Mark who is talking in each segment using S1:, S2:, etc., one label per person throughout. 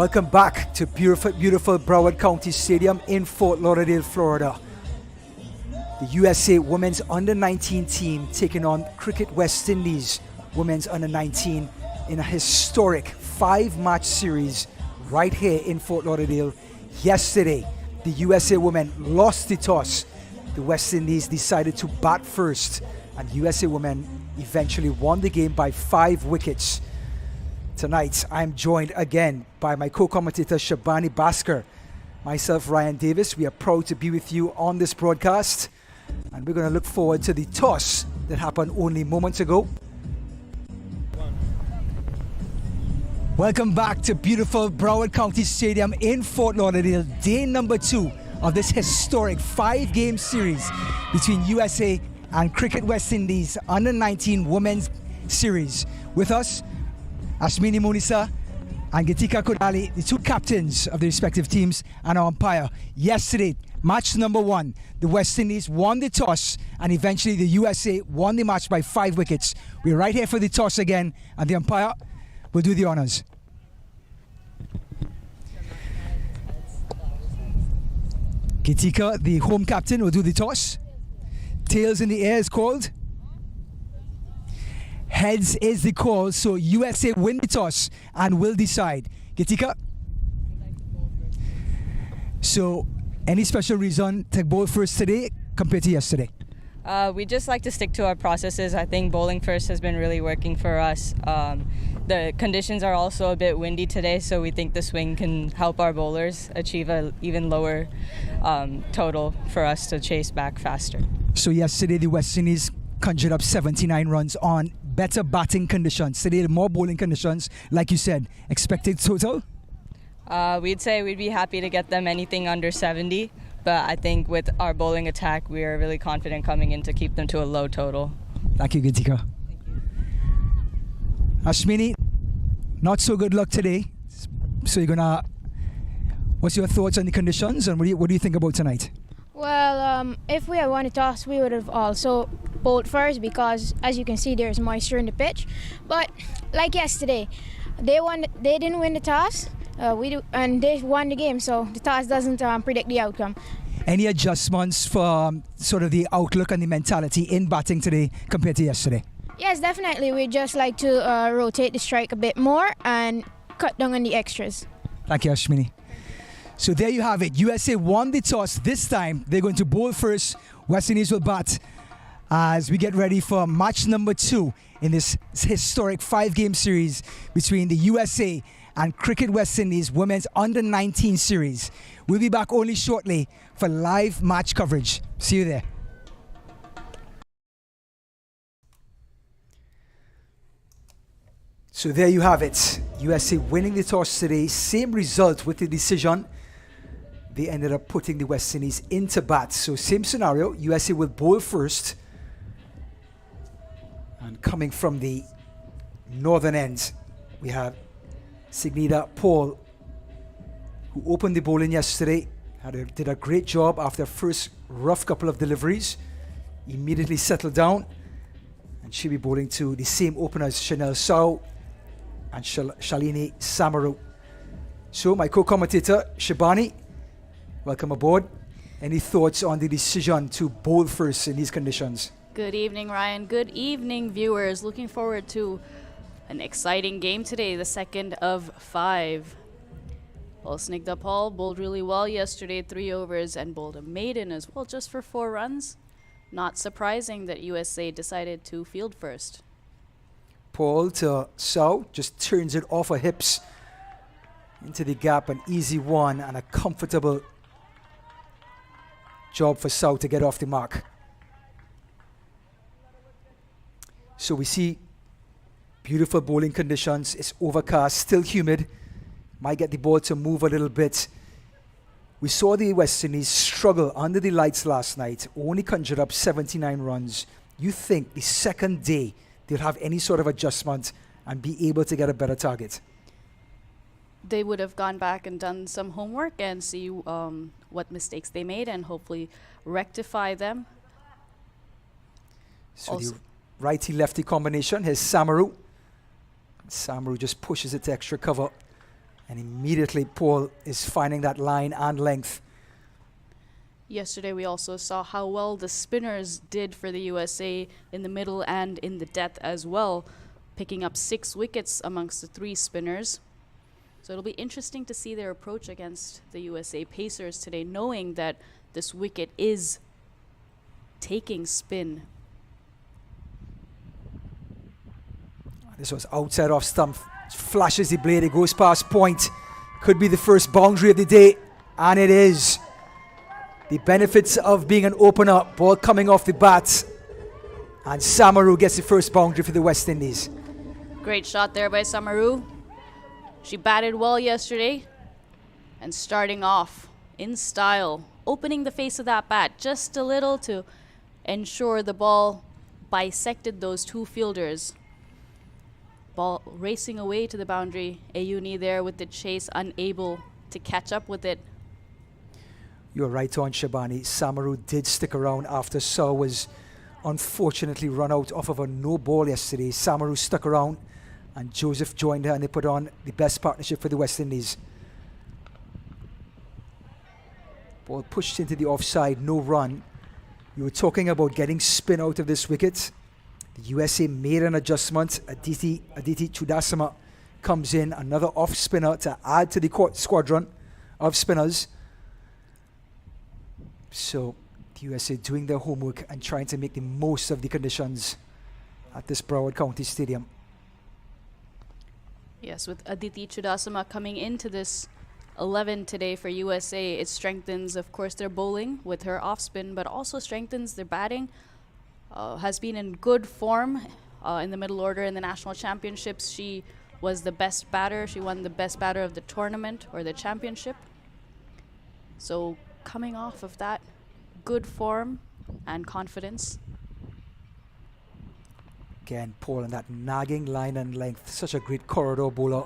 S1: Welcome back to beautiful Broward County Stadium in Fort Lauderdale, Florida. The USA Women's Under-19 team taking on Cricket West Indies Women's Under-19 in a historic 5-match series right here in Fort Lauderdale. Yesterday, the USA women lost the toss. The West Indies decided to bat first, and USA women eventually won the game by 5 wickets. Tonight, I'm joined again by my co-commentator Shabani Bhaskar, myself, Ryan Davis. We are proud to be with you on this broadcast, and we're going to look forward to the toss that happened only moments ago. Welcome back to beautiful Broward County Stadium in Fort Lauderdale, day number 2 of this historic 5-game series between USA and Cricket West Indies Under-19 Women's Series. With us, Ashmini Munisa and Gitika Kodali, the 2 captains of the respective teams, and our umpire. Yesterday, match number 1, the West Indies won the toss, and eventually the USA won the match by 5 wickets. We're right here for the toss again, and the umpire will do the honors. Gitika, the home captain, will do the toss. Tails in the air is called. Heads is the call, so USA win the toss and will decide. Gitika? So, any special reason to bowl first today compared to yesterday?
S2: We just like to stick to our processes. I think bowling first has been really working for us. The conditions are also a bit windy today, so we think the swing can help our bowlers achieve an even lower total for us to chase back faster. So yesterday the West Indies conjured up 79 runs on better batting conditions. Today more bowling conditions, like you said. Expected total? We'd say we'd be happy to get them anything under 70. But I think with our bowling attack, we are really confident coming in to keep them to a low total. Thank you, Gitika. Thank you. Ashmini, not so good luck today. So what's your thoughts on the conditions, and what do you think about tonight?
S3: Well, if we had won the toss, we would have also bowled first because, as you can see, there's moisture in the pitch. But like yesterday, they didn't win the toss. And they won the game, so the toss doesn't predict the outcome. Any adjustments for sort of the outlook and the mentality in batting today compared to yesterday? Yes, definitely. We'd just like to rotate the strike a bit more and cut down on the extras. Thank you, Ashmini. So there you have it. USA won the toss. This time they're going to bowl first. West Indies will bat as we get ready for match number 2 in this historic 5-game series between the USA and Cricket West Indies Women's Under-19 Series. We'll be back only shortly for live match coverage. See you there. So there you have it. USA winning the toss today. Same result with the decision. They ended up putting the West Indies into bat. So same scenario. USA will bowl first. And coming from the northern end, we have Signida Paul, who opened the bowling yesterday, did a great job after first rough couple of deliveries. Immediately settled down, and she'll be bowling to the same openers, Chanel Sau and Shalini Samaru. So my co-commentator Shabani, welcome aboard. Any thoughts on the decision to bowl first in these conditions?
S4: Good evening, Ryan. Good evening, viewers. Looking forward to an exciting game today, the second of 5. Well, Snigdha Paul bowled really well yesterday, 3 overs, and bowled a maiden as well, just for 4 runs. Not surprising that USA decided to field first.
S1: Paul to Sau, just turns it off her hips into the gap, an easy one and a comfortable job for Sau to get off the mark. So we see beautiful bowling conditions. It's overcast, still humid. Might get the ball to move a little bit. We saw the West Indies struggle under the lights last night. Only conjured up 79 runs. You think the second day they'll have any sort of adjustment and be able to get a better target?
S4: They would have gone back and done some homework and see what mistakes they made and hopefully rectify them.
S1: So the righty-lefty combination. Here's Samaru. Samaru just pushes it to extra cover And immediately Paul is finding that line and length.
S4: Yesterday we also saw how well the spinners did for the USA in the middle and in the death as well, picking up 6 wickets amongst the 3 spinners. So it'll be interesting to see their approach against the USA Pacers today, knowing that this wicket is taking spin.
S1: This was outside off stump. Flashes the blade. It goes past point. Could be the first boundary of the day. And it is. The benefits of being an opener. Ball coming off the bat. And Samaru gets the first boundary for the West Indies.
S4: Great shot there by Samaru. She batted well yesterday. And starting off in style. Opening the face of that bat just a little to ensure the ball bisected those 2 fielders. Ball racing away to the boundary. Ayuni there with the chase, unable to catch up with it.
S1: You're right on, Shabani. Samaru did stick around after Saw was unfortunately run out off of a no ball yesterday. Samaru stuck around and Joseph joined her and they put on the best partnership for the West Indies. Ball pushed into the offside, no run. You were talking about getting spin out of this wicket. The USA made an adjustment. Aditi Chudasama comes in, another off spinner to add to the squadron of spinners. So the USA doing their homework and trying to make the most of the conditions at this Broward County Stadium.
S4: Yes, with Aditi Chudasama coming into this 11 today for USA, it strengthens, of course, their bowling with her off spin, but also strengthens their batting. Has been in good form in the middle order in the national championships. She was the best batter. She won the best batter of the tournament or the championship. So coming off of that good form and confidence.
S1: Again, Paul and that nagging line and length. Such a great corridor bowler.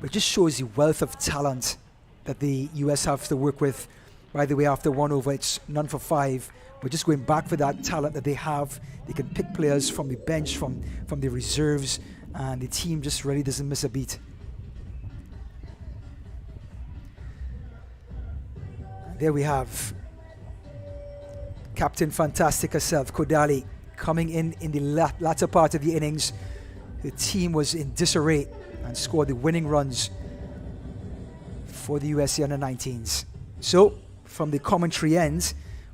S1: But it just shows the wealth of talent that the US have to work with. By the way, after 1 over, it's none for 5. We're just going back for that talent that they have. They can pick players from the bench, from the reserves, and the team just really doesn't miss a beat. And there we have Captain Fantastic herself, Kodali, coming in the latter part of the innings. The team was in disarray and scored the winning runs for the USA under-19s. So, from the commentary end,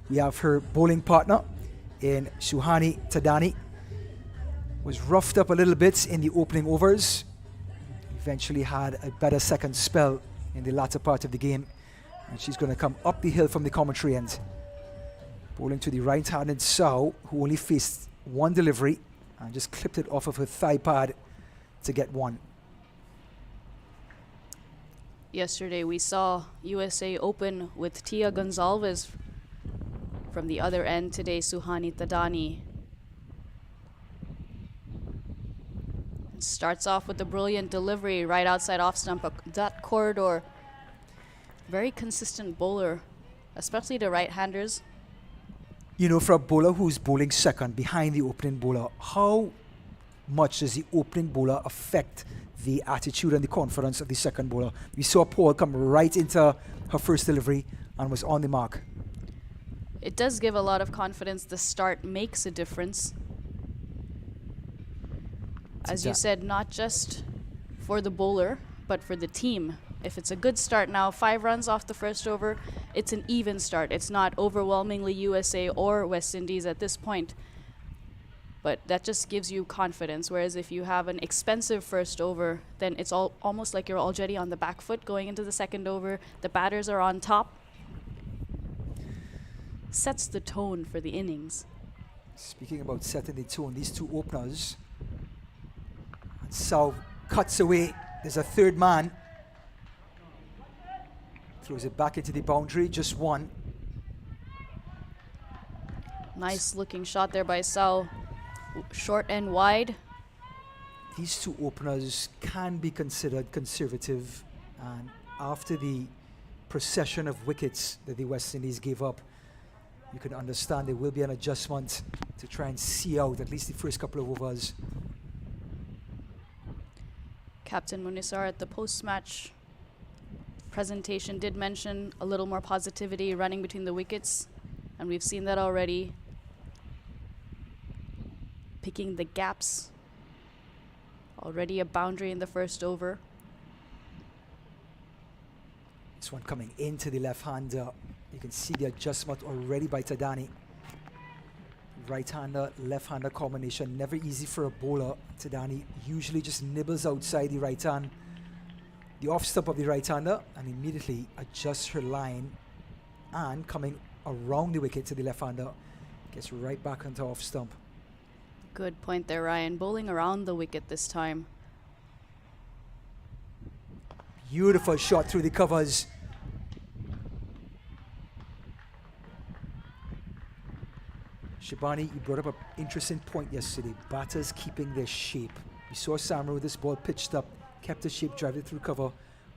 S1: we have her bowling partner in Suhani Tadani. Was roughed up a little bit in the opening overs. Eventually had a better second spell in the latter part of the game. And she's going to come up the hill from the commentary end. Bowling to the right-handed Sao, who only faced 1 delivery and just clipped it off of her thigh pad to get 1.
S4: Yesterday we saw USA open with Tia Gonzalez from the other end. Today Suhani Tadani starts off with a brilliant delivery right outside off stump. That corridor, very consistent bowler, especially the right-handers.
S1: You know, for a bowler who's bowling second behind the opening bowler, how much does the opening bowler affect the attitude and the confidence of the second bowler? We saw Paul come right into her first delivery and was on the mark.
S4: It does give a lot of confidence. The start makes a difference. As you said, not just for the bowler, but for the team. If it's a good start now, 5 runs off the first over, it's an even start. It's not overwhelmingly USA or West Indies at this point. But that just gives you confidence. Whereas if you have an expensive first over, then it's almost like you're already on the back foot going into the second over. The batters are on top. Sets the tone for the innings.
S1: Speaking about setting the tone, these 2 openers. Sao cuts away. There's a third man. Throws it back into the boundary, just 1.
S4: Nice looking shot there by Sao. Short and wide.
S1: These 2 openers can be considered conservative, and after the procession of wickets that the West Indies gave up, you can understand there will be an adjustment to try and see out at least the first couple of overs.
S4: Captain Munisar at the post-match presentation did mention a little more positivity running between the wickets, and we've seen that already. Picking the gaps. Already a boundary in the first over.
S1: This one coming into the left-hander. You can see the adjustment already by Tadani. Right-hander, left-hander combination, never easy for a bowler. Tadani usually just nibbles outside the right hand, the off stump of the right-hander, and immediately adjusts her line, and coming around the wicket to the left-hander, gets right back onto off stump.
S4: Good point there, Ryan. Bowling around the wicket this time.
S1: Beautiful shot through the covers. Shibani, you brought up an interesting point yesterday. Batters keeping their shape. We saw Samaru, this ball pitched up, kept the shape, drive it through cover.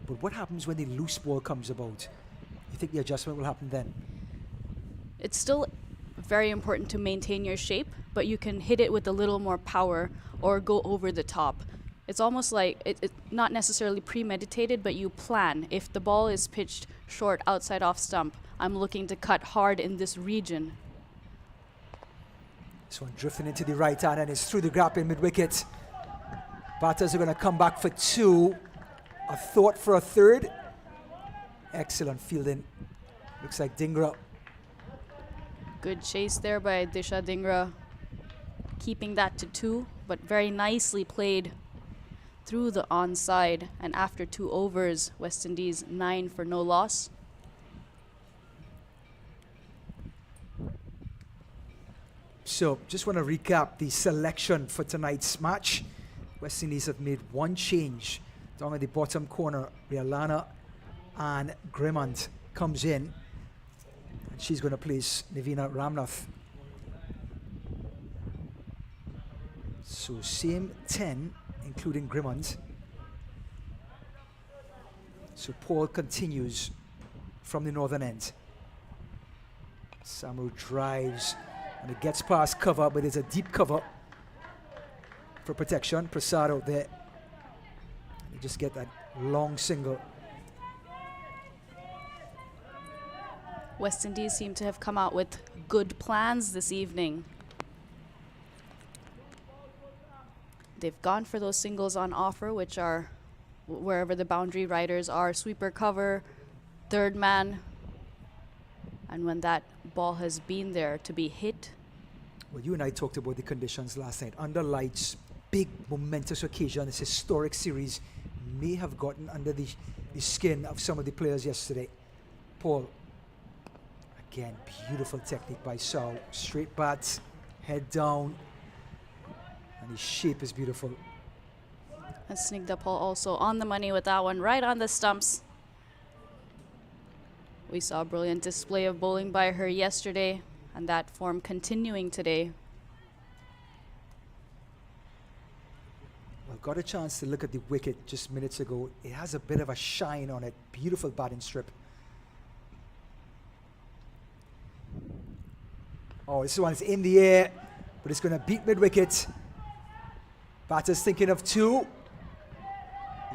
S1: But what happens when the loose ball comes about? You think the adjustment will happen then?
S4: It's still very important to maintain your shape, but you can hit it with a little more power or go over the top. It's almost like it's not necessarily premeditated, but you plan. If the ball is pitched short outside off stump, I'm looking to cut hard in this region.
S1: This one drifting into the right hand and it's through the gap in mid-wicket. Batters are going to come back for two. A thought for a third. Excellent fielding. Looks like Dhingra.
S4: Good chase there by Disha Dhingra, keeping that to two, but very nicely played through the onside. And after 2 overs, West Indies 9 for no loss.
S1: So just want to recap the selection for tonight's match. West Indies have made one change. Down at the bottom corner, Rialana and Grimond comes in. And she's going to place Navina Ramnath. So same 10, including Grimond. So Paul continues from the northern end. Samu drives and it gets past cover, but it's a deep cover for protection. Prasad out there. You just get that long single.
S4: West Indies seem to have come out with good plans this evening. They've gone for those singles on offer, which are wherever the boundary riders are. Sweeper cover, third man. And when that ball has been there to be hit.
S1: Well, you and I talked about the conditions last night. Under lights, big momentous occasion, this historic series may have gotten under the skin of some of the players yesterday. Paul, again, beautiful technique by Sao. Straight bat, head down, and his shape is beautiful.
S4: And Snigdha Paul also on the money with that one, right on the stumps. We saw a brilliant display of bowling by her yesterday, and that form continuing today.
S1: Well, got a chance to look at the wicket just minutes ago. It has a bit of a shine on it. Beautiful batting strip. Oh, this one is in the air, but it's going to beat mid-wicket. Batters thinking of two.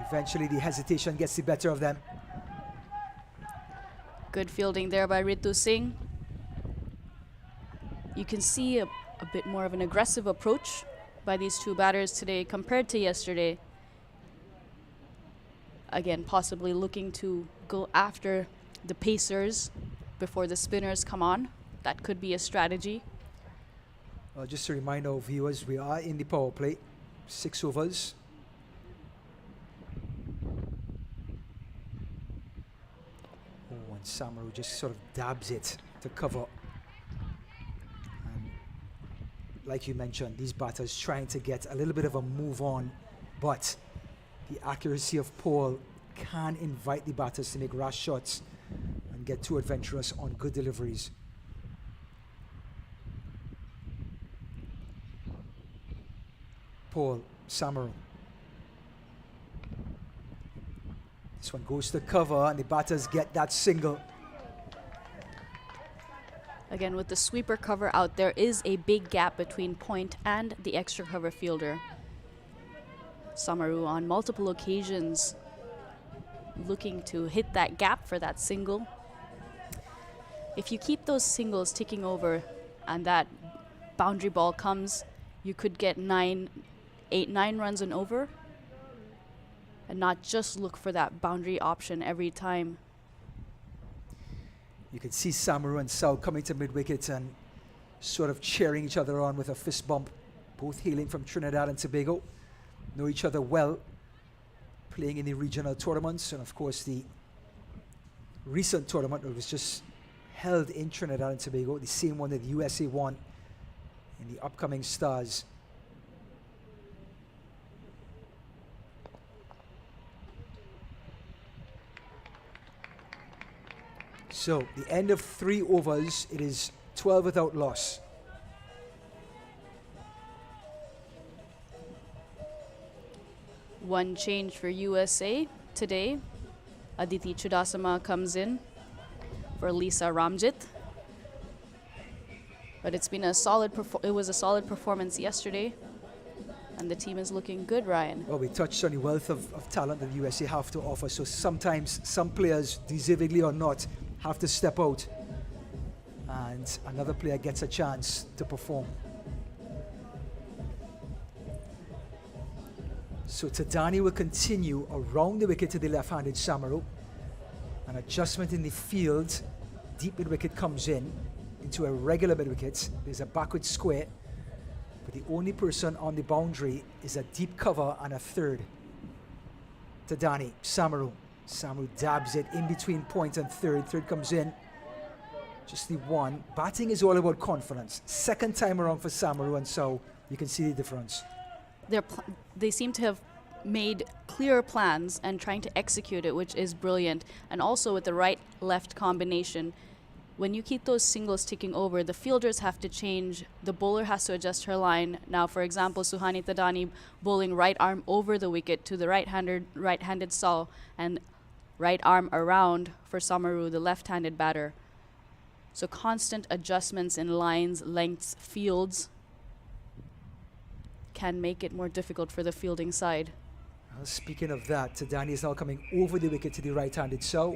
S1: Eventually, the hesitation gets the better of them.
S4: Good fielding there by Ritu Singh. You can see a bit more of an aggressive approach by these two batters today compared to yesterday. Again, possibly looking to go after the pacers before the spinners come on. That could be a strategy.
S1: Just to remind our viewers, we are in the power play. 6 overs. Oh, and Samaru just sort of dabs it to cover. And like you mentioned, these batters trying to get a little bit of a move on, but the accuracy of Paul can invite the batters to make rash shots and get too adventurous on good deliveries. Paul, Samaru. This one goes to cover and the batters get that single.
S4: Again, with the sweeper cover out, there is a big gap between point and the extra cover fielder. Samaru on multiple occasions looking to hit that gap for that single. If you keep those singles ticking over and that boundary ball comes, you could get 9 runs and over, and not just look for that boundary option every time.
S1: You can see Samaru and Sao coming to mid-wicket and sort of cheering each other on with a fist bump. Both hailing from Trinidad and Tobago, know each other well, playing in the regional tournaments, and of course the recent tournament that was just held in Trinidad and Tobago, the same one that the USA won in the upcoming Stars. So the end of 3 overs, it is 12 without loss.
S4: One change for USA today. Aditi Chudasama comes in for Lisa Ramjit. But it's been a solid it was a solid performance yesterday, and the team is looking good, Ryan.
S1: Well, we touched on the wealth of talent that the USA have to offer, so sometimes some players, deservedly or not, have to step out and another player gets a chance to perform. So Tadani will continue around the wicket to the left-handed Samaru. An adjustment in the field. Deep mid-wicket comes in into a regular mid-wicket. There's a backward square, but the only person on the boundary is a deep cover and a third. Tadani, Samaru. Samaru dabs it in between point and third. Third comes in. Just the one. Batting is all about confidence. Second time around for Samaru, and so you can see the difference.
S4: They seem to have made clear plans and trying to execute it, which is brilliant. And also with the right-left combination, when you keep those singles ticking over, the fielders have to change. The bowler has to adjust her line. Now, for example, Suhani Tadani bowling right arm over the wicket to the right-handed Saw, and right arm around for Samaru, the left-handed batter. So constant adjustments in lines, lengths, fields can make it more difficult for the fielding side.
S1: Well, speaking of that, Tadani is now coming over the wicket to the right-handed Saw.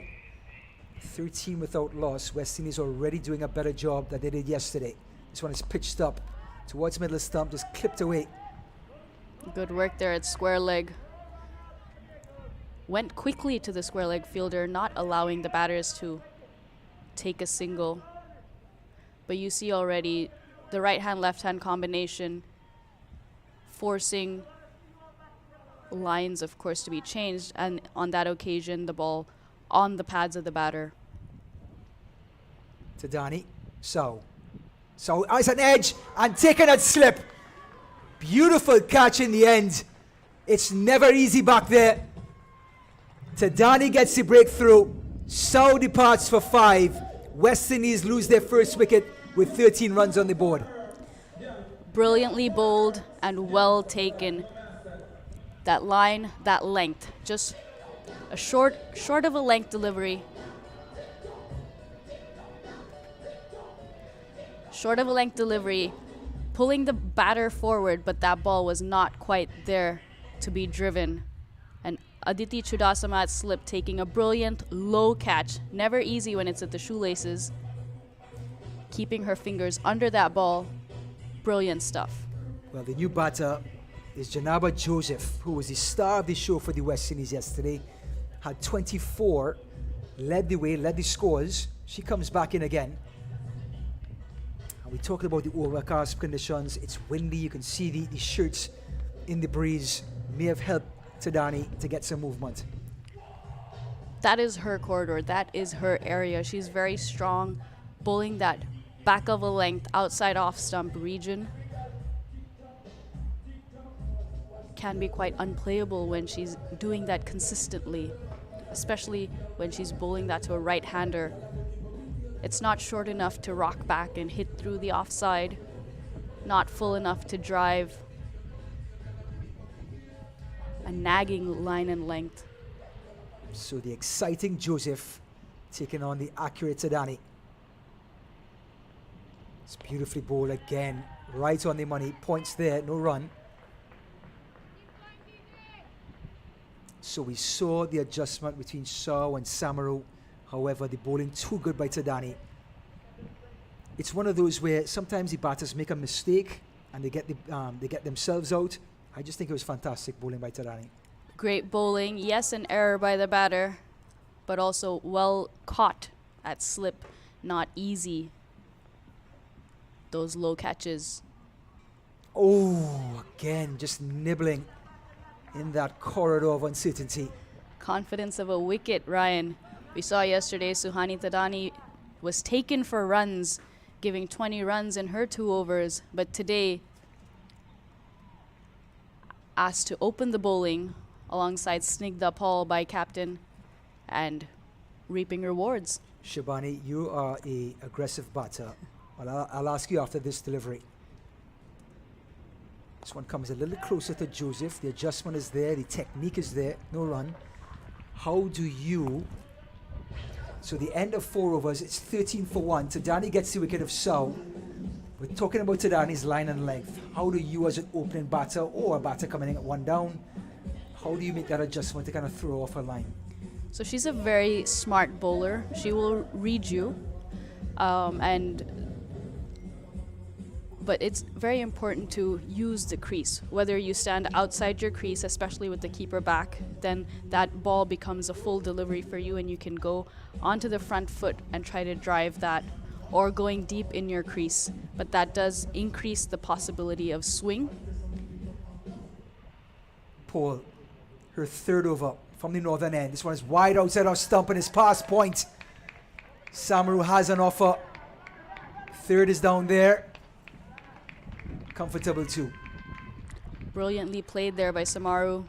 S1: 13 without loss. West Indies already doing a better job than they did yesterday. This one is pitched up towards middle stump, just clipped away.
S4: Good work there at square leg. Went quickly to the square leg fielder, not allowing the batters to take a single. But you see already the right-hand, left-hand combination forcing lines, of course, to be changed. And on that occasion, the ball on the pads of the batter.
S1: Tadani, So eyes an edge and taking that slip. Beautiful catch in the end. It's never easy back there. Tadani gets the breakthrough. So departs for 5. West Indies lose their first wicket with 13 runs on the board.
S4: Brilliantly bowled and well taken. That line, that length, just a short of a length delivery. Short of a length delivery, pulling the batter forward, but that ball was not quite there to be driven. And Aditi Chudasama at slip taking a brilliant low catch. Never easy when it's at the shoelaces. Keeping her fingers under that ball. Brilliant stuff.
S1: Well, the new batter is Janaba Joseph, who was the star of the show for the West Indies yesterday. Had 24, led the way, led the scores. She comes back in again. And we talked about the overcast conditions. It's windy. You can see the shirts in the breeze. May have helped Tadani to get some movement.
S4: That is her corridor. That is her area. She's very strong, bowling that back of a length, outside off stump region. Can be quite unplayable when she's doing that consistently, especially when she's bowling that to a right-hander. It's not short enough to rock back and hit through the offside, not full enough to drive. A nagging line and length.
S1: So the exciting Joseph taking on the accurate Tadani. It's beautifully bowled again, right on the money. Points there, no run. So we saw the adjustment between Shaw and Samaru. However, the bowling too good by Tadani. It's one of those where sometimes the batters make a mistake and they get themselves out. I just think it was fantastic bowling by Tadani.
S4: Great bowling. Yes, an error by the batter, but also well caught at slip. Not easy. Those low catches.
S1: Oh, again, just nibbling in that corridor of uncertainty.
S4: Confidence of a wicket, Ryan. We saw yesterday Suhani Tadani was taken for runs, giving 20 runs in her 2 overs, but today asked to open the bowling alongside Snigdha Paul by captain and reaping rewards.
S1: Shabani, you are a aggressive batter. Well, I'll ask you after this delivery. This one comes a little closer to Joseph. The adjustment is there. The technique is there. No run. How do you... So the end of 4 overs, it's 13 for 1. Tadani gets the wicket of Sau. We're talking about Tadani's line and length. How do you as an opening batter or a batter coming in at 1 down, how do you make that adjustment to kind of throw off her line?
S4: So she's a very smart bowler. She will read you. But it's very important to use the crease. Whether you stand outside your crease, especially with the keeper back, then that ball becomes a full delivery for you and you can go onto the front foot and try to drive that, or going deep in your crease. But that does increase the possibility of swing.
S1: Paul, her 3rd over from the northern end. This one is wide outside our stump and is past point. Samaru has an offer. 3rd is down there. Comfortable too.
S4: Brilliantly played there by Samaru.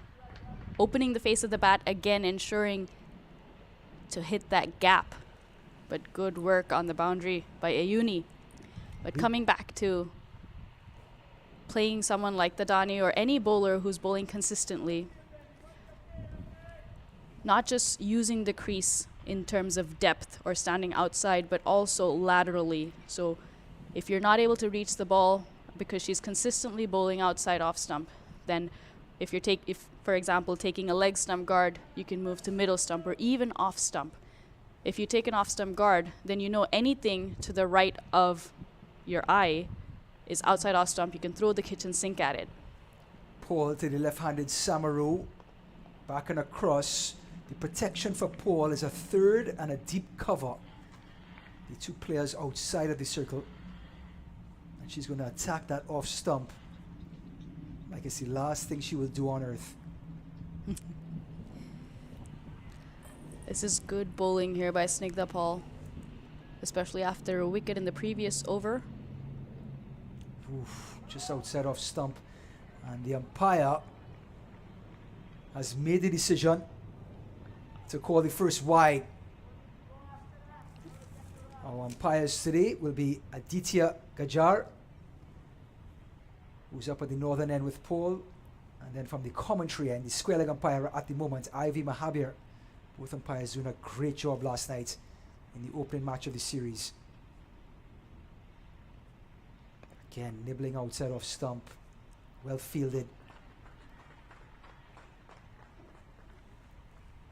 S4: Opening the face of the bat again, ensuring to hit that gap. But good work on the boundary by Ayuni. But coming back to playing someone like Tadani or any bowler who's bowling consistently, not just using the crease in terms of depth or standing outside, but also laterally. So if you're not able to reach the ball because she's consistently bowling outside off stump, then if for example taking a leg stump guard, you can move to middle stump or even off stump. If you take an off stump guard, then you know anything to the right of your eye is outside off stump. You can throw the kitchen sink at it.
S1: Paul to the left-handed Samaru. Back and across. The protection for Paul is a 3rd and a deep cover. The 2 players outside of the circle. And she's going to attack that off stump like it's the last thing she will do on earth.
S4: This is good bowling here by Snigdha Paul, especially after a wicket in the previous over.
S1: Oof, just outside off stump. And the umpire has made the decision to call the first wide. Our umpires today will be Aditya Gajar, who's up at the northern end with Paul, and then from the commentary end, the square leg umpire at the moment, Ivy Mahabir. Both umpires doing a great job last night in the opening match of the series. Again, nibbling outside off stump, well fielded.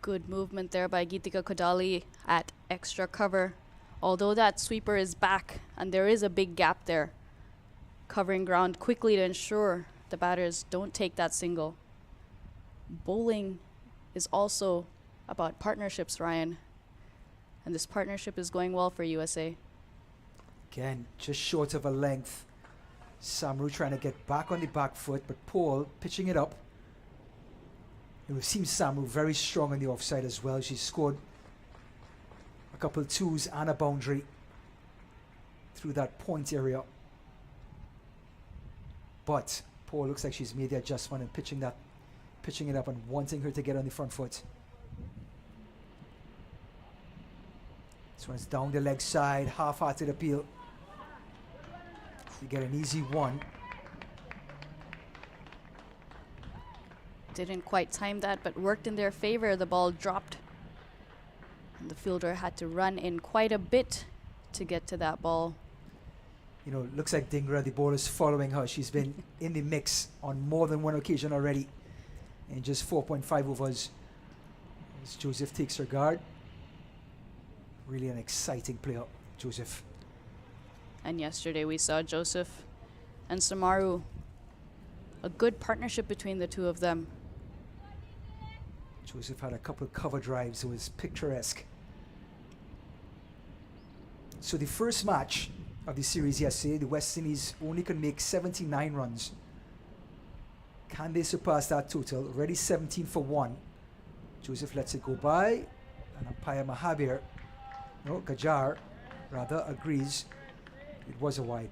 S4: Good movement there by Geetika Kodali at extra cover. Although that sweeper is back and there is a big gap there, covering ground quickly to ensure the batters don't take that single. Bowling is also about partnerships, Ryan. And this partnership is going well for USA.
S1: Again, just short of a length. Samaru trying to get back on the back foot, but Paul pitching it up. It seems Samaru very strong on the offside as well. She scored a couple 2s and a boundary through that point area. But Paul looks like she's made the adjustment and pitching it up and wanting her to get on the front foot. This one's down the leg side, half-hearted appeal. You get an easy one.
S4: Didn't quite time that, but worked in their favor. The ball dropped. And the fielder had to run in quite a bit to get to that ball.
S1: You know, looks like Dhingra, the ball is following her. She's been in the mix on more than one occasion already in just 4.5 overs As Joseph takes her guard. Really an exciting player, Joseph.
S4: And yesterday we saw Joseph and Samaru. A good partnership between the two of them.
S1: Joseph had a couple of cover drives. It was picturesque. So the first match of the series yesterday, the West Indies only can make 79 runs. Can they surpass that total? Already 17 for 1. Joseph lets it go by. And umpire Gajar rather, agrees it was a wide.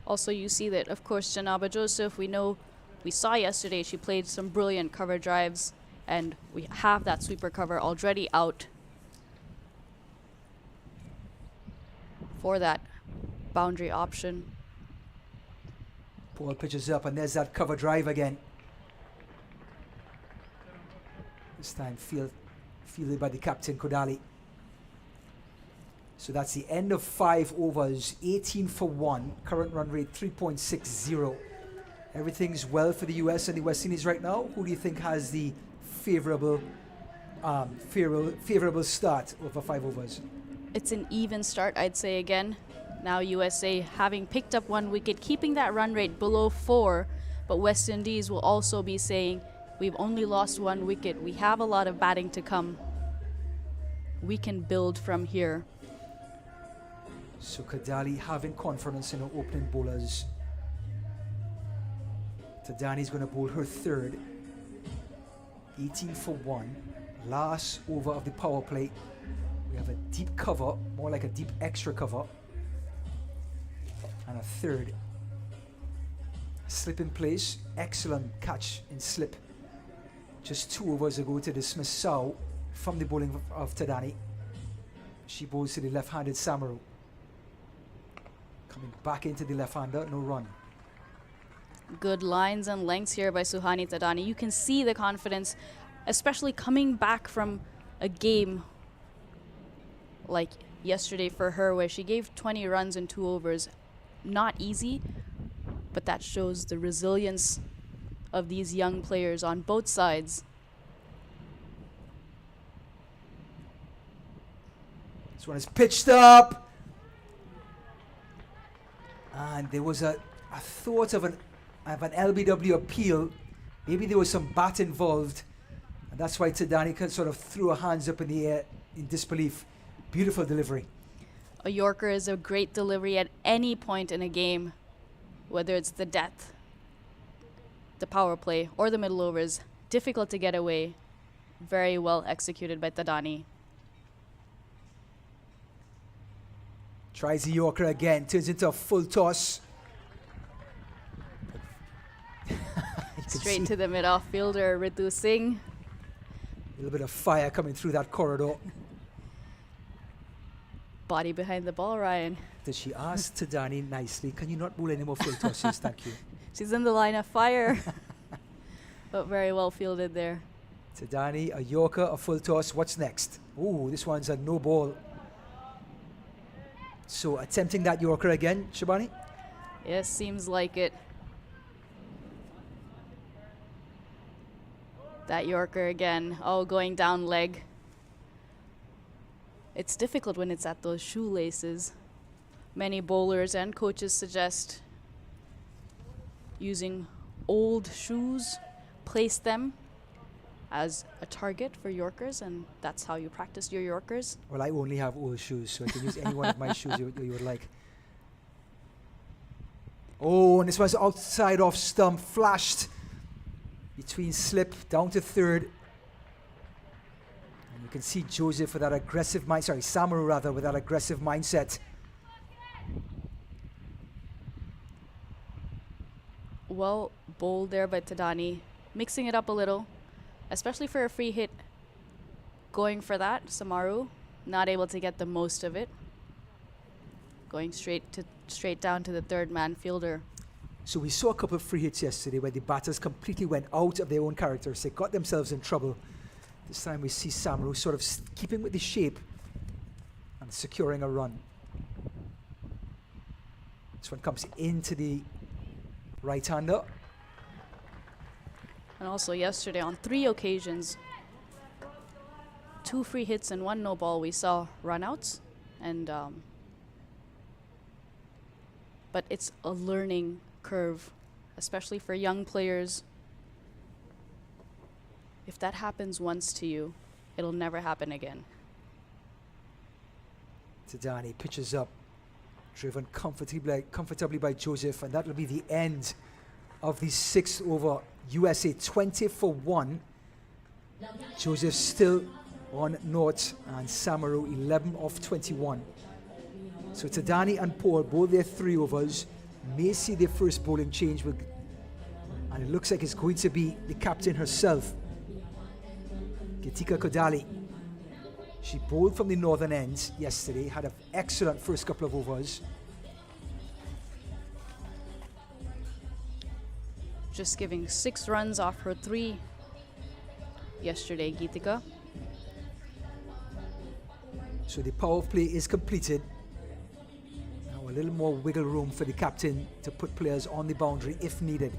S4: Also, you see that, of course, Janaba Joseph, we saw yesterday she played some brilliant cover drives, and we have that sweeper cover already out for that boundary option.
S1: Paul pitches up, and there's that cover drive again. This time fielded by the captain, Kodali. So that's the end of 5 overs, 18 for 1. Current run rate 3.60. Everything's well for the US and the West Indies right now. Who do you think has the favorable start over 5 overs?
S4: It's an even start, I'd say again. Now USA having picked up 1 wicket, keeping that run rate below 4, but West Indies will also be saying, we've only lost 1 wicket. We have a lot of batting to come. We can build from here.
S1: So Kadali having confidence in her opening bowlers. Tadani's going to bowl her third. 18 for 1. Last over of the power play. We have a deep cover, more like a deep extra cover. And a third. Slip in place. Excellent catch in slip. Just 2 overs ago to dismiss Sao from the bowling of Tadani. She bowls to the left-handed Samaru. Coming back into the left-hander, no run.
S4: Good lines and lengths here by Suhani Tadani. You can see the confidence, especially coming back from a game like yesterday for her, where she gave 20 runs in 2 overs. Not easy, but that shows the resilience of these young players on both sides.
S1: This one is pitched up. And there was a thought of an LBW appeal. Maybe there was some bat involved. And that's why Tadani sort of threw her hands up in the air in disbelief. Beautiful delivery.
S4: A Yorker is a great delivery at any point in a game, whether it's the death, the power play, or the middle overs. Difficult to get away. Very well executed by Tadani.
S1: Tries the Yorker again, turns into a full toss.
S4: Straight to the mid-off fielder, Ritu Singh.
S1: A little bit of fire coming through that corridor.
S4: Body behind the ball, Ryan.
S1: Did she ask Tadani nicely, can you not bowl any more full tosses? Thank you.
S4: She's in the line of fire. But very well fielded there.
S1: Tadani, a Yorker, a full toss. What's next? Ooh, this one's a no ball. So attempting that Yorker again, Shabani?
S4: Yes, seems like it. That Yorker again. Oh, going down leg. It's difficult when it's at those shoelaces. Many bowlers and coaches suggest using old shoes, place them as a target for Yorkers, and that's how you practice your Yorkers.
S1: Well, I only have old shoes, so I can use any one of my shoes you would like. Oh, and this was outside off stump, flashed between slip down to third. And you can see Joseph with that aggressive Samaru rather, with that aggressive mindset.
S4: Well bowled there by Tadani, mixing it up a little, especially for a free hit. Going for that, Samaru, not able to get the most of it. Going straight down to the third man fielder.
S1: So we saw a couple of free hits yesterday where the batters completely went out of their own characters. They got themselves in trouble. This time we see Samaru sort of keeping with the shape and securing a run. This one comes into the right-hander.
S4: And also yesterday on 3 occasions, 2 free hits and 1 no ball, we saw runouts. And but it's a learning curve, especially for young players. If that happens once to you, it'll never happen again.
S1: Tadani pitches up, driven comfortably by Joseph, and that will be the end of the 6th over. USA 20 for 1. Joseph still on naught, and Samaru 11 of 21. So Tadani and Paul, both their 3 overs, may see their first bowling change, and it looks like it's going to be the captain herself, Gitika Kodali. She bowled from the northern end yesterday, had an excellent first couple of overs.
S4: Just giving 6 runs off her 3 yesterday, Gitika.
S1: So the power play is completed. Now a little more wiggle room for the captain to put players on the boundary if needed.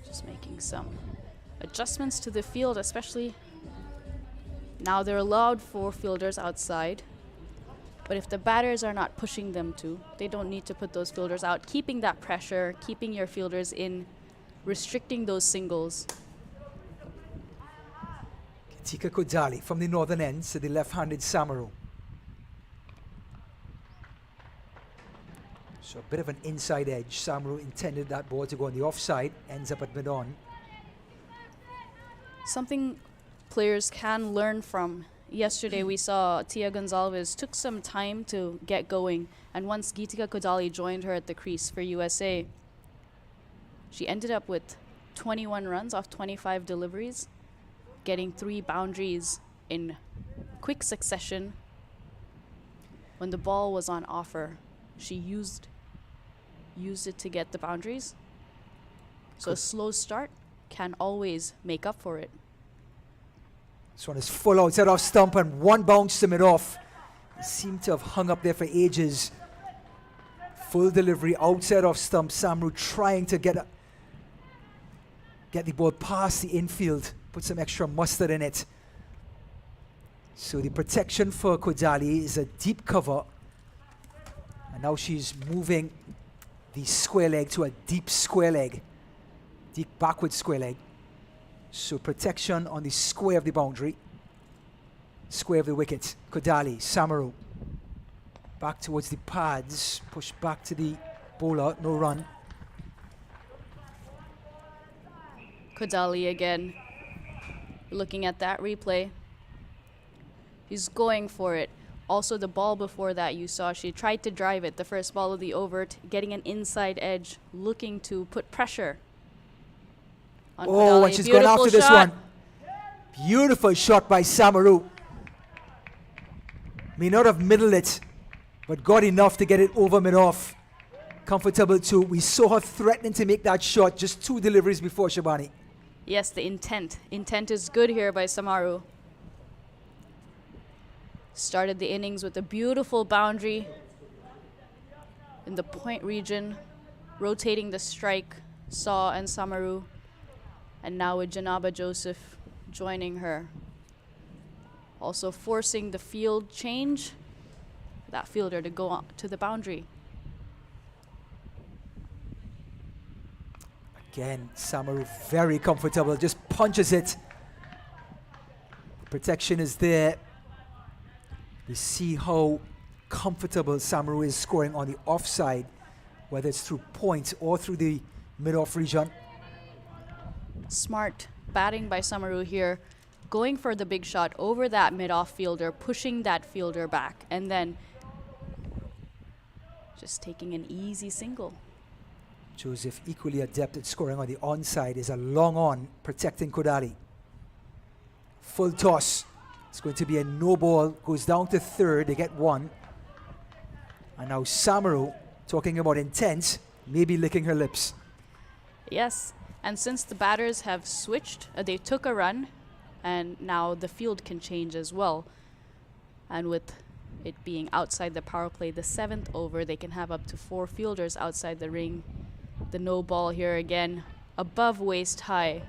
S4: Just making some adjustments to the field, especially now they're allowed 4 fielders outside. But if the batters are not pushing them to, they don't need to put those fielders out. Keeping that pressure, keeping your fielders in, restricting those singles.
S1: Tika Kodali from the northern end to the left-handed Samaru. So a bit of an inside edge. Samaru intended that ball to go on the offside, ends up at mid-on.
S4: Something players can learn from. Yesterday we saw Tia Gonzalez took some time to get going, and once Gitika Kodali joined her at the crease for USA, she ended up with 21 runs off 25 deliveries, getting 3 boundaries in quick succession. When the ball was on offer, she used it to get the boundaries. So a slow start can always make up for it.
S1: This one is full outside off stump and 1 bounce to mid-off. Seemed to have hung up there for ages. Full delivery outside off stump. Samaru trying to get the ball past the infield. Put some extra mustard in it. So the protection for Kodali is a deep cover. And now she's moving the square leg to a deep square leg. Deep backward square leg. So protection on the square of the boundary. Square of the wicket. Kodali, Samaru. Back towards the pads. Push back to the bowler. No run.
S4: Kodali again. Looking at that replay. He's going for it. Also the ball before that you saw, she tried to drive it. The first ball of the over, getting an inside edge, looking to put pressure on Kodali.
S1: And she's gone after this one. Beautiful shot by Samaru. May not have middled it, but got enough to get it over mid-off. Comfortable too. We saw her threatening to make that shot just 2 deliveries before, Shabani.
S4: Yes, the intent. Intent is good here by Samaru. Started the innings with a beautiful boundary in the point region, rotating the strike, Saw and Samaru, and now with Janaba Joseph joining her. Also forcing the field change, that fielder to go on to the boundary.
S1: Again, Samaru very comfortable, just punches it. The protection is there. We see how comfortable Samaru is scoring on the offside, whether it's through point or through the mid-off region.
S4: Smart batting by Samaru here, going for the big shot over that mid-off fielder, pushing that fielder back, and then just taking an easy single.
S1: Joseph, equally adept at scoring on the onside, is a long on, protecting Kodali. Full toss. It's going to be a no ball, goes down to third, they get 1. And now Samaru, talking about intent, maybe licking her lips.
S4: Yes, and since the batters have switched, they took a run, and now the field can change as well. And with it being outside the power play, the 7th over, they can have up to 4 fielders outside the ring. The no ball here again, above waist high.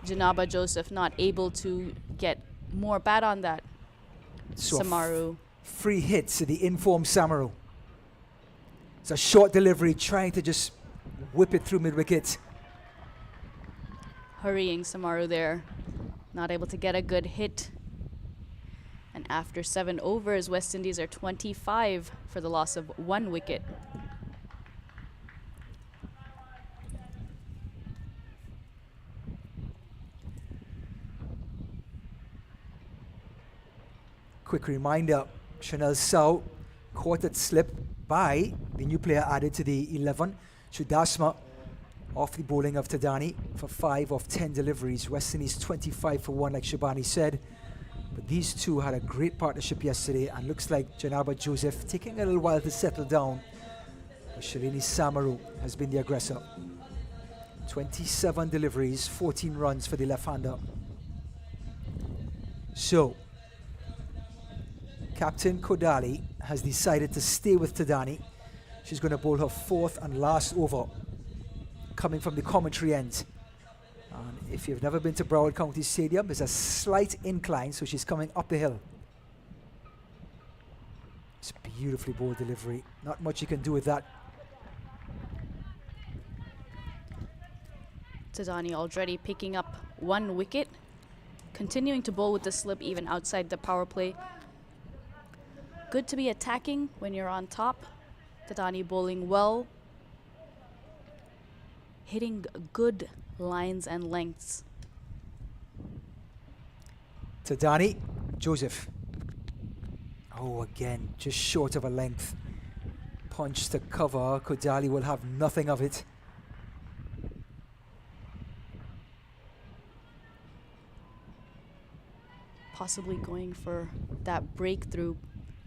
S4: Janaba Joseph not able to get more bat on that.
S1: So
S4: Samaru.
S1: Free hits to the informed Samaru. It's a short delivery, trying to just whip it through mid-wicket.
S4: Hurrying Samaru there. Not able to get a good hit. And after 7 overs, West Indies are 25 for the loss of 1 wicket.
S1: Quick reminder, Chanel Sau caught it slip by the new player added to the 11, Chudasma, off the bowling of Tadani for 5 of 10 deliveries. West Indies 25 for 1, like Shabani said. But these two had a great partnership yesterday, and looks like Janaba Joseph taking a little while to settle down. But Shalini Samaru has been the aggressor. 27 deliveries, 14 runs for the left-hander. So, Captain Kodali has decided to stay with Tadani. She's going to bowl her 4th and last over, coming from the commentary end. And if you've never been to Broward County Stadium, there's a slight incline, so she's coming up the hill. It's a beautifully bowled delivery. Not much you can do with that.
S4: Tadani already picking up 1 wicket. Continuing to bowl with the slip even outside the power play. Good to be attacking when you're on top. Tadani bowling well. Hitting good lines and lengths.
S1: Tadani, Joseph. Oh, again, just short of a length. Punch to cover. Kodali will have nothing of it.
S4: Possibly going for that breakthrough.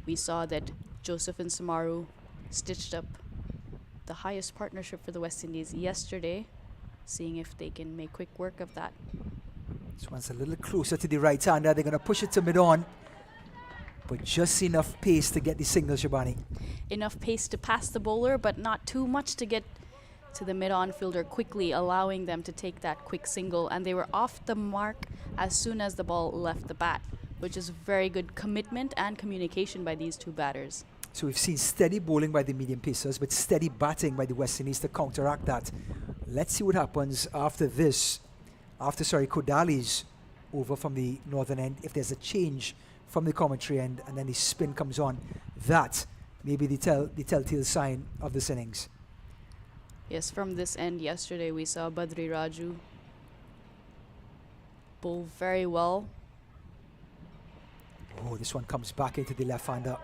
S4: We saw that Joseph and Samaru stitched up the highest partnership for the West Indies yesterday, seeing if they can make quick work of that.
S1: This one's a little closer to the right-hander. They're going to push it to mid-on, but just enough pace to get the single, Shabani.
S4: Enough pace to pass the bowler, but not too much to get to the mid-on fielder quickly, allowing them to take that quick single. And they were off the mark as soon as the ball left the bat, which is very good commitment and communication by these two batters.
S1: So we've seen steady bowling by the medium pacers, but steady batting by the West Indies to counteract that. Let's see what happens after this. After Kodali's over from the northern end. If there's a change from the commentary end and then the spin comes on, that may be the telltale sign of this innings.
S4: Yes, from this end yesterday we saw Badri Raju bowl very well.
S1: Oh, this one comes back into the left-hander.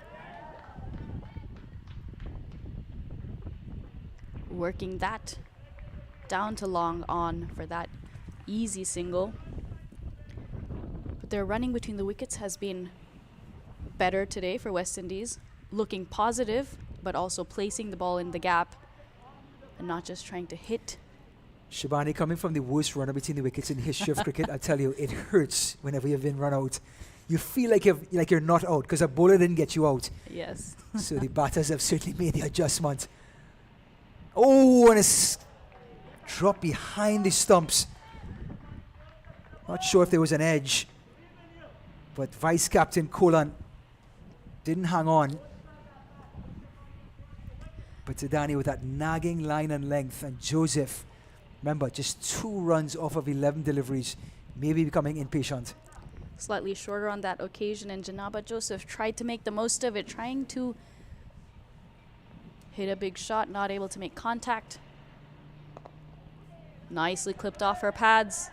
S4: Working that down to long on for that easy single. But their running between the wickets has been better today for West Indies. Looking positive, but also placing the ball in the gap and not just trying to hit.
S1: Shabani, coming from the worst runner between the wickets in the history of cricket, I tell you, it hurts whenever you've been run out. You feel like you're not out because a bowler didn't get you out.
S4: Yes.
S1: So the batters have certainly made the adjustment. Oh, and it's dropped behind the stumps. Not sure if there was an edge, but Vice Captain Kolan didn't hang on. But Tadani with that nagging line and length, and Joseph, remember, just 2 runs off of 11 deliveries, maybe becoming impatient.
S4: Slightly shorter on that occasion, and Janaba Joseph tried to make the most of it, trying to hit a big shot, not able to make contact. Nicely clipped off her pads,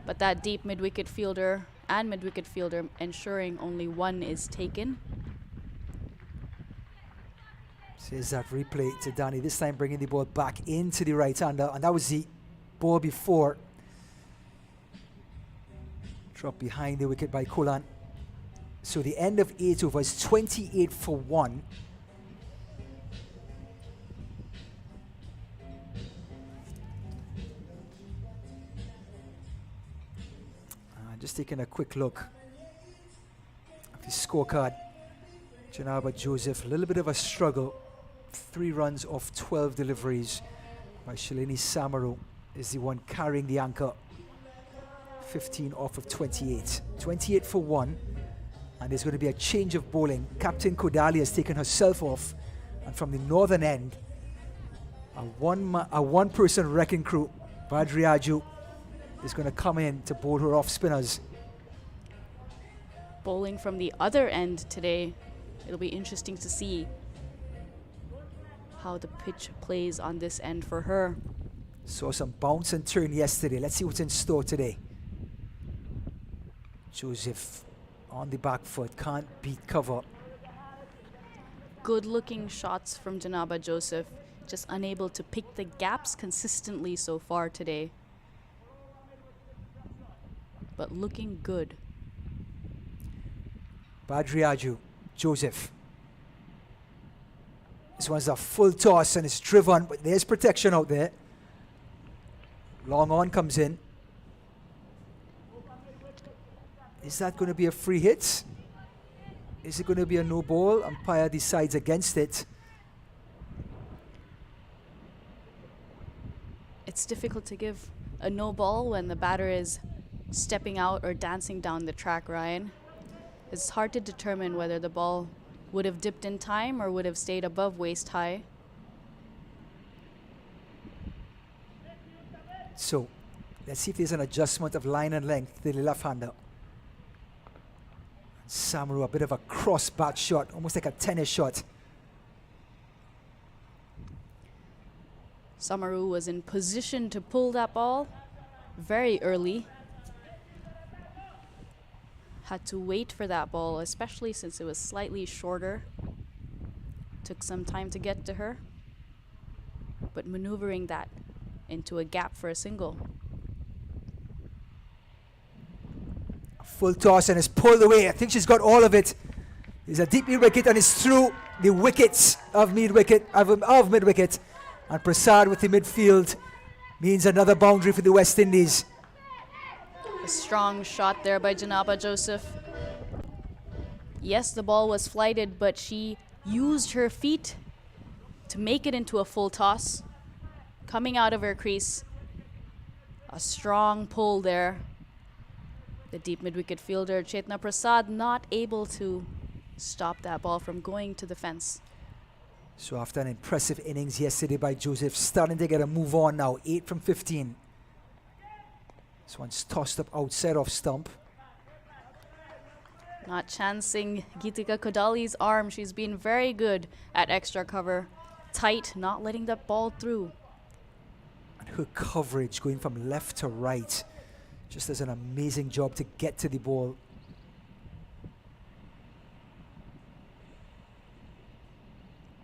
S4: but that deep mid-wicket fielder and mid-wicket fielder ensuring only 1 is taken.
S1: Says that replay to Danny, this time bringing the ball back into the right-hander, and that was the ball before. Dropped behind the wicket by Kolan. So the end of 8 overs, 28 for 1. Just taking a quick look at the scorecard. Janaba Joseph, a little bit of a struggle. 3 runs off 12 deliveries. by Shalini Samaru is the one carrying the anchor. 15 off of 28. 28 for 1. And there's going to be a change of bowling. Captain Kodali has taken herself off. And from the northern end, a one-person wrecking crew, Badriaju, is going to come in to bowl her off spinners.
S4: Bowling from the other end today. It'll be interesting to see how the pitch plays on this end for her.
S1: Saw some bounce and turn yesterday. Let's see what's in store today. Joseph on the back foot, can't beat cover.
S4: Good looking shots from Janaba Joseph, just unable to pick the gaps consistently so far today. But looking good.
S1: Badriaju, Joseph. This one's a full toss and it's driven, but there's protection out there. Long on comes in. Is that going to be a free hit? Is it going to be a no ball? Umpire decides against it.
S4: It's difficult to give a no ball when the batter is stepping out or dancing down the track, Ryan. It's hard to determine whether the ball would have dipped in time or would have stayed above waist high.
S1: So, let's see if there's an adjustment of line and length to the left-hander. Samaru, a bit of a cross bat shot, almost like a tennis shot.
S4: Samaru was in position to pull that ball very early. Had to wait for that ball, especially since it was slightly shorter. Took some time to get to her, but maneuvering that into a gap for a single.
S1: Full toss and it's pulled away. I think she's got all of it. There's a deep mid-wicket and it's through the wickets of mid-wicket. And Prasad with the midfield means another boundary for the West Indies.
S4: A strong shot there by Janaba Joseph. Yes, the ball was flighted, but she used her feet to make it into a full toss. Coming out of her crease. A strong pull there. The deep mid-wicket fielder, Chetna Prasad, not able to stop that ball from going to the fence.
S1: So after an impressive innings yesterday by Joseph, starting to get a move on now. 8 from 15. This one's tossed up outside off stump.
S4: Not chancing Geetika Kodali's arm. She's been very good at extra cover. Tight, not letting that ball through.
S1: And her coverage going from left to right just does an amazing job to get to the ball.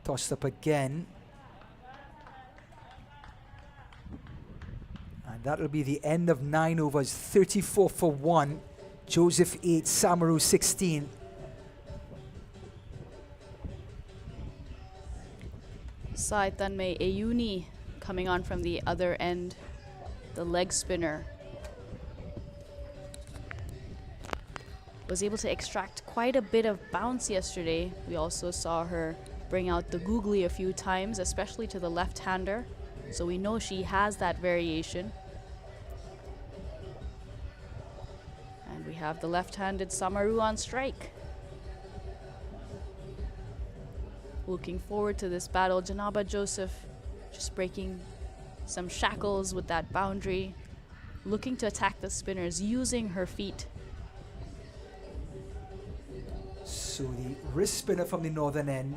S1: Tossed up again. And that'll be the end of 9 overs. 34 for 1. Joseph 8, Samaru 16.
S4: Sai Tanmay Ayuni coming on from the other end. The leg spinner. Was able to extract quite a bit of bounce yesterday. We also saw her bring out the googly a few times, especially to the left-hander. So we know she has that variation. And we have the left-handed Samaru on strike. Looking forward to this battle. Janaba Joseph just breaking some shackles with that boundary. Looking to attack the spinners using her feet.
S1: So the wrist spinner from the northern end,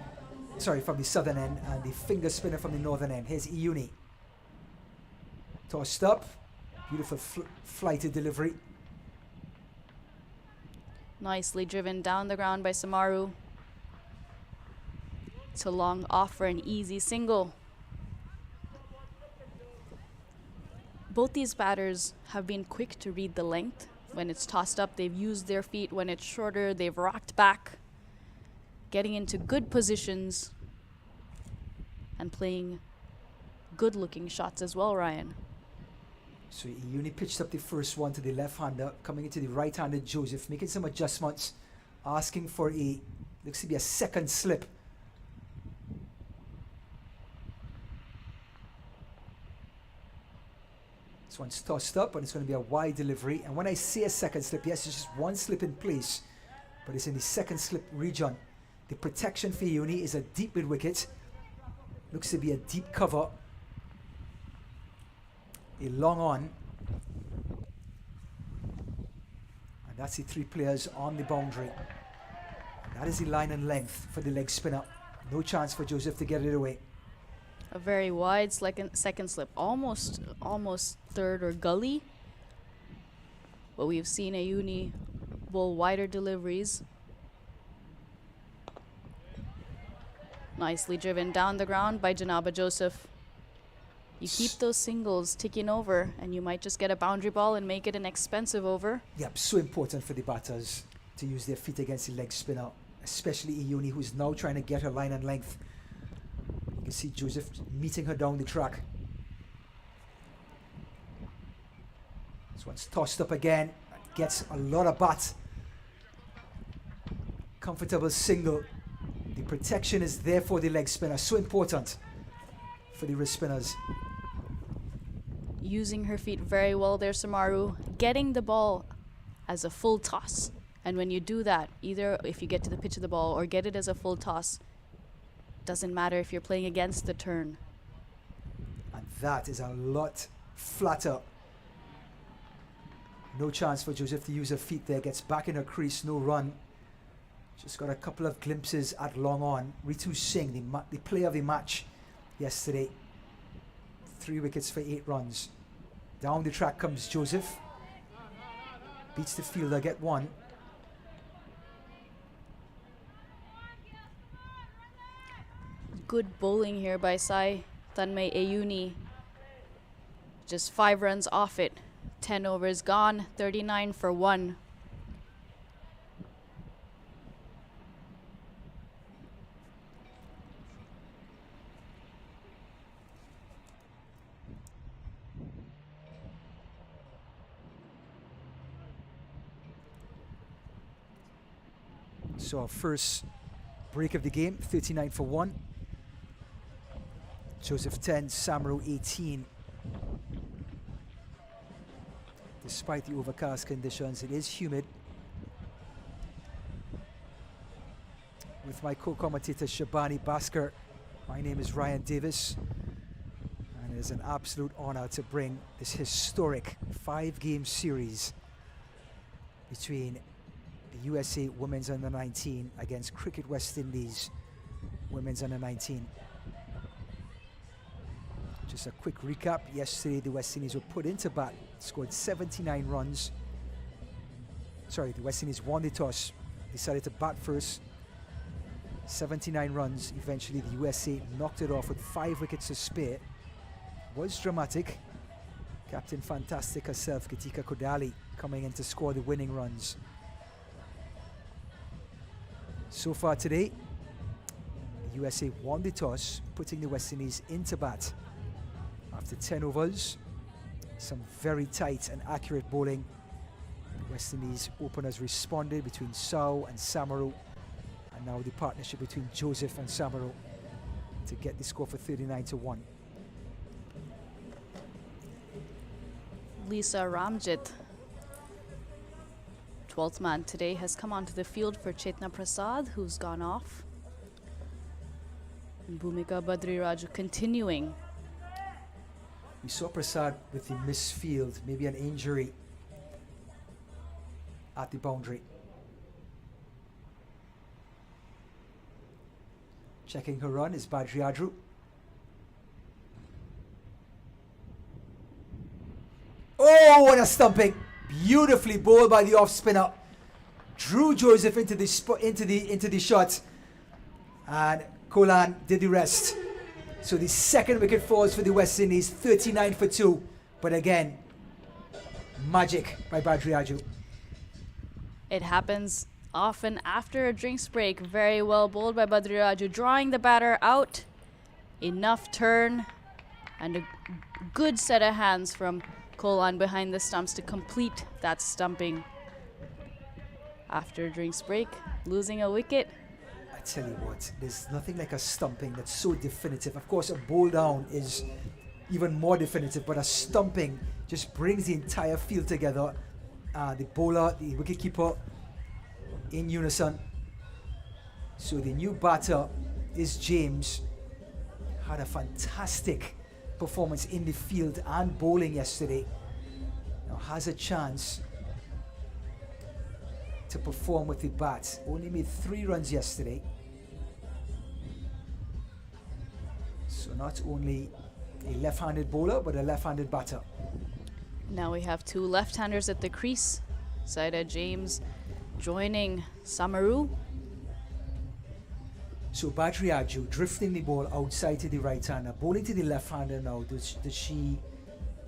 S1: from the southern end, and the finger spinner from the northern end. Here's Iuni. Tossed up. Beautiful flighted delivery.
S4: Nicely driven down the ground by Samaru. To long off for an easy single. Both these batters have been quick to read the length. When it's tossed up, they've used their feet. When it's shorter, they've rocked back. Getting into good positions. And playing good-looking shots as well, Ryan.
S1: So Iuni pitched up the first one to the left-hander, coming into the right-handed Joseph, making some adjustments, asking for looks to be a second slip. This one's tossed up, and it's going to be a wide delivery. And when I say a second slip, yes, it's just one slip in place, but it's in the second slip region. The protection for Uni is a deep mid wicket. Looks to be a deep cover. A long on. And that's the 3 players on the boundary. And that is the line and length for the leg spinner. No chance for Joseph to get it away.
S4: A very wide second slip, almost third or gully. But we've seen a Uni bowl wider deliveries. Nicely driven down the ground by Janaba Joseph. You keep those singles ticking over, and you might just get a boundary ball and make it an expensive over.
S1: Yep, so important for the batters to use their feet against the leg spinner, especially Iyuni, who's now trying to get her line and length. You can see Joseph meeting her down the track. This one's tossed up again, gets a lot of bat. Comfortable single. The protection is there for the leg spinner, so important for the wrist spinners.
S4: Using her feet very well there, Samaru. Getting the ball as a full toss. And when you do that, either if you get to the pitch of the ball or get it as a full toss, doesn't matter if you're playing against the turn.
S1: And that is a lot flatter. No chance for Joseph to use her feet there. Gets back in her crease, no run. Just got a couple of glimpses at long on. Ritu Singh, the player of the match yesterday. 3 wickets for 8 runs. Down the track comes Joseph. Beats the fielder, get 1.
S4: Good bowling here by Sai Tanmay Ayuni. Just 5 runs off it. 10 overs gone, 39 for 1.
S1: So our first break of the game, 39 for 1. Joseph 10, Samaru 18. Despite the overcast conditions, it is humid. With my co-commentator Shabani Basker, my name is Ryan Davis. And it is an absolute honor to bring this historic 5-game series between the USA Women's Under-19 against Cricket West Indies Women's Under-19. Just a quick recap. Yesterday, the West Indies were put into bat, scored 79 runs. Sorry, the West Indies won the toss, decided to bat first. 79 runs. Eventually, the USA knocked it off with 5 wickets to spare. Was dramatic. Captain Fantastic herself, Katika Kodali, coming in to score the winning runs. So far today, the USA won the toss, putting the West Indies into bat. After 10 overs, some very tight and accurate bowling. The West Indies openers responded between Sau and Samaru, and now the partnership between Joseph and Samaru to get the score for 39 to 1.
S4: Lisa Ramjit, 12th man today, has come onto the field for Chetna Prasad, who's gone off. And Bhumika Badriraju continuing.
S1: We saw Prasad with the misfield, maybe an injury at the boundary. Checking her run is Badriadru. Oh, what a stumping! Beautifully bowled by the off spinner. Drew Joseph into the shot, and Kolan did the rest. So the second wicket falls for the West Indies, 39 for 2. But again, magic by Badriadru.
S4: It happens often after a drinks break. Very well bowled by Badriraju, drawing the batter out. Enough turn and a good set of hands from Kolan behind the stumps to complete that stumping. After a drinks break, losing a wicket.
S1: I tell you what, there's nothing like a stumping that's so definitive. Of course, a bowl down is even more definitive, but a stumping just brings the entire field together. The bowler, the wicketkeeper in unison. So the new batter is James. Had a fantastic performance in the field and bowling yesterday. Now has a chance to perform with the bat. Only made 3 runs yesterday. So not only a left-handed bowler, but a left-handed batter.
S4: Now we have 2 left-handers at the crease. Saida James joining Samaru.
S1: So Badriaju drifting the ball outside to the right-hander, bowling to the left-hander now. Does she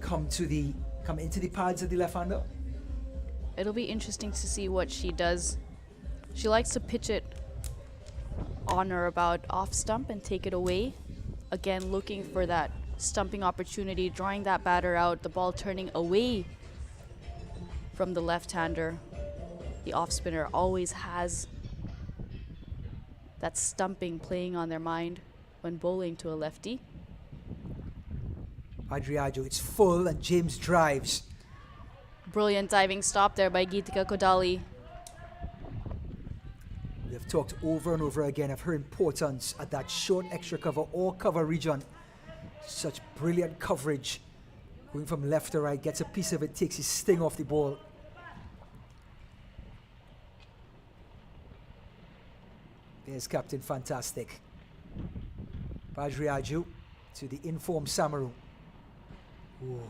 S1: come into the pads of the left-hander?
S4: It'll be interesting to see what she does. She likes to pitch it on or about off stump and take it away. Again, looking for that stumping opportunity, drawing that batter out, the ball turning away from the left-hander. The off-spinner always has that stumping playing on their mind when bowling to a lefty.
S1: Badriaju, it's full and James drives.
S4: Brilliant diving stop there by Geetika Kodali.
S1: We have talked over and over again of her importance at that short extra cover or cover region. Such brilliant coverage. Going from left to right, gets a piece of it, takes his sting off the ball. There's Captain Fantastic. Badriaju to the informed Samaru. Ooh.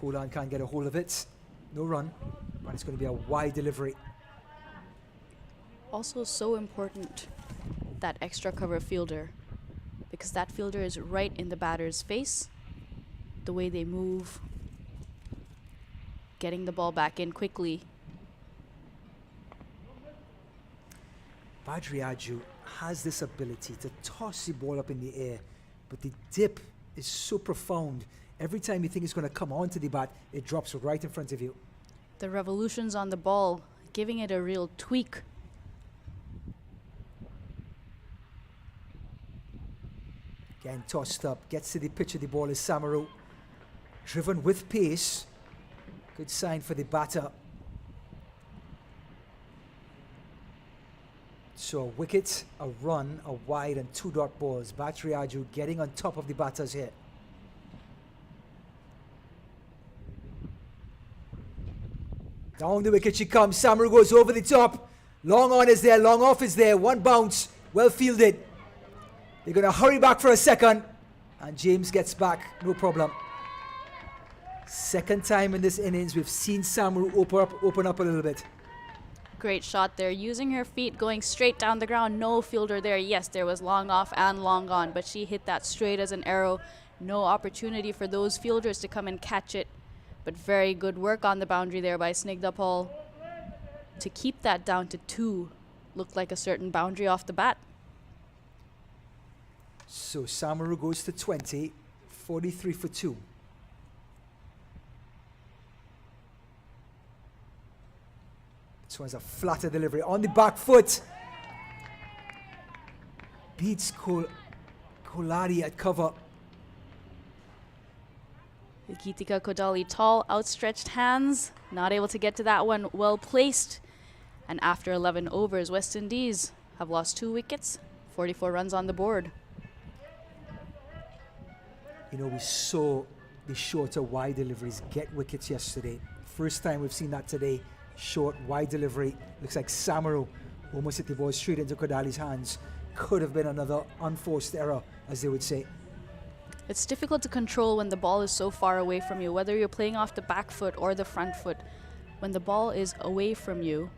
S1: Kolan can't get a hold of it. No run, but it's going to be a wide delivery.
S4: Also so important, that extra cover fielder, because that fielder is right in the batter's face. The way they move, getting the ball back in quickly.
S1: Badriaju has this ability to toss the ball up in the air, but the dip is so profound. Every time you think it's going to come onto the bat, it drops right in front of you.
S4: The revolutions on the ball, giving it a real tweak.
S1: Again, tossed up, gets to the pitch of the ball is Samaru. Driven with pace. Good sign for the batter. So a wicket, a run, a wide and 2 dot balls. Badriaju getting on top of the batters here. Down the wicket she comes. Samaru goes over the top. Long on is there, long off is there. 1 bounce, well fielded. They're going to hurry back for a second. And James gets back, no problem. Second time in this innings, we've seen Samaru open up a little bit.
S4: Great shot there, using her feet, going straight down the ground. No fielder there. Yes, there was long off and long on, but she hit that straight as an arrow. No opportunity for those fielders to come and catch it. But very good work on the boundary there by Snigdha Paul. To keep that down to 2 looked like a certain boundary off the bat.
S1: So Samaru goes to 20, 43 for 2. This one's a flatter delivery on the back foot. Beats Kolari at cover.
S4: Geetika Kodali, tall, outstretched hands, not able to get to that one, well placed. And after 11 overs, West Indies have lost 2 wickets, 44 runs on the board.
S1: You know, we saw the shorter wide deliveries get wickets yesterday. First time we've seen that today. Short, wide delivery. Looks like Samaru almost hit the ball straight into Kodali's hands. Could have been another unforced error, as they would say.
S4: It's difficult to control when the ball is so far away from you, whether you're playing off the back foot or the front foot. When the ball is away from you,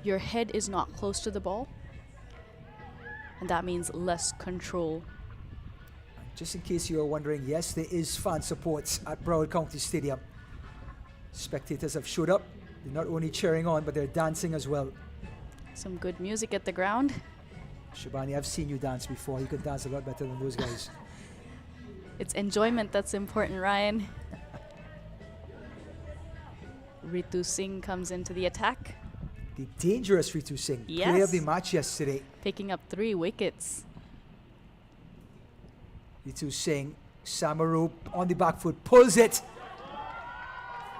S4: your head is not close to the ball, and that means less control.
S1: Just in case you are wondering, yes, there is fan support at Broward County Stadium. Spectators have showed up. They're not only cheering on, but they're dancing as well.
S4: Some good music at the ground.
S1: Shabani, I've seen you dance before. You can dance a lot better than those guys.
S4: It's enjoyment that's important, Ryan. Ritu Singh comes into the attack.
S1: The dangerous Ritu Singh,
S4: Yes.
S1: player of the match yesterday.
S4: Picking up 3 wickets.
S1: Ritu Singh, Samaru on the back foot, pulls it.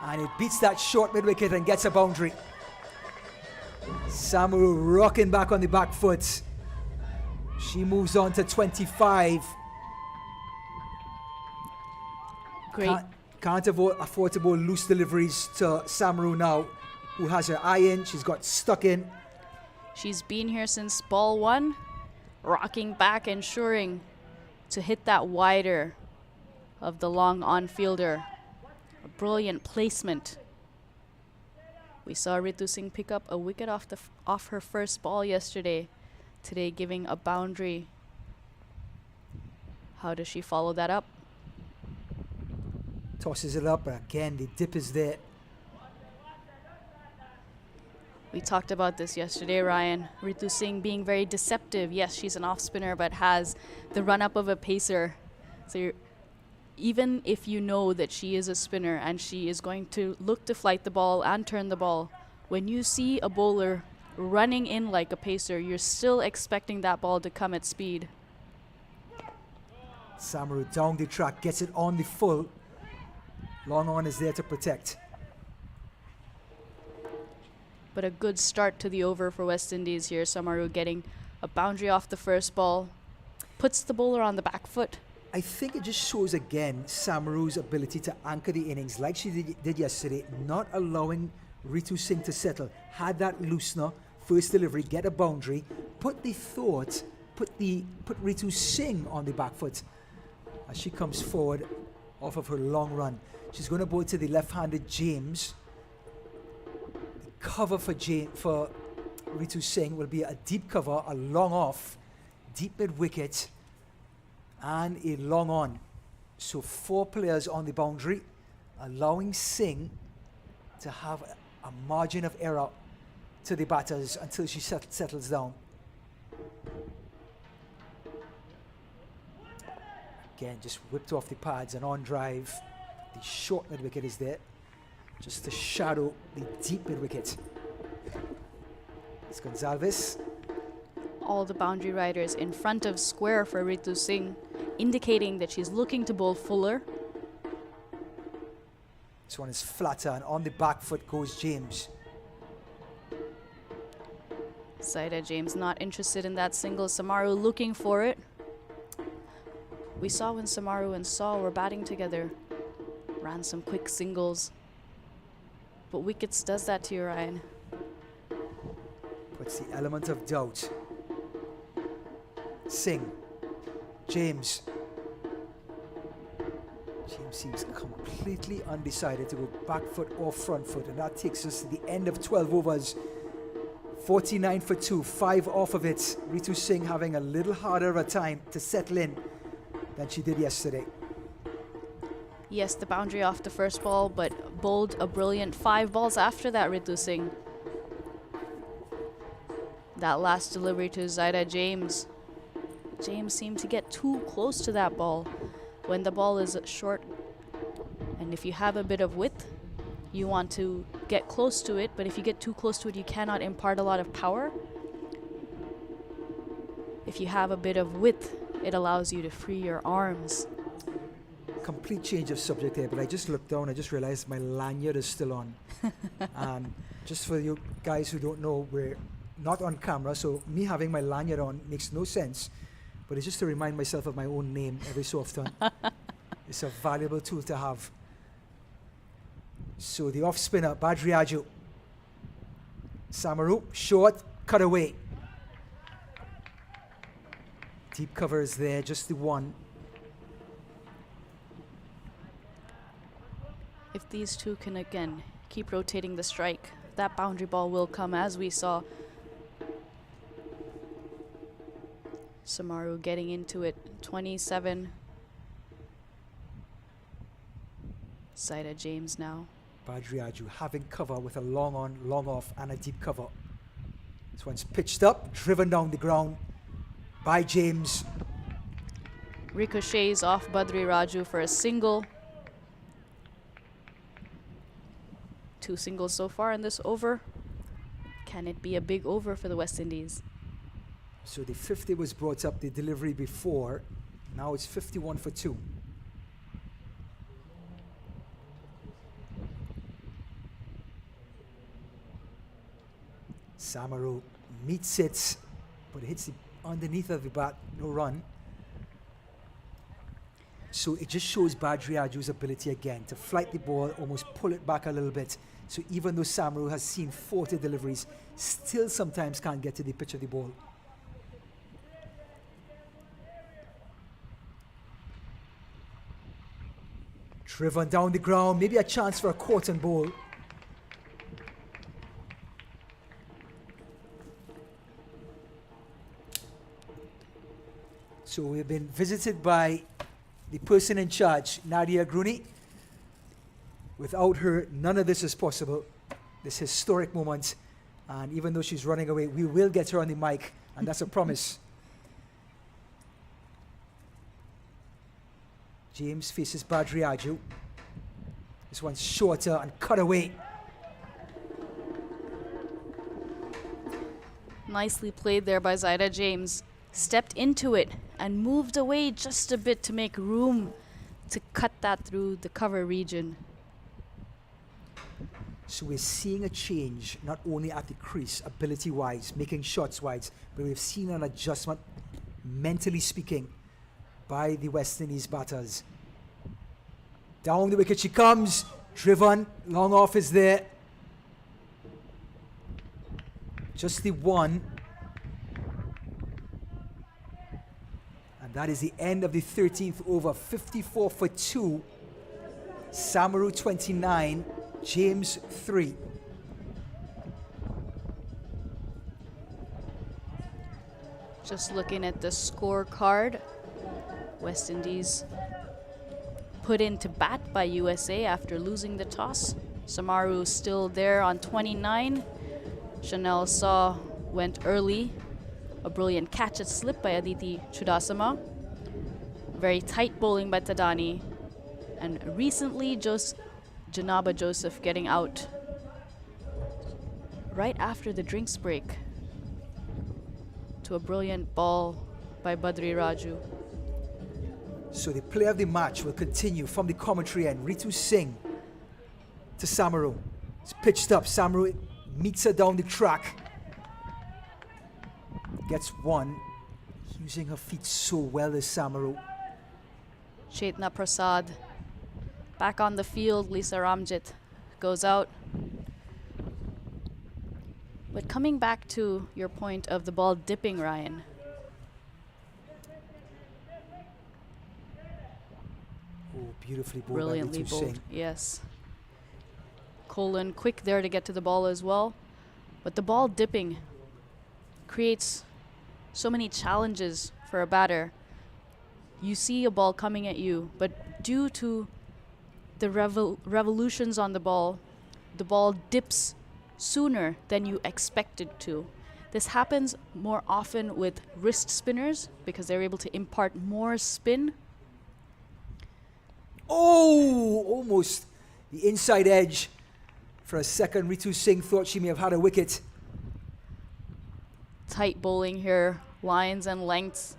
S1: And it beats that short mid wicket and gets a boundary. Samaru rocking back on the back foot. She moves on to 25.
S4: Great.
S1: Can't afford to bowl loose deliveries to Samaru now, who has her eye in. She's got stuck in.
S4: She's been here since ball one, rocking back, ensuring to hit that wider of the long on-fielder. A brilliant placement. We saw Ritu Singh pick up a wicket off her first ball yesterday. Today giving a boundary. How does she follow that up?
S1: Tosses it up, but again, the dip is there.
S4: We talked about this yesterday, Ryan. Ritu Singh being very deceptive. Yes, she's an off-spinner, but has the run-up of a pacer. So even if you know that she is a spinner and she is going to look to flight the ball and turn the ball, when you see a bowler running in like a pacer, you're still expecting that ball to come at speed.
S1: Samaru down the track, gets it on the full. Long on is there to protect.
S4: But a good start to the over for West Indies here. Samaru getting a boundary off the first ball. Puts the bowler on the back foot.
S1: I think it just shows again Samaru's ability to anchor the innings like she did yesterday, not allowing Ritu Singh to settle. Had that loosener, first delivery, get a boundary, put Ritu Singh on the back foot as she comes forward off of her long run. She's going to bowl to the left-handed James. The cover for Ritu Singh will be a deep cover, a long off, deep mid wicket, and a long on. So 4 players on the boundary, allowing Singh to have a margin of error to the batters until she settles down. Again, just whipped off the pads and on drive. The short mid wicket is there, just to shadow the deep mid wicket. It's Gonzalez.
S4: All the boundary riders in front of square for Ritu Singh, indicating that she's looking to bowl fuller.
S1: This one is flatter, and on the back foot goes James.
S4: Saida James not interested in that single. Samaru looking for it. We saw when Samaru and Saul were batting together, ran some quick singles. But wickets does that to you, Ryan.
S1: Puts the element of doubt. Singh. James. James seems completely undecided to go back foot or front foot, and that takes us to the end of 12 overs. 49 for 2, 5 off of it. Ritu Singh having a little harder of a time to settle in than she did yesterday.
S4: Yes, the boundary off the first ball, but bowled a brilliant 5 balls after that, Ritu Singh. That last delivery to Zaida James. James seemed to get too close to that ball when the ball is short. And if you have a bit of width, you want to get close to it, but if you get too close to it, you cannot impart a lot of power. If you have a bit of width, it allows you to free your arms.
S1: Complete change of subject here, but I just looked down, I just realized my lanyard is still on. Just for you guys who don't know, we're not on camera, so me having my lanyard on makes no sense, but it's just to remind myself of my own name every so often. It's a valuable tool to have. So the off spinner, Badriaju. Samaru, short, cut away. Deep cover is there, just the one.
S4: If these two can again keep rotating the strike, that boundary ball will come, as we saw Samaru getting into it. 27. Zaida James now.
S1: Badriaju having cover with a long on, long off, and a deep cover. This one's pitched up, driven down the ground by James.
S4: Ricochets off Badri Raju for a single. 2 singles so far in this over. Can it be a big over for the West Indies?
S1: So the 50 was brought up, the delivery before. Now it's 51 for 2. Samaru meets it, but it hits the underneath of the bat, no run. So it just shows Badriaju's ability again to flight the ball, almost pull it back a little bit. So even though Samaru has seen 40 deliveries, still sometimes can't get to the pitch of the ball. Driven down the ground, maybe a chance for a cotton ball. So we've been visited by the person in charge, Nadia Gruni. Without her, none of this is possible. This historic moment. And even though she's running away, we will get her on the mic, and that's a promise. James faces Badriaju. This one's shorter and cut away.
S4: Nicely played there by Zaida James. Stepped into it and moved away just a bit to make room to cut that through the cover region.
S1: So we're seeing a change, not only at the crease, ability-wise, making shots wise, but we've seen an adjustment, mentally speaking, by the West Indies batters. Down the wicket she comes, driven, long off is there. Just the one. And that is the end of the 13th over, 54 for 2. Samaru 29, James 3.
S4: Just looking at the scorecard, West Indies put into bat by USA after losing the toss. Samaru still there on 29. Chanel Saw went early. A brilliant catch and slip by Aditi Chudasama. Very tight bowling by Tadani. And recently, Janaba Joseph getting out right after the drinks break to a brilliant ball by Badri Raju.
S1: So the play of the match will continue from the commentary end. Ritu Singh to Samaru. It's pitched up. Samaru meets her down the track. Gets one. Using her feet so well is Samaru.
S4: Chetna Prasad back on the field. Lisa Ramjit goes out. But coming back to your point of the ball dipping, Ryan.
S1: Oh, beautifully bowled.
S4: Brilliantly
S1: by Ritu
S4: bowled,
S1: Singh.
S4: yes. Colin quick there to get to the ball as well. But the ball dipping creates so many challenges for a batter. You see a ball coming at you, but due to the revolutions on the ball dips sooner than you expect it to. This happens more often with wrist spinners because they're able to impart more spin.
S1: Oh, almost the inside edge. For a second, Ritu Singh thought she may have had a wicket.
S4: Tight bowling here, lines and lengths.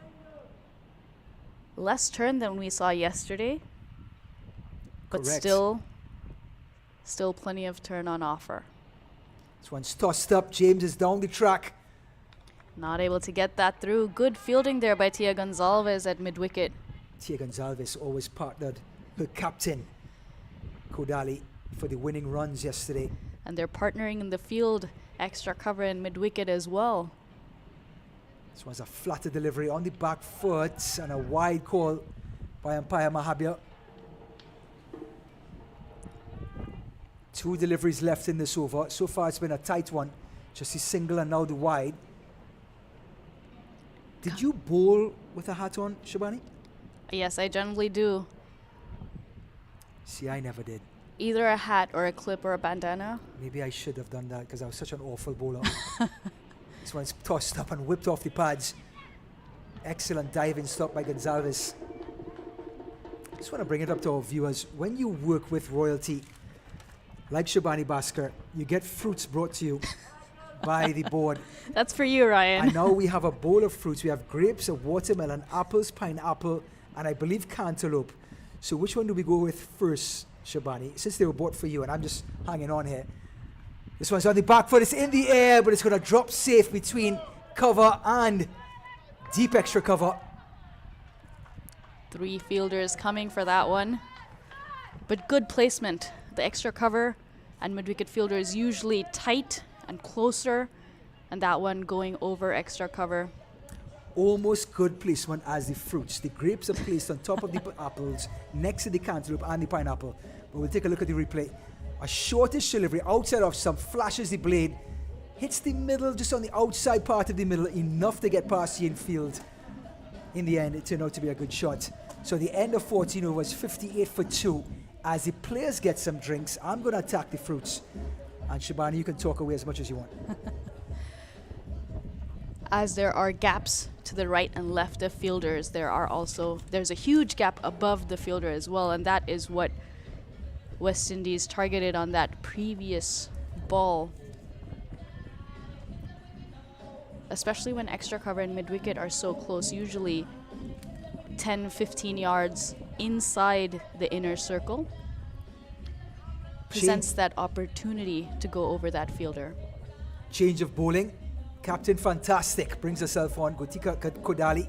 S4: Less turn than we saw yesterday, but
S1: Correct.
S4: still plenty of turn on offer.
S1: This one's tossed up. James is down the track.
S4: Not able to get that through. Good fielding there by Tia Gonzalez at mid-wicket.
S1: Tia Gonzalez always partnered her captain, Kodali, for the winning runs yesterday.
S4: And they're partnering in the field, extra cover and mid-wicket as well.
S1: This was a flatter delivery on the back foot and a wide call by umpire Mahabir. 2 deliveries left in this over. So far it's been a tight one. Just the single and now the wide. Did you bowl with a hat on, Shabani?
S4: Yes, I generally do.
S1: See, I never did.
S4: Either a hat or a clip or a bandana.
S1: Maybe I should have done that because I was such an awful bowler. This one's tossed up and whipped off the pads. Excellent diving stop by Gonzalez. Just want to bring it up to our viewers. When you work with royalty, like Shabani Bhaskar, you get fruits brought to you by the board.
S4: That's for you, Ryan.
S1: And now we have a bowl of fruits. We have grapes, a watermelon, apples, pineapple, and I believe cantaloupe. So which one do we go with first, Shabani? Since they were bought for you, and I'm just hanging on here. This one's on the back foot. It's in the air, but it's going to drop safe between cover and deep extra cover.
S4: 3 fielders coming for that one. But good placement. The extra cover and mid-wicket fielder is usually tight and closer, and that one going over extra cover.
S1: Almost good placement as the fruits. The grapes are placed on top of the apples, next to the cantaloupe and the pineapple. But we'll take a look at the replay. A shortish delivery outside of some, flashes the blade, hits the middle, just on the outside part of the middle, enough to get past the infield. In the end, it turned out to be a good shot. So the end of 14 overs, 58 for 2. As the players get some drinks, I'm going to attack the fruits. And Shabani, you can talk away as much as you want.
S4: As there are gaps to the right and left of fielders, there's a huge gap above the fielder as well, and that is what West Indies targeted on that previous ball. Especially when extra cover and mid-wicket are so close, usually 10, 15 yards inside the inner circle. Presents that opportunity to go over that fielder.
S1: Change of bowling. Captain Fantastic brings herself on. Gotika Kodali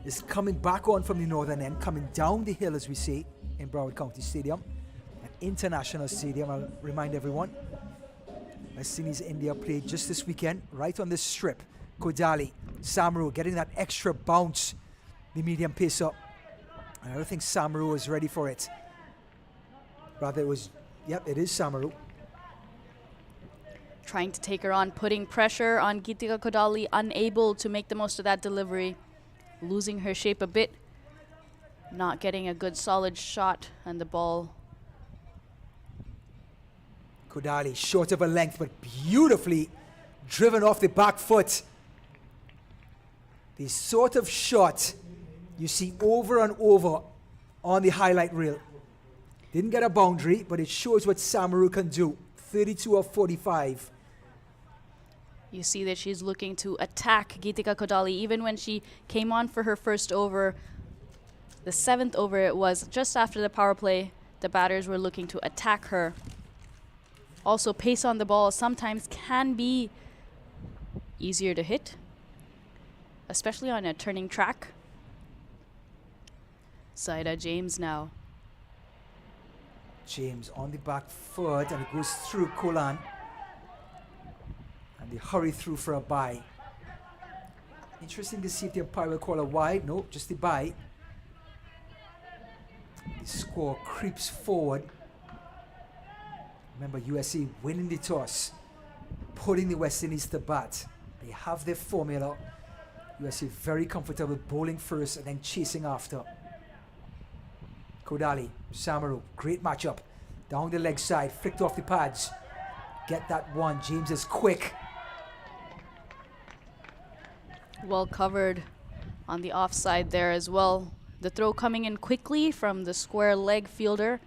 S1: is coming back on from the northern end, coming down the hill, as we say, in Broward County Stadium, an international stadium. I'll remind everyone, West Indies India played just this weekend, right on this strip. Kodali, Samru getting that extra bounce, the medium pace up. I don't think Samru was ready for it. Rather, it was, yep, it is Samru.
S4: Trying to take her on, putting pressure on Gitika Kodali, unable to make the most of that delivery, losing her shape a bit, not getting a good solid shot, and the ball.
S1: Kodali, short of a length, but beautifully driven off the back foot. The sort of shot you see over and over on the highlight reel. Didn't get a boundary, but it shows what Samaru can do. 32 of 45.
S4: You see that she's looking to attack Gitika Kodali even when she came on for her first over. The 7th over it was, just after the power play, the batters were looking to attack her. Also, pace on the ball sometimes can be easier to hit, especially on a turning track. Saida James now.
S1: James on the back foot, and it goes through Kolan. And they hurry through for a bye. Interesting to see if the umpire will call a wide. No, just the bye. The score creeps forward. Remember, USA winning the toss, putting the West Indies to bat. They have their formula. USA very comfortable bowling first and then chasing after. Kodali, Samaru, great matchup. Down the leg side, flicked off the pads. Get that one. James is quick.
S4: Well covered on the offside there as well. The throw coming in quickly from the square leg fielder,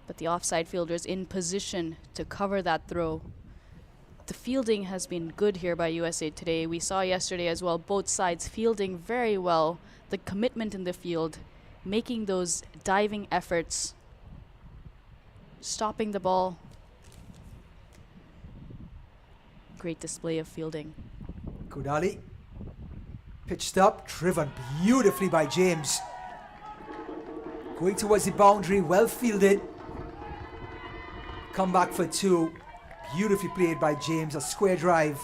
S4: but the offside fielder's in position to cover that throw. The fielding has been good here by USA today. We saw yesterday as well, both sides fielding very well. The commitment in the field, making those diving efforts, stopping the ball. Great display of fielding.
S1: Kodali, pitched up, driven beautifully by James. Going towards the boundary, well fielded. Come back for 2. Beautifully played by James, a square drive.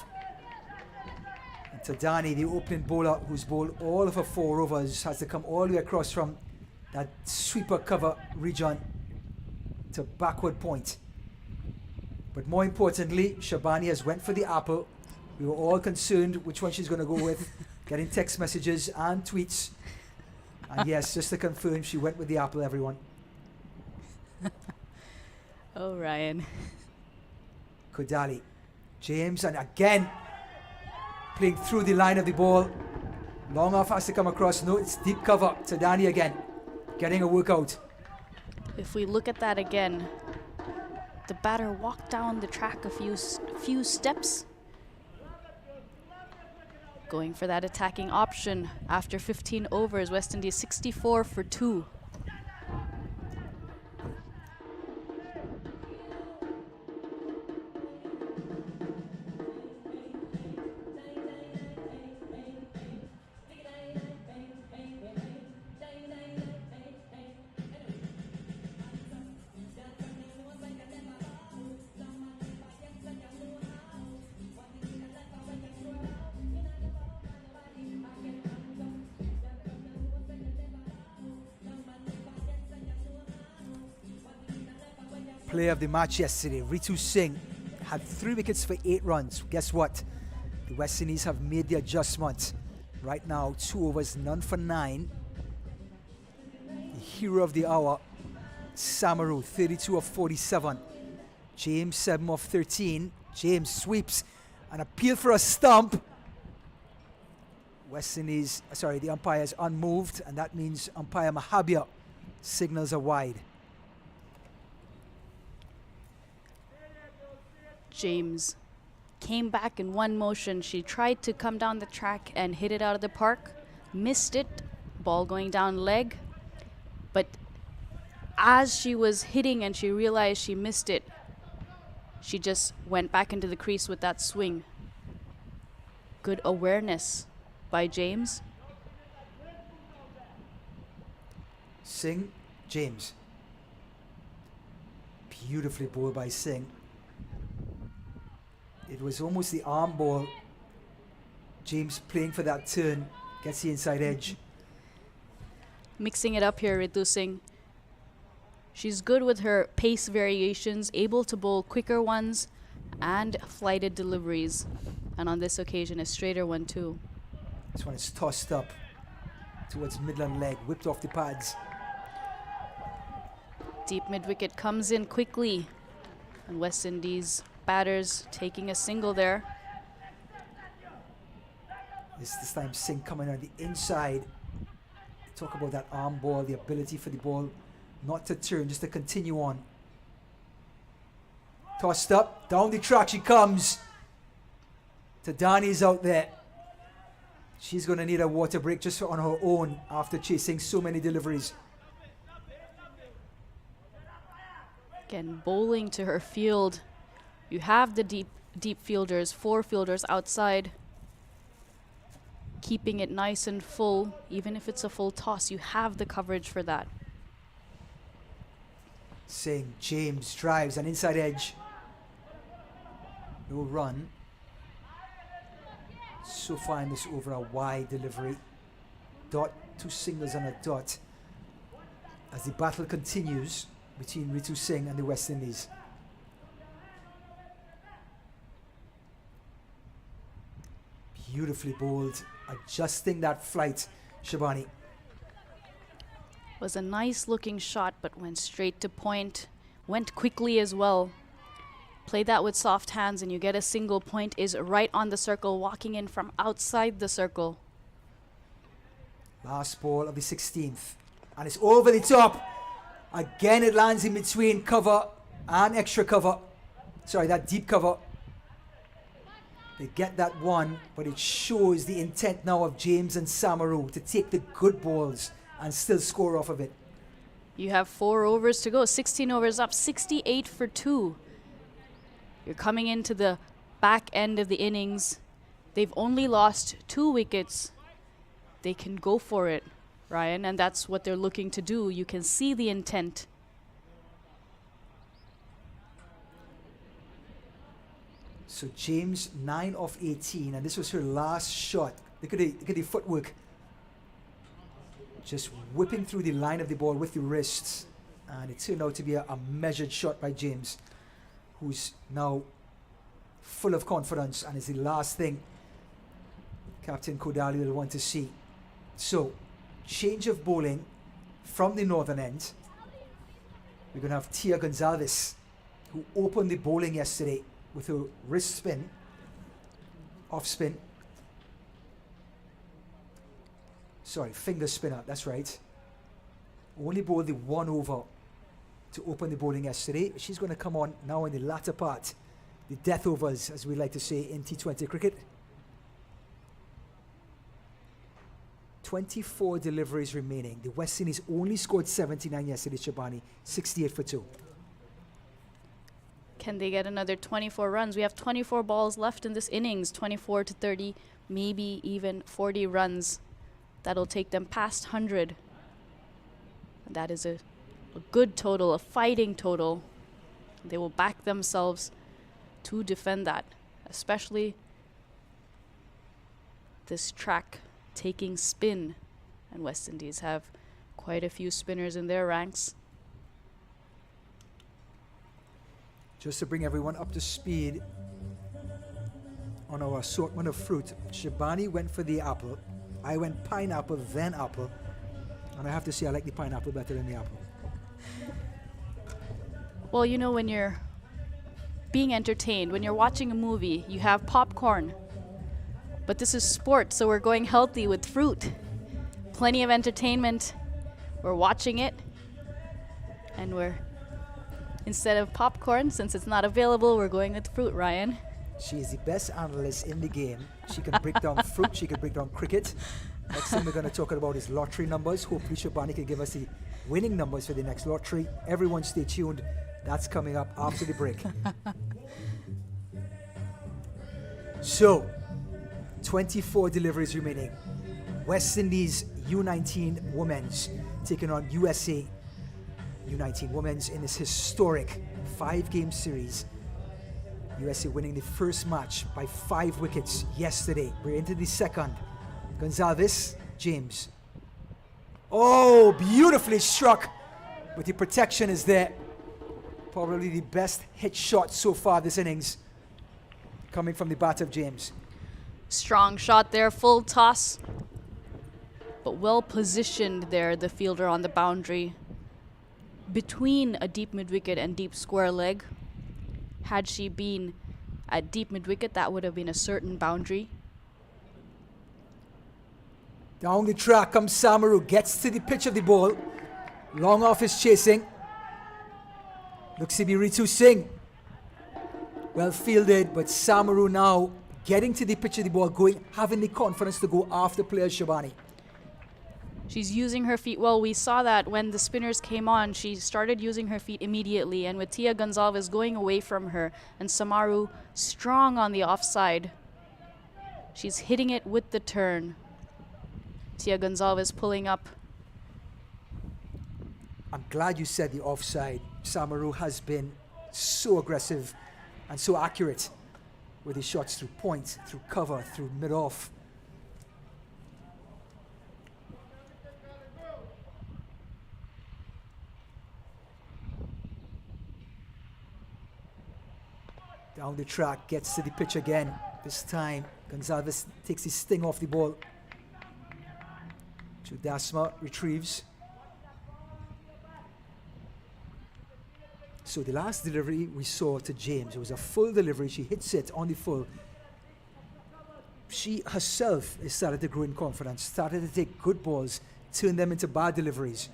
S1: And Tadani, the opening bowler, who's bowled all of her 4 overs, has to come all the way across from that sweeper cover region to backward point. But more importantly, Shabani has went for the apple. We were all concerned which one she's going to go with, getting text messages and tweets. And yes, just to confirm, she went with the apple, everyone.
S4: Oh, Ryan.
S1: Kodali, James, and again playing through the line of the ball. Long off has to come across. No, it's deep cover. Tadani again, getting a workout.
S4: If we look at that again, the batter walked down the track a few steps. Going for that attacking option after 15 overs. West Indies 64 for 2.
S1: Player of the match yesterday, Ritu Singh, had 3 wickets for 8 runs. Guess what? The West Indies have made the adjustment. Right now, 2 overs, none for 9. The hero of the hour, Samaru, 32 of 47. James, 7 of 13. James sweeps. An appeal for a stump. West Indies, the umpire is unmoved, and that means umpire Mahabir signals a wide.
S4: James came back in one motion. She tried to come down the track and hit it out of the park. Missed it. Ball going down leg. But as she was hitting and she realized she missed it, she just went back into the crease with that swing. Good awareness by James.
S1: Singh, James. Beautifully bowled by Singh. It was almost the arm ball. James playing for that turn. Gets the inside edge.
S4: Mixing it up here, Ritu Singh. She's good with her pace variations, able to bowl quicker ones and flighted deliveries. And on this occasion, a straighter one too.
S1: This one is tossed up towards Midland leg, whipped off the pads.
S4: Deep mid-wicket comes in quickly. And West Indies batters taking a single there.
S1: This time Singh coming on the inside. Talk about that arm ball, the ability for the ball not to turn, just to continue on. Tossed up, down the track she comes. Tadani's out there. She's going to need a water break just on her own after chasing so many deliveries.
S4: Again, bowling to her field. You have the deep fielders, 4 fielders outside. Keeping it nice and full, even if it's a full toss, you have the coverage for that.
S1: Singh, James drives an inside edge. No run. So far in this over, a wide delivery. Dot, 2 singles and a dot. As the battle continues between Ritu Singh and the West Indies. Beautifully bowled, adjusting that flight, Shabani.
S4: Was a nice looking shot, but went straight to point. Went quickly as well. Play that with soft hands and you get a single. Point is right on the circle, walking in from outside the circle.
S1: Last ball of the 16th. And it's over the top. Again, it lands in between cover and extra cover. Sorry, that deep cover. They get that one, but it shows the intent now of James and Samaru to take the good balls and still score off of it.
S4: You have 4 overs to go, 16 overs up, 68 for 2. You're coming into the back end of the innings. They've only lost 2 wickets. They can go for it, Ryan, and that's what they're looking to do. You can see the intent.
S1: So James, 9 of 18, and this was her last shot. Look at the footwork. Just whipping through the line of the ball with the wrists. And it turned out to be a measured shot by James, who's now full of confidence, and is the last thing Captain Kodali will want to see. So, change of bowling from the northern end. We're going to have Tia Gonzalez, who opened the bowling yesterday with her wrist spin, off spin. Sorry, finger spinner, that's right. Only bowled the 1 over to open the bowling yesterday. She's going to come on now in the latter part, the death overs, as we like to say in T20 cricket. 24 deliveries remaining. The West Indies only scored 79 yesterday, Shabani, 68 for 2.
S4: Can they get another 24 runs? We have 24 balls left in this innings, 24 to 30, maybe even 40 runs. That'll take them past 100. That is a good total, a fighting total. They will back themselves to defend that, especially this track taking spin. And West Indies have quite a few spinners in their ranks.
S1: Just to bring everyone up to speed on our assortment of fruit, Shabani went for the apple. I went pineapple, then apple. And I have to say I like the pineapple better than the apple.
S4: Well, you know, when you're being entertained, when you're watching a movie, you have popcorn. But this is sport, so we're going healthy with fruit. Plenty of entertainment. We're watching it. And instead of popcorn, since it's not available, we're going with fruit, Ryan.
S1: She is the best analyst in the game. She can break down fruit, she can break down cricket. Next thing we're going to talk about is lottery numbers. Hopefully Shabani can give us the winning numbers for the next lottery. Everyone stay tuned. That's coming up after the break. So, 24 deliveries remaining. West Indies U19 Women's taking on USA U19 Women's in this historic 5-game series. USA winning the first match by 5 wickets yesterday. We're into the second. Gonzalez, James. Oh, beautifully struck. But the protection is there. Probably the best hit shot so far this innings. Coming from the bat of James.
S4: Strong shot there, full toss. But well positioned there, the fielder on the boundary. Between a deep mid-wicket and deep square leg. Had she been at deep mid-wicket, that would have been a certain boundary.
S1: Down the track comes Samaru, gets to the pitch of the ball. Long off is chasing. Looks to be Ritu Singh. Well fielded, but Samaru now getting to the pitch of the ball, having the confidence to go after players, Shabani.
S4: She's using her feet well. We saw that when the spinners came on, she started using her feet immediately. And with Tia Gonzalez going away from her and Samaru strong on the offside, she's hitting it with the turn. Tia Gonzalez pulling up.
S1: I'm glad you said the offside. Samaru has been so aggressive and so accurate with his shots through point, through cover, through mid-off. Down the track, gets to the pitch again. This time, Gonzalez takes his sting off the ball. Chudasma retrieves. So the last delivery we saw to James, it was a full delivery. She hits it on the full. She herself has started to grow in confidence, started to take good balls, turn them into bad deliveries.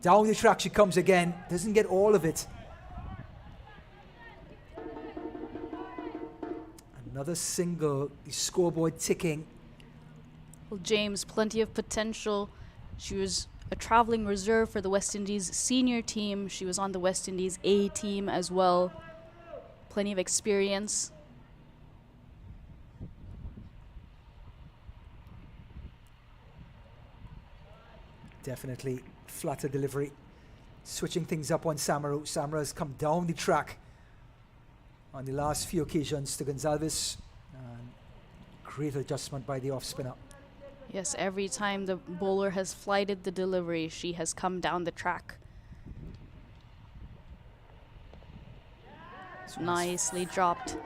S1: Down the track she comes again, doesn't get all of it. Another single, the scoreboard ticking.
S4: Well, James, plenty of potential. She was a traveling reserve for the West Indies senior team. She was on the West Indies A team as well. Plenty of experience.
S1: Definitely flatter delivery. Switching things up on Samaru. Samaru has come down the track on the last few occasions to Gonzalez. Great adjustment by the off spinner.
S4: Yes, every time the bowler has flighted the delivery, she has come down the track. Nicely dropped.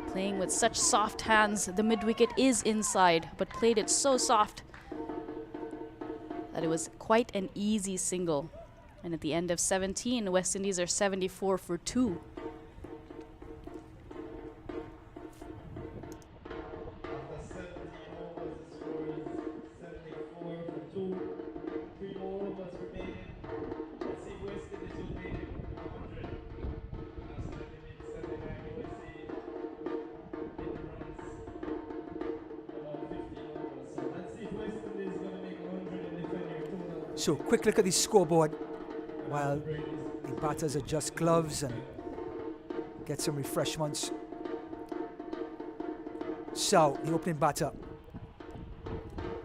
S4: Playing with such soft hands. The mid-wicket is inside, but played it so soft that it was quite an easy single. And at the end of 17, the West Indies are 74 for 2.
S1: So quick look at the scoreboard while the batters adjust gloves and get some refreshments. So the opening batter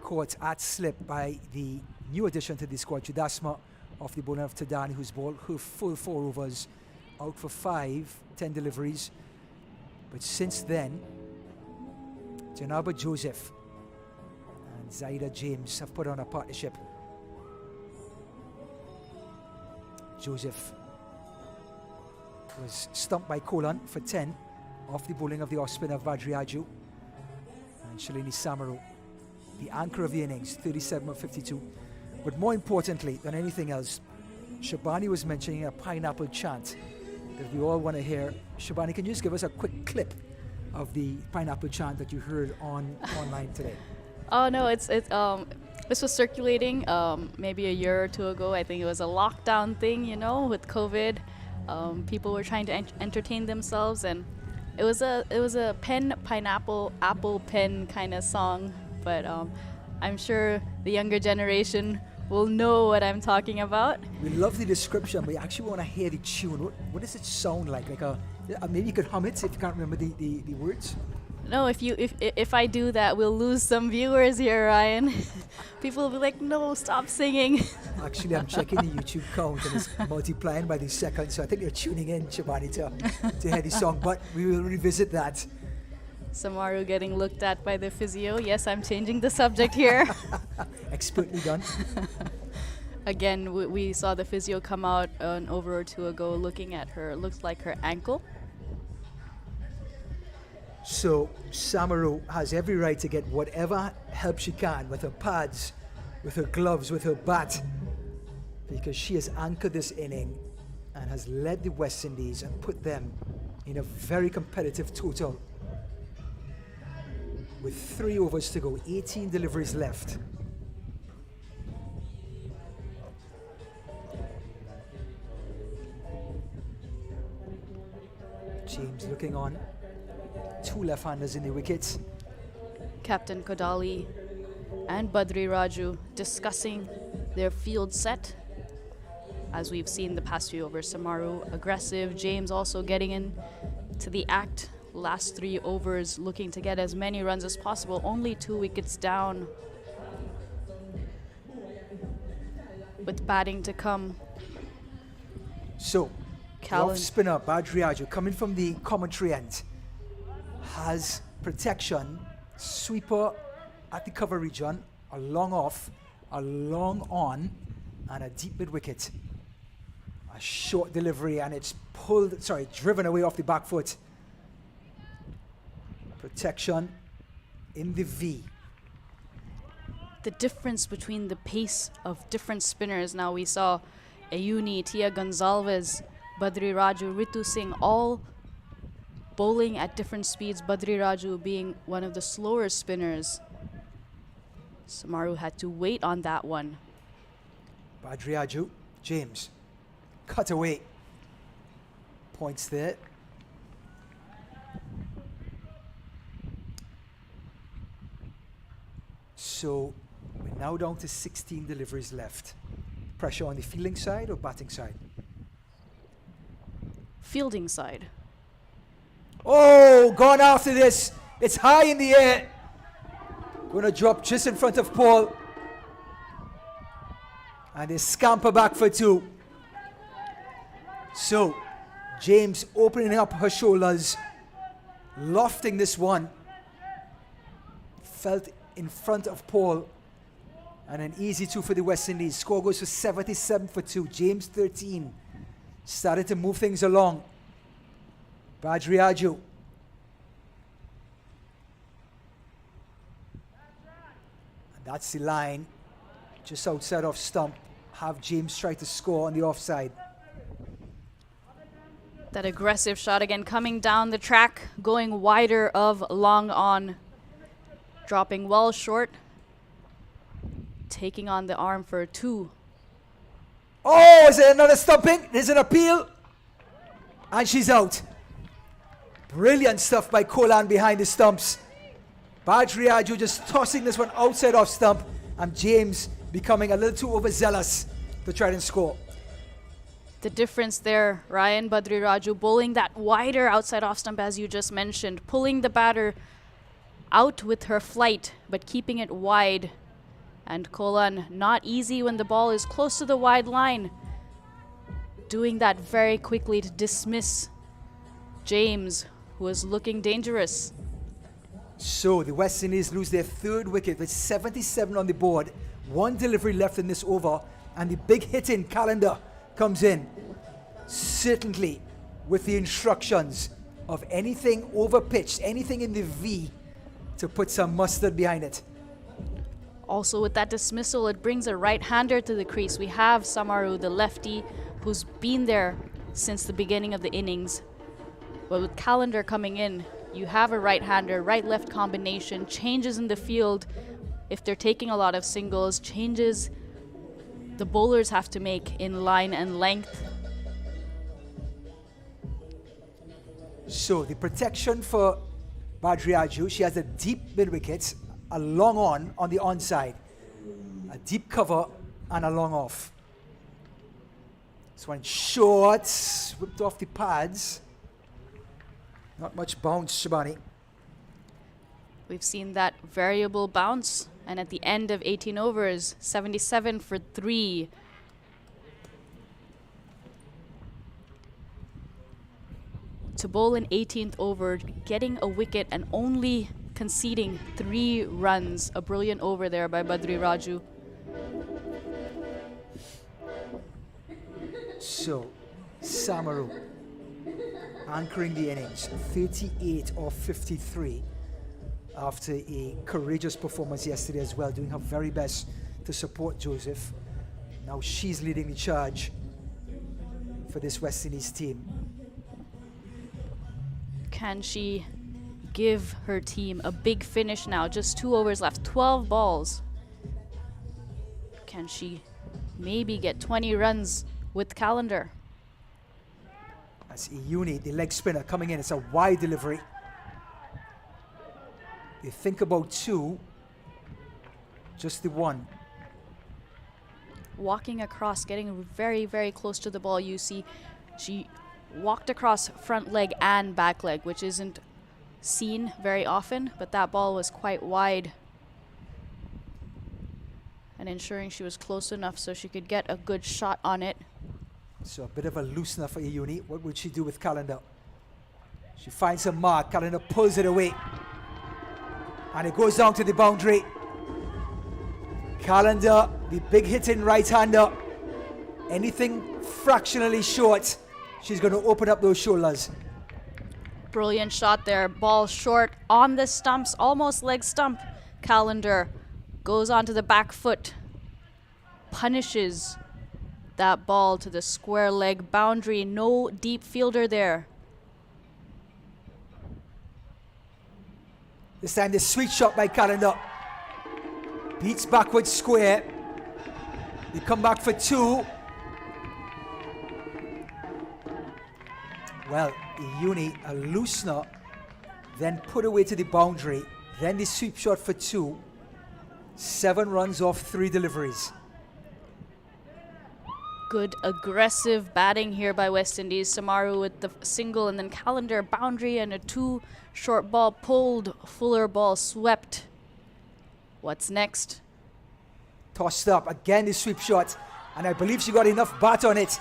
S1: caught at slip by the new addition to the squad, Judasma, off the bowling of Tadani, who's bowled her full 4 overs, out for 10 deliveries. But since then, Janaba Joseph and Zaida James have put on a partnership. Joseph was stumped by Kolan for 10 off the bowling of the off-spinner of Badriaju. And Shalini Samaru, the anchor of the innings, 37 of 52. But more importantly than anything else, Shabani was mentioning a pineapple chant that we all want to hear. Shabani, can you just give us a quick clip of the pineapple chant that you heard online today?
S4: Oh no, this was circulating maybe a year or two ago. I think it was a lockdown thing, with COVID. People were trying to entertain themselves, and it was a apple pen kind of song. But I'm sure the younger generation will know what I'm talking about.
S1: We love the description, but we actually want to hear the tune. What does it sound like? Maybe you could hum it if you can't remember the words.
S4: No, if I do that, we'll lose some viewers here, Ryan. People will be like, no, stop singing.
S1: Actually, I'm checking the YouTube count and it's multiplying by the second, so I think you're tuning in, Shabani, to hear the song, but we will revisit that.
S4: Samaru getting looked at by the physio. Yes, I'm changing the subject here.
S1: Expertly done.
S4: Again, we saw the physio come out an over or two ago looking at her. Looks like her ankle.
S1: So Samaru has every right to get whatever help she can with her pads, with her gloves, with her bat, because she has anchored this inning and has led the West Indies and put them in a very competitive total. With 3 overs to go, 18 deliveries left. James looking on. 2 left-handers in the wickets.
S4: Captain Kodali and Badri Raju discussing their field set. As we've seen the past few overs, Samaru aggressive, James also getting in to the act. Last 3 overs looking to get as many runs as possible, only 2 wickets down. With batting to come.
S1: So, off-spinner Badriaju coming from the commentary end has protection, sweeper at the cover region, a long off, a long on, and a deep mid-wicket. A short delivery and it's driven away off the back foot. Protection in the V.
S4: The difference between the pace of different spinners. Now we saw Ayuni, Tia Gonzalez, Badri Raju, Ritu Singh all bowling at different speeds. Badri Raju being one of the slower spinners. Samaru had to wait on that one.
S1: Badri Raju, James, cut away. Points there. So we're now down to 16 deliveries left. Pressure on the fielding side or batting side?
S4: Fielding side.
S1: Oh, gone after this. It's high in the air. Going to drop just in front of Paul. And they scamper back for 2. So James opening up her shoulders, lofting this one. Felt in front of Paul, and an easy 2 for the West Indies. Score goes for 77 for 2. James 13. Started to move things along. Badri Raju. And that's the line. Just outside off stump. Have James try to score on the offside.
S4: That aggressive shot again coming down the track, going wider of long on. Dropping well short, taking on the arm for 2.
S1: Oh, is it another stumping? There's an appeal. And she's out. Brilliant stuff by Kolan behind the stumps. Badri Raju just tossing this one outside off stump. And James becoming a little too overzealous to try and score.
S4: The difference there, Ryan Badri Raju bowling that wider outside off stump as you just mentioned, pulling the batter out with her flight but keeping it wide. And Kolan not easy when the ball is close to the wide line. Doing that very quickly to dismiss James, who was looking dangerous.
S1: So the West Indies lose their third wicket with 77 on the board. One delivery left in this over, and the big hitting calendar comes in. Certainly with the instructions of anything over pitched, anything in the V, to put some mustard behind it.
S4: Also with that dismissal, it brings a right-hander to the crease. We have Samaru, the lefty, who's been there since the beginning of the innings. But with Calendar coming in, you have a right-hander, right-left combination, changes in the field. If they're taking a lot of singles, changes the bowlers have to make in line and length.
S1: So the protection for Badriaju, she has a deep mid-wicket, a long on the onside, a deep cover and a long off. This one short, whipped off the pads. Not much bounce, Shabani.
S4: We've seen that variable bounce, and at the end of 18 overs, 77 for 3. To bowl an 18th over, getting a wicket and only conceding 3 runs. A brilliant over there by Badri Raju.
S1: So, Samaru anchoring the innings, 38 off 53 after a courageous performance yesterday as well, doing her very best to support Joseph. Now she's leading the charge for this West Indies team.
S4: Can she give her team a big finish now? Just 2 overs left, 12 balls. Can she maybe get 20 runs with Calendar?
S1: That's Iyuni, the leg spinner, coming in. It's a wide delivery. They think about 2, just the 1.
S4: Walking across, getting very, very close to the ball. You see she walked across front leg and back leg, which isn't seen very often, but that ball was quite wide. And ensuring she was close enough so she could get a good shot on it.
S1: So a bit of a loosener for Iyuni. What would she do with Calendar? She finds her mark. Calendar pulls it away. And it goes down to the boundary. Calendar, the big hitting right-hander. Anything fractionally short, she's going to open up those shoulders.
S4: Brilliant shot there. Ball short on the stumps, almost leg stump. Calendar goes onto the back foot, punishes that ball to the square leg boundary. No deep fielder there.
S1: This time the sweet shot by Calendar. Beats backwards square. They come back for 2. Well, Iyuni, a loosener, then put away to the boundary. Then the sweep shot for 2. 7 runs off 3 deliveries.
S4: Good aggressive batting here by West Indies. Samaru with the single, and then Calendar boundary and a 2 short ball pulled. Fuller ball swept. What's next?
S1: Tossed up. Again the sweep shot. And I believe she got enough bat on it.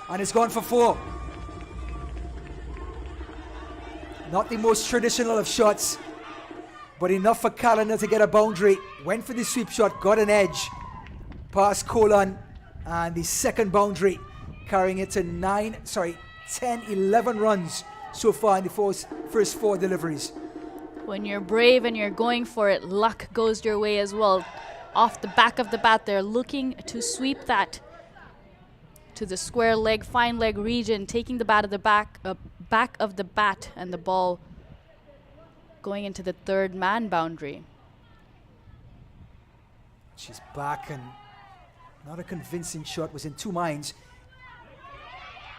S1: And it's gone for 4. Not the most traditional of shots, but enough for Calendar to get a boundary. Went for the sweep shot, got an edge. Past Kolan. And the second boundary, carrying it to 10, 11 runs so far in the first 4 deliveries.
S4: When you're brave and you're going for it, luck goes your way as well. Off the back of the bat, they're looking to sweep that to the square leg, fine leg region, taking the bat of the back of the bat, and the ball going into the 3rd man boundary.
S1: She's back, and not a convincing shot, was in 2 minds.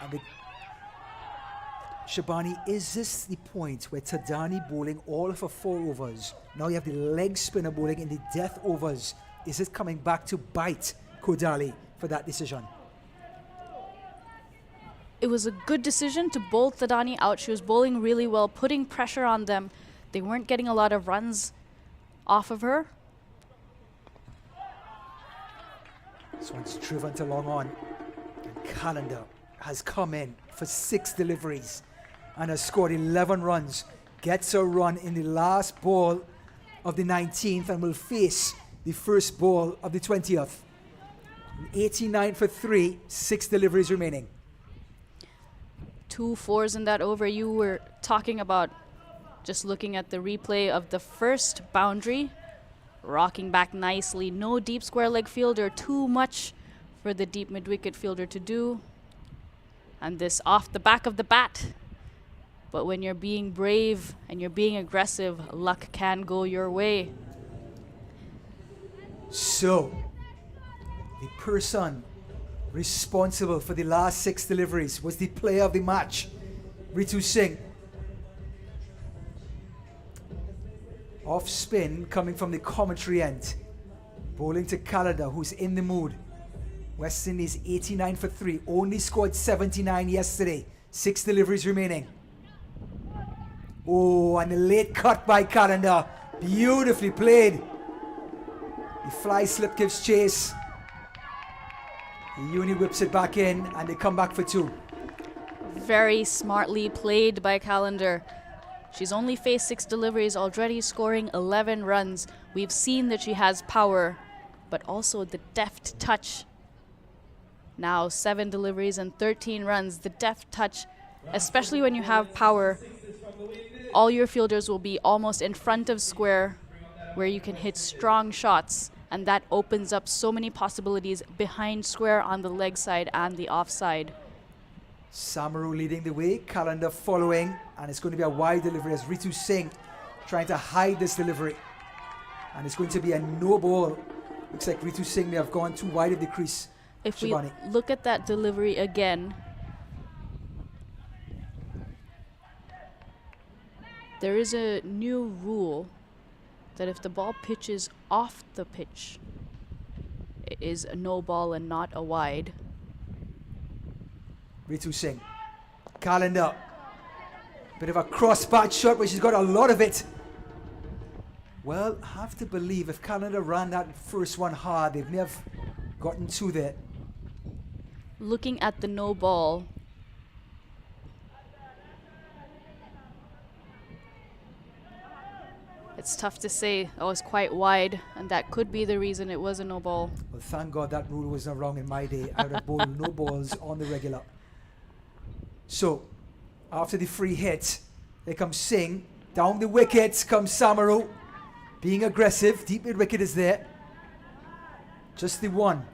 S1: And Shabani, is this the point where Tadani bowling all of her 4 overs? Now you have the leg spinner bowling in the death overs is it coming back to bite Kodali for that decision?
S4: It was a good decision to bowl Thadani out. She was bowling really well, putting pressure on them. They weren't getting a lot of runs off of her.
S1: This one's driven to long on. And Calendar has come in for 6 deliveries and has scored 11 runs. Gets a run in the last ball of the 19th and will face the first ball of the 20th. 89 for 3, 6 deliveries remaining.
S4: 2 fours in that over. You were talking about just looking at the replay of the first boundary. Rocking back nicely. No deep square leg fielder. Too much for the deep mid-wicket fielder to do. And this off the back of the bat. But when you're being brave and you're being aggressive, luck can go your way.
S1: So, the person responsible for the last 6 deliveries was the player of the match, Ritu Singh. Off spin coming from the commentary end. Bowling to Calendar, who's in the mood. West Indies 89 for 3. Only scored 79 yesterday. 6 deliveries remaining. Oh, and a late cut by Calendar. Beautifully played. The fly slip gives chase. The uni whips it back in and they come back for 2.
S4: Very smartly played by Calendar. She's only faced 6 deliveries, already scoring 11 runs. We've seen that she has power, but also the deft touch. Now 7 deliveries and 13 runs. The deft touch, especially when you have power, all your fielders will be almost in front of square where you can hit strong shots, and that opens up so many possibilities behind square on the leg side and the offside.
S1: Samaru leading the way, Calendar following, and it's going to be a wide delivery as Ritu Singh trying to hide this delivery. And it's going to be a no ball. Looks like Ritu Singh may have gone too wide of the crease.
S4: If
S1: Shivani.
S4: we look at that delivery again, there is a new rule that if the ball pitches off the pitch, it is a no ball and not a wide.
S1: Ritu Singh. Calendar. Bit of a cross-bat shot, but she's got a lot of it. Well, have to believe if Calendar ran that first one hard, they may have gotten 2 there.
S4: Looking at the no ball, it's tough to say. It was quite wide, and that could be the reason it was a no ball.
S1: Well, thank God that rule was not wrong in my day. I would have bowled no balls on the regular. So, after the free hit, there comes Singh. Down the wickets comes Samaru. Being aggressive. Deep mid wicket is there. Just the one.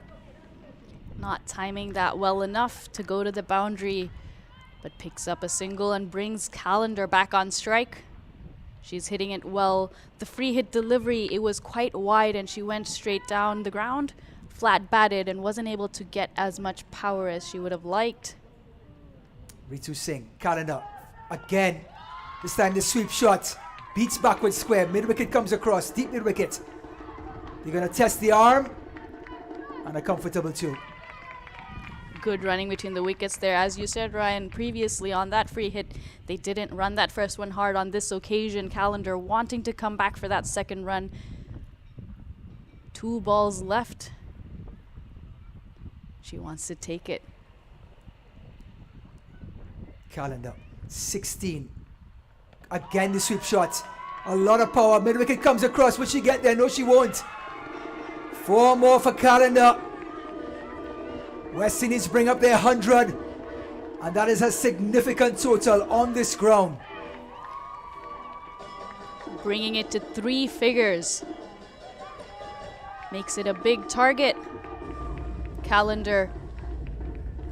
S4: Not timing that well enough to go to the boundary, but picks up a single and brings Calendar back on strike. She's hitting it well. The free hit delivery, it was quite wide and she went straight down the ground, flat batted, and wasn't able to get as much power as she would have liked.
S1: Ritu Singh, Calendar, again. This time the sweep shot beats backward square. Mid wicket comes across, deep mid wicket. They're going to test the arm and a comfortable 2.
S4: Good running between the wickets there. As you said, Ryan, previously on that free hit, they didn't run that first one hard. On this occasion, Calendar wanting to come back for that second run. 2 balls left. She wants to take it.
S1: Calendar, 16. Again the sweep shot. A lot of power. Mid wicket comes across. Will she get there? No, she won't. 4 more for Calendar. West Indies bring up their 100. And that is a significant total on this ground.
S4: Bringing it to 3 figures. Makes it a big target. Calendar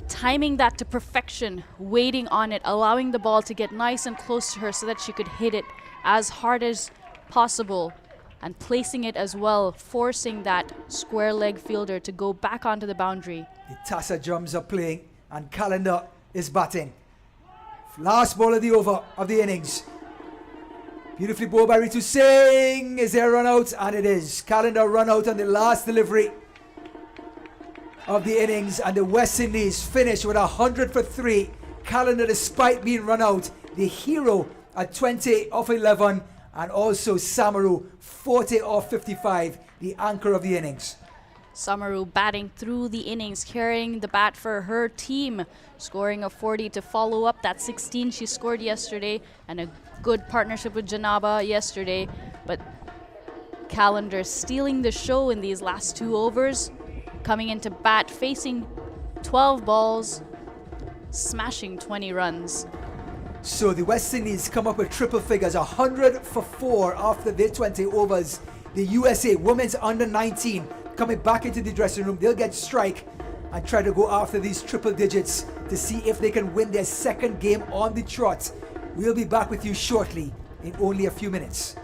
S4: timing that to perfection, waiting on it, allowing the ball to get nice and close to her so that she could hit it as hard as possible, and placing it as well, forcing that square leg fielder to go back onto the boundary.
S1: The Tassa drums are playing and Calendar is batting. Last ball of the over of the innings. Beautifully bowled by Ritu Singh. Is there a run out? And it is. Calendar run out on the last delivery of the innings, and the West Indies finish with 100 for 3. Calendar, despite being run out, the hero at 20 off 11, and also Samaru 40 off 55, the anchor of the innings.
S4: Samaru batting through the innings, carrying the bat for her team, scoring a 40 to follow up that 16 she scored yesterday, and a good partnership with Janaba yesterday. But Calendar stealing the show in these last 2 overs, coming into bat, facing 12 balls, smashing 20 runs.
S1: So the West Indies come up with triple figures, 100 for 4 after their 20 overs. The USA women's under 19 coming back into the dressing room. They'll get strike and try to go after these triple digits to see if they can win their second game on the trot. We'll be back with you shortly in only a few minutes.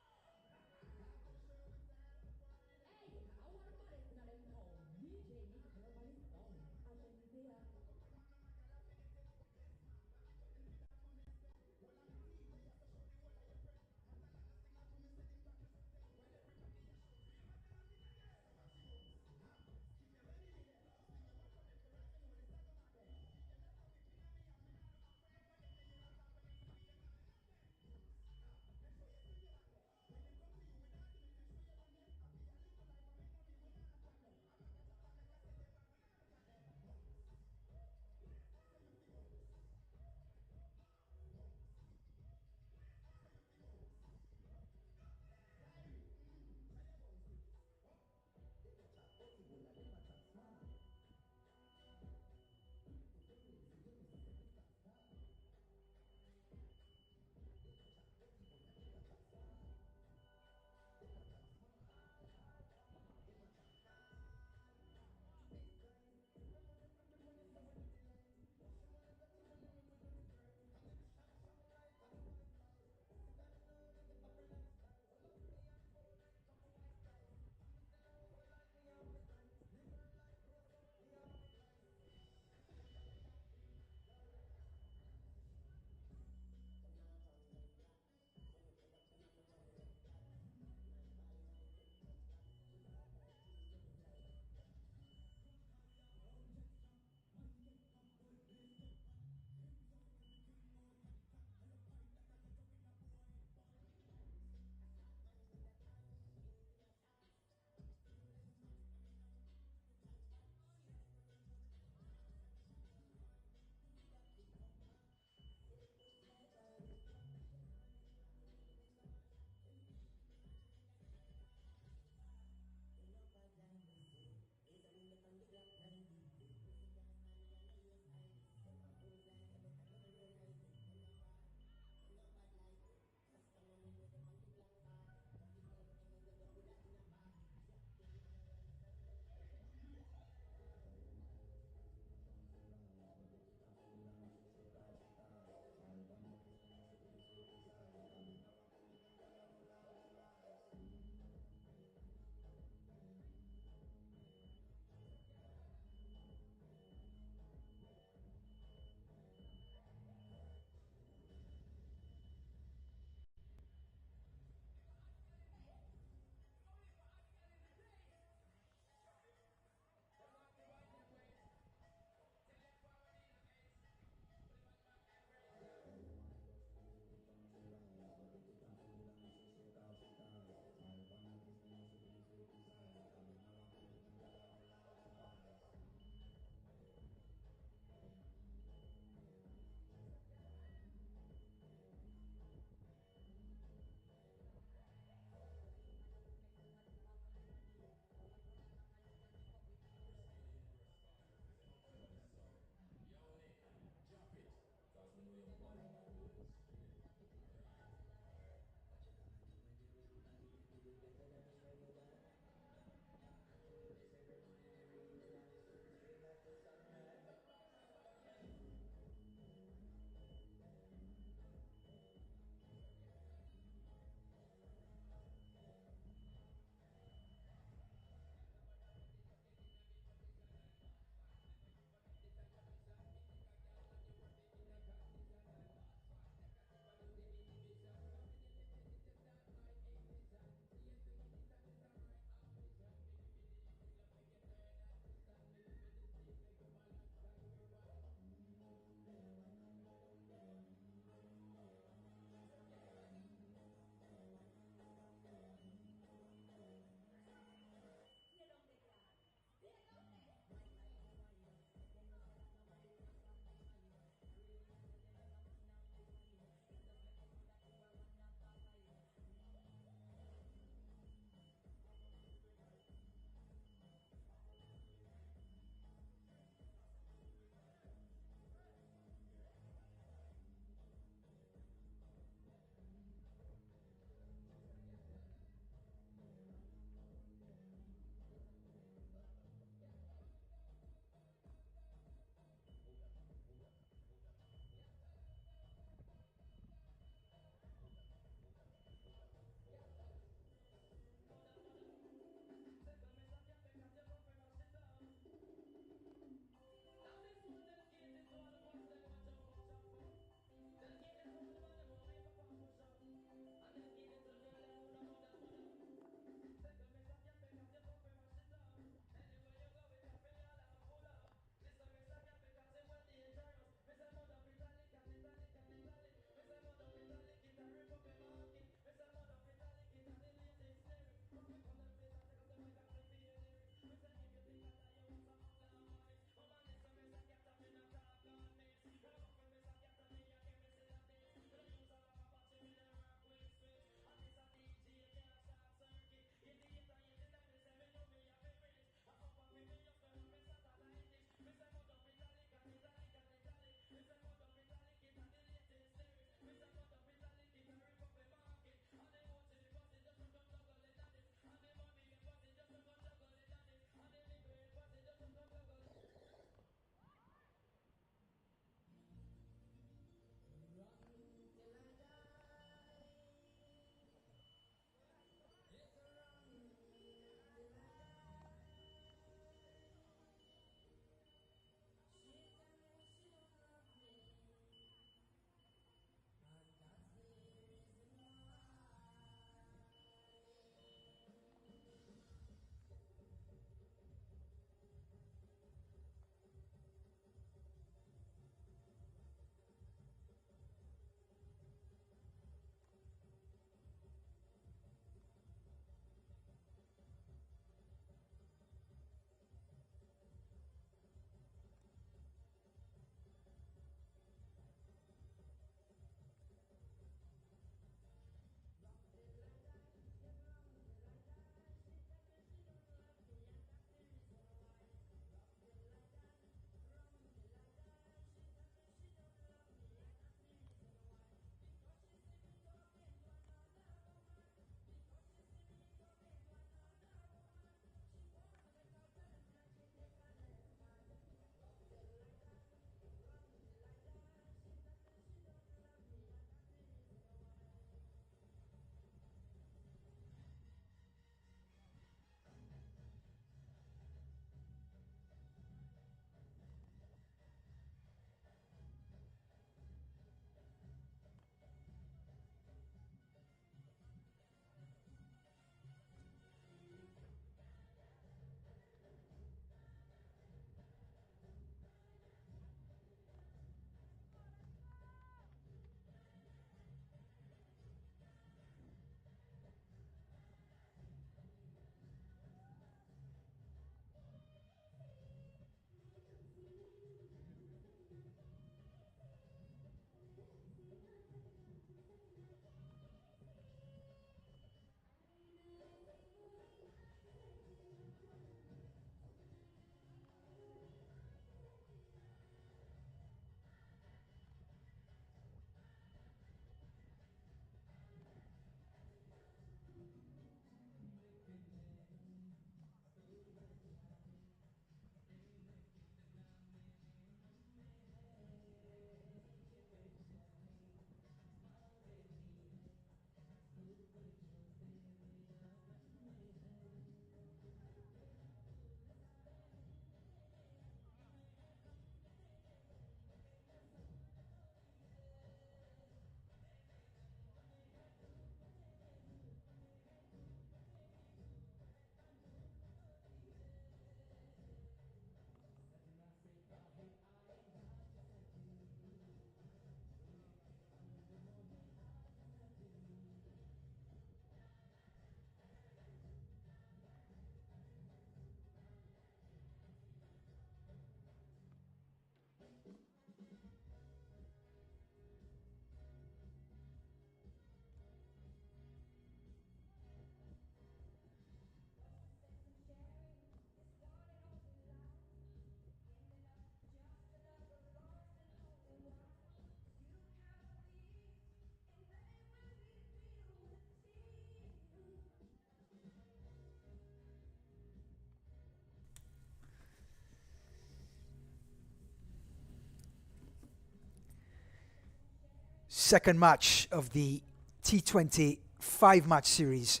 S1: second match of the T20 5-match series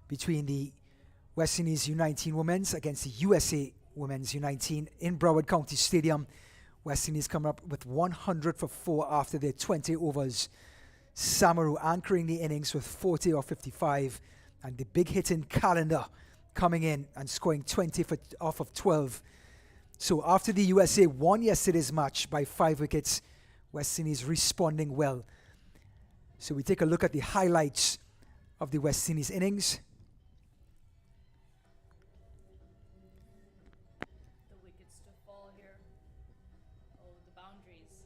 S1: between the West Indies U19 women's against the USA women's U19 in Broward County Stadium. West Indies coming up with 100 for 4 after their 20 overs. Samaru anchoring the innings with 40 or 55, and the big hitting Calendar coming in and scoring 20 off of 12. So after the USA won yesterday's match by 5 wickets, West Indies responding well. So we take a look at the highlights of the West Indies innings.
S4: The wickets to fall here. Oh, the boundaries.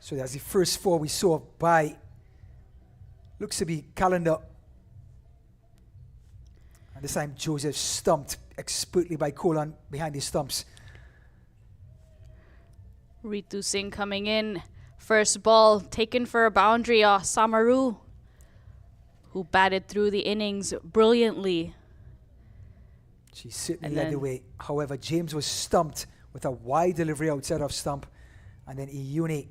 S1: So that's the first 4 we saw by, looks to be Calendar. And this time Joseph stumped expertly by Kolan behind the stumps.
S4: Ritu Singh coming in. First ball taken for a boundary. Samaru, who batted through the innings brilliantly.
S1: She certainly led the way. However, James was stumped with a wide delivery outside of stump. And then Iune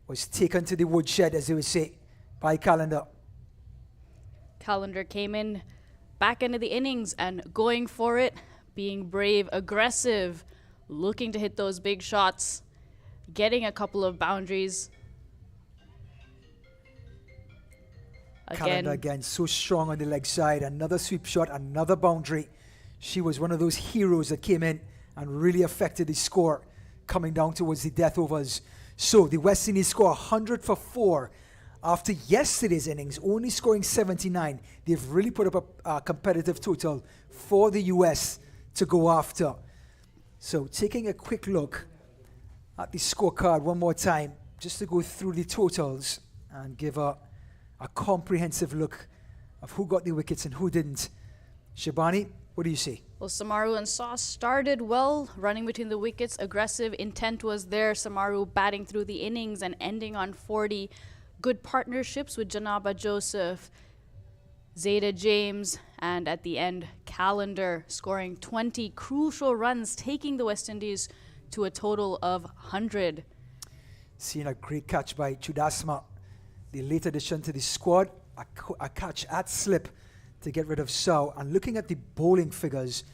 S1: was taken to the woodshed, as they would say, by Calendar.
S4: Calendar came in back into the innings and going for it, being brave, aggressive, looking to hit those big shots, getting a couple of boundaries.
S1: Calendar again, so strong on the leg side. Another sweep shot, another boundary. She was one of those heroes that came in and really affected the score coming down towards the death overs. So the West Indies score 100 for 4 after yesterday's innings, only scoring 79. They've really put up a competitive total for the US to go after. So taking a quick look at the scorecard one more time, just to go through the totals and give a comprehensive look of who got the wickets and who didn't. Shabani, what do you see?
S4: Well, Samaru and Sauce started well, running between the wickets. Aggressive intent was there. Samaru batting through the innings and ending on 40. Good partnerships with Janaba Joseph, Zeta James, and at the end, Calendar scoring 20 crucial runs, taking the West Indies to a total of 100.
S1: Seeing a great catch by Chudasma, the late addition to the squad, a catch at slip to get rid of Sau. And looking at the bowling figures,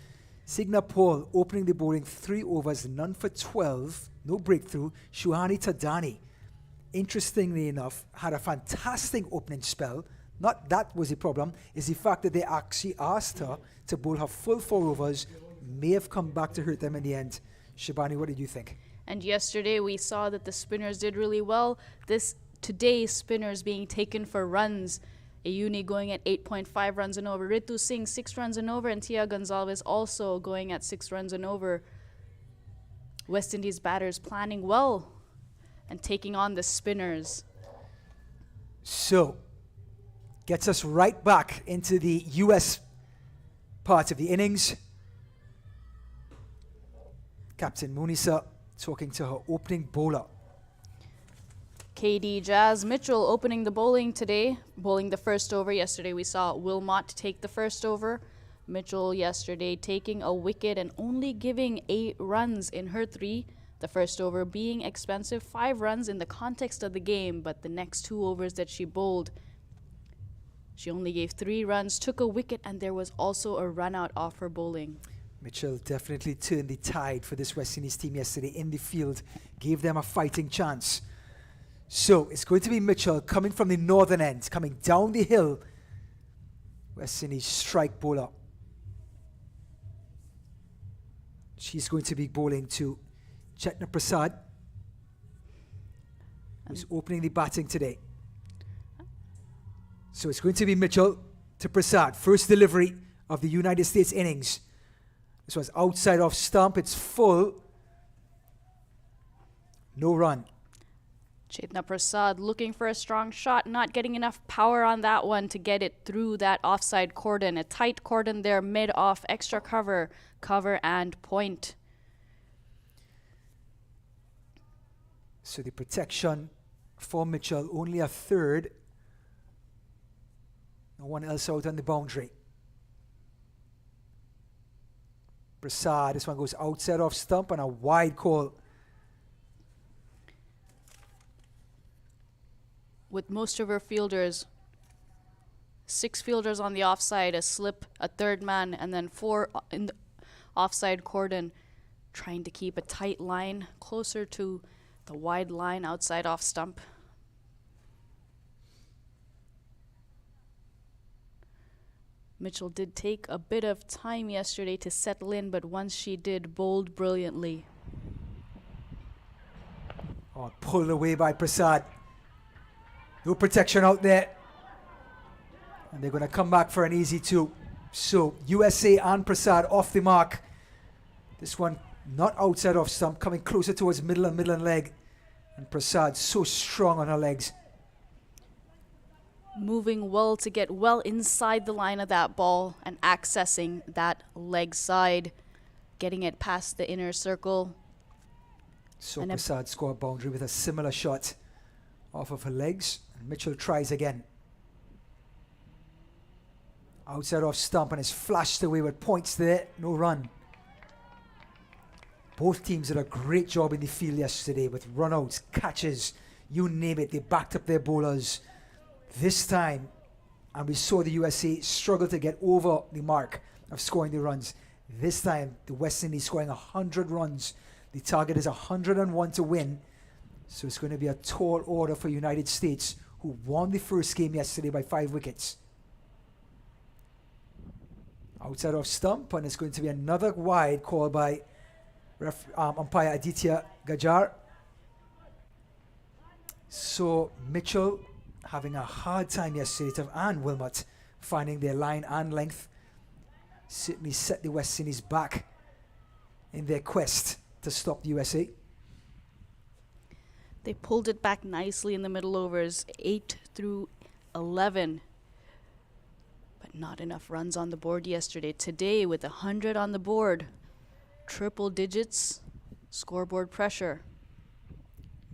S1: Signa Paul opening the bowling 3 overs, none for 12, no breakthrough. Shuhani Tadani, interestingly enough, had a fantastic opening spell. Not that was the problem, is the fact that they actually asked her to bowl her full 4 overs, may have come back to hurt them in the end. Shabani, what did you think?
S4: And yesterday we saw that the spinners did really well. Today, spinners being taken for runs. Ayuni going at 8.5 runs and over. Ritu Singh 6 runs and over, and Tia Gonzalez also going at 6 runs and over. West Indies batters planning well and taking on the spinners.
S1: So, gets us right back into the US part of the innings. Captain Munisa talking to her opening bowler.
S4: KD Jazz Mitchell opening the bowling today, bowling the first over. Yesterday we saw Wilmot take the first over. Mitchell yesterday taking a wicket and only giving 8 runs in her 3. The first over being expensive, 5 runs in the context of the game, but the next 2 overs that she bowled, she only gave 3 runs, took a wicket, and there was also a run out off her bowling.
S1: Mitchell definitely turned the tide for this West Indies team yesterday in the field, gave them a fighting chance. So it's going to be Mitchell coming from the northern end, coming down the hill. West Indies strike bowler. She's going to be bowling to Chetna Prasad, who's opening the batting today. So it's going to be Mitchell to Prasad. First delivery of the United States innings. This was outside off stump. It's full. No run.
S4: Chetna Prasad looking for a strong shot, not getting enough power on that one to get it through that offside cordon. A tight cordon there, mid-off, extra cover and point.
S1: So the protection for Mitchell, only a third. No one else out on the boundary. Prasad, this one goes outside off stump and a wide call.
S4: with most of her fielders. 6 fielders on the offside, a slip, a third man, and then 4 in the offside cordon, trying to keep a tight line closer to the wide line outside off stump. Mitchell did take a bit of time yesterday to settle in, but once she did, bowled brilliantly.
S1: Oh, pulled away by Prasad. No protection out there. And they're going to come back for an easy 2. So USA and Prasad off the mark. This one not outside off stump, coming closer towards middle and leg. And Prasad so strong on her legs.
S4: Moving well to get well inside the line of that ball and accessing that leg side, getting it past the inner circle.
S1: So
S4: And
S1: Prasad scored a boundary with a similar shot off of her legs. And Mitchell tries again. Outside off stump and it's flashed away with points there. No run. Both teams did a great job in the field yesterday with run-outs, catches, you name it. They backed up their bowlers. This time, and we saw the USA struggle to get over the mark of scoring the runs. This time, the West Indies scoring 100 runs. The target is 101 to win. So it's going to be a tall order for United States, who won the first game yesterday by 5 wickets. Outside off stump, and it's going to be another wide called by umpire Aditya Gajar. So Mitchell having a hard time yesterday, and Wilmot finding their line and length. Certainly set the West Indies back in their quest to stop the USA.
S4: They pulled it back nicely in the middle overs, 8 through 11. But not enough runs on the board yesterday. Today, with 100 on the board, triple digits, scoreboard pressure.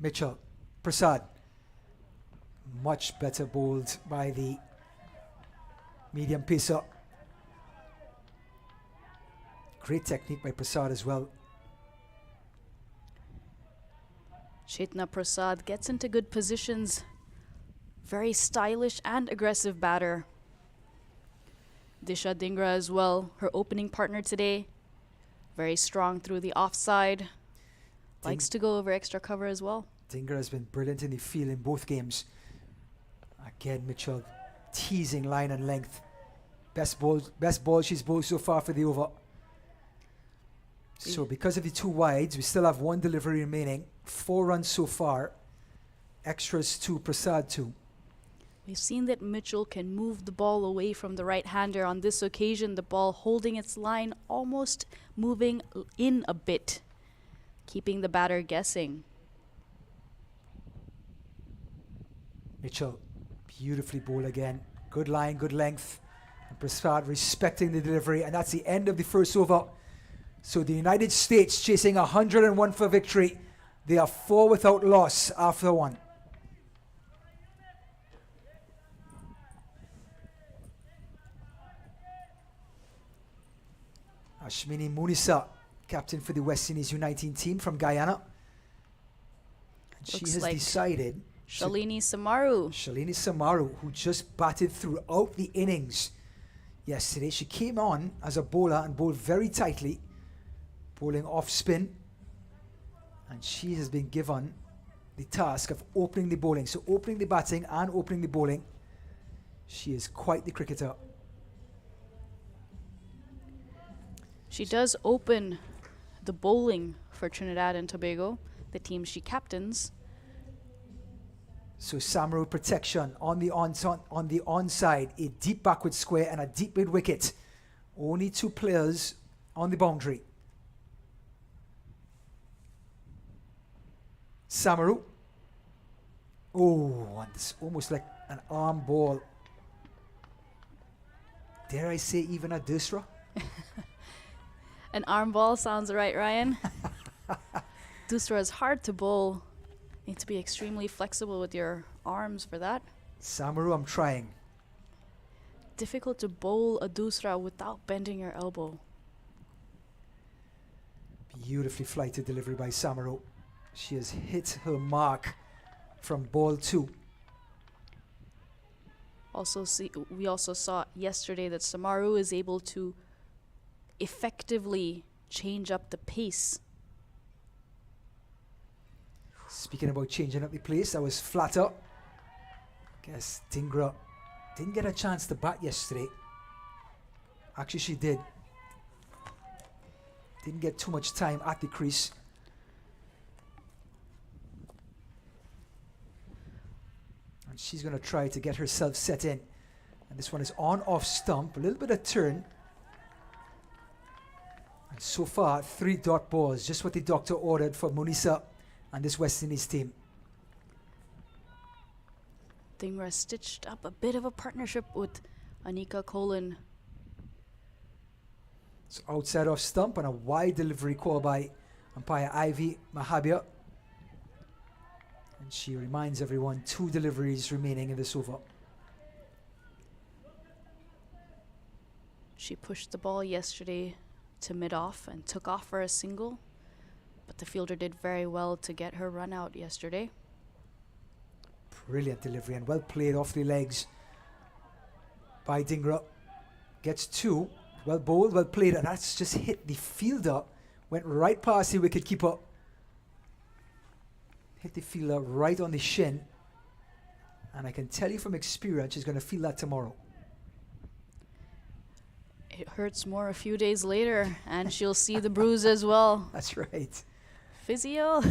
S1: Mitchell, Prasad, much better bowled by the medium pacer. Great technique by Prasad as well.
S4: Chetna Prasad gets into good positions. Very stylish and aggressive batter. Disha Dhingra as well, her opening partner today. Very strong through the offside. Likes to go over extra cover as well.
S1: Dhingra has been brilliant in the field in both games. Again, Mitchell teasing line and length. Best ball she's bowled so far for the over. So because of the 2 wides, we still have 1 delivery remaining. 4 runs so far. Extras 2, Prasad 2.
S4: We've seen that Mitchell can move the ball away from the right-hander. On this occasion, the ball holding its line, almost moving in a bit, keeping the batter guessing.
S1: Mitchell, beautifully bowled again. Good line, good length. And Prasad respecting the delivery. And that's the end of the first over. So the United States chasing 101 for victory. They are 4 without loss after 1. Ashwini Munisa, captain for the West Indies U19 team from Guyana. And she
S4: Looks
S1: has
S4: like
S1: decided...
S4: Shalini Samaru.
S1: Shalini Samaru, who just batted throughout the innings yesterday. She came on as a bowler and bowled very tightly, bowling off spin. And she has been given the task of opening the bowling. So opening the batting and opening the bowling. She is quite the cricketer.
S4: She does open the bowling for Trinidad and Tobago, the team she captains.
S1: So Samaru protection on the onside, a deep backward square and a deep mid wicket. Only 2 players on the boundary. Samaru. Oh, and it's almost like an arm ball. Dare I say even a dusra?
S4: An arm ball sounds right, Ryan. Dusra is hard to bowl. Need to be extremely flexible with your arms for that.
S1: Samaru, I'm trying.
S4: Difficult to bowl a dusra without bending your elbow.
S1: Beautifully flighted delivery by Samaru. She has hit her mark from ball 2.
S4: We also saw yesterday that Samaru is able to effectively change up the pace.
S1: Speaking about changing up the place, I was flatter. Guess Dingra didn't get a chance to bat yesterday. Actually, she did. Didn't get too much time at the crease. And she's going to try to get herself set in. And this one is on off stump, a little bit of turn. And so far, 3 dot balls, just what the doctor ordered for Munisa and this West Indies team.
S4: Dingra stitched up a bit of a partnership with Anika Colin.
S1: So outside off stump and a wide delivery call by umpire Ivy Mahabir. And she reminds everyone 2 deliveries remaining in this over.
S4: She pushed the ball yesterday to mid-off and took off for a single, but the fielder did very well to get her run out yesterday.
S1: Brilliant delivery and well played off the legs by Dingra. Gets 2. Well bowled, well played, and that's just hit the fielder. Went right past the wicket keeper. Hit the fielder right on the shin. And I can tell you from experience, she's going to feel that tomorrow.
S4: It hurts more a few days later, and she'll see the bruise as well.
S1: That's right.
S4: Physio?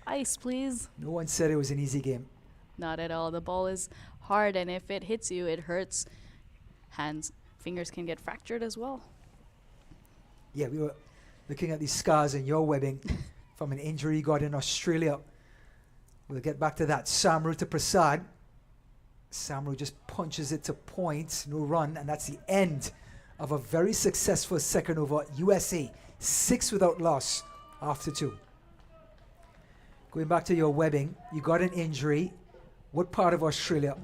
S4: Ice, please.
S1: No one said it was an easy game.
S4: Not at all. The ball is hard, and if it hits you, it hurts. Hands, fingers can get fractured as well.
S1: Yeah, we were looking at these scars in your webbing from an injury you got in Australia. We'll get back to that. Samru to Prasad. Samru just punches it to point, no run, and that's the end of a very successful second over. USA 6 without loss after 2. Going back to your webbing, you got an injury. What part of Australia?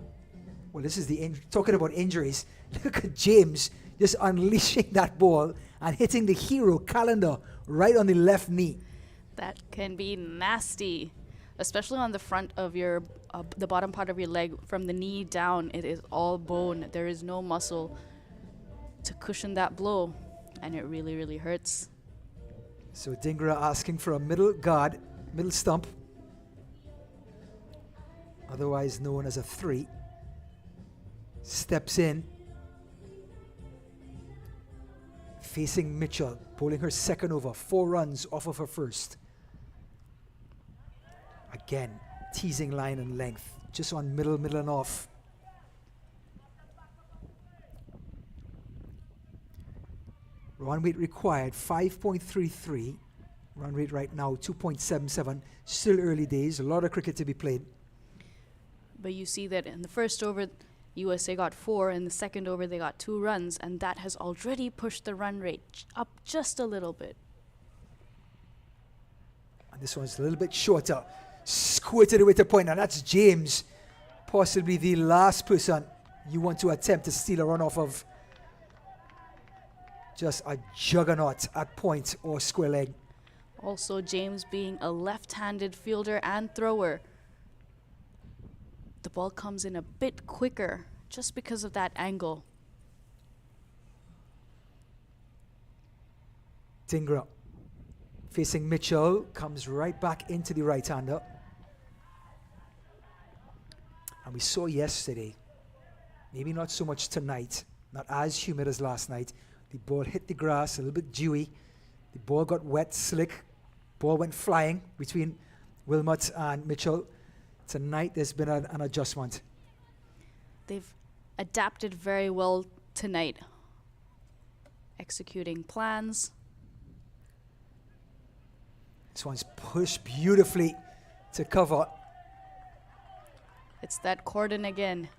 S1: Well, this is the talking about injuries. Look at James just unleashing that ball and hitting the hero calendar right on the left knee.
S4: That can be nasty, especially on the front of your, the bottom part of your leg. From the knee down, it is all bone. There is no muscle to cushion that blow, and it really, really hurts.
S1: So Dingra asking for a middle guard, middle stump, otherwise known as a 3. Steps in, facing Mitchell, bowling her second over, 4 runs off of her first. Again, teasing line and length, just on middle and off. Run rate required 5.33. Run rate right now 2.77. Still early days, a lot of cricket to be played.
S4: But you see that in the first over, USA got 4. In the second over, they got 2 runs, and that has already pushed the run rate up just a little bit.
S1: And this one's a little bit shorter. Squirted away to point, and that's James. Possibly the last person you want to attempt to steal a run off of. Just a juggernaut at point or square leg.
S4: Also, James being a left-handed fielder and thrower, the ball comes in a bit quicker just because of that angle.
S1: Dingra facing Mitchell, comes right back into the right-hander. And we saw yesterday, maybe not so much tonight, not as humid as last night. The ball hit the grass, a little bit dewy. The ball got wet, slick. Ball went flying between Wilmot and Mitchell. Tonight, there's been an adjustment.
S4: They've adapted very well tonight, executing plans.
S1: This one's pushed beautifully to cover.
S4: It's that cordon again.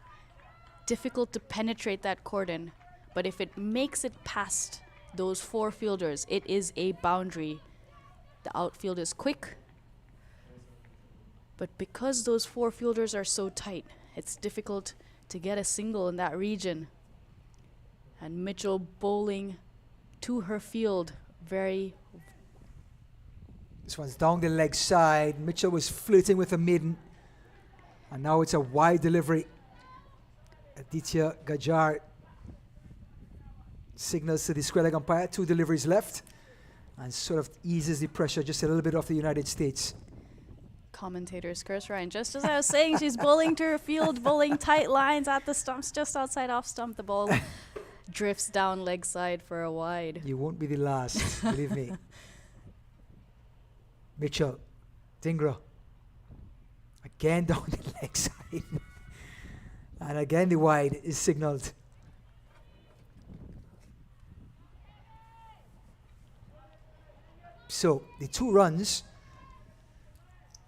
S4: Difficult to penetrate that cordon, but if it makes it past those 4 fielders, it is a boundary. The outfield is quick, but because those 4 fielders are so tight, it's difficult to get a single in that region. And Mitchell bowling to her field very.
S1: This one's down the leg side. Mitchell was flirting with a maiden. And now it's a wide delivery. Aditya Gajar signals to the square leg umpire, 2 deliveries left, and sort of eases the pressure just a little bit off the United States.
S4: Commentators curse Ryan. Just as I was saying, she's bowling to her field, bowling tight lines at the stumps, just outside off stump. The ball drifts down leg side for a wide.
S1: You won't be the last, believe me. Mitchell, Dingra, again down the leg side. And again the wide is signalled. So the 2 runs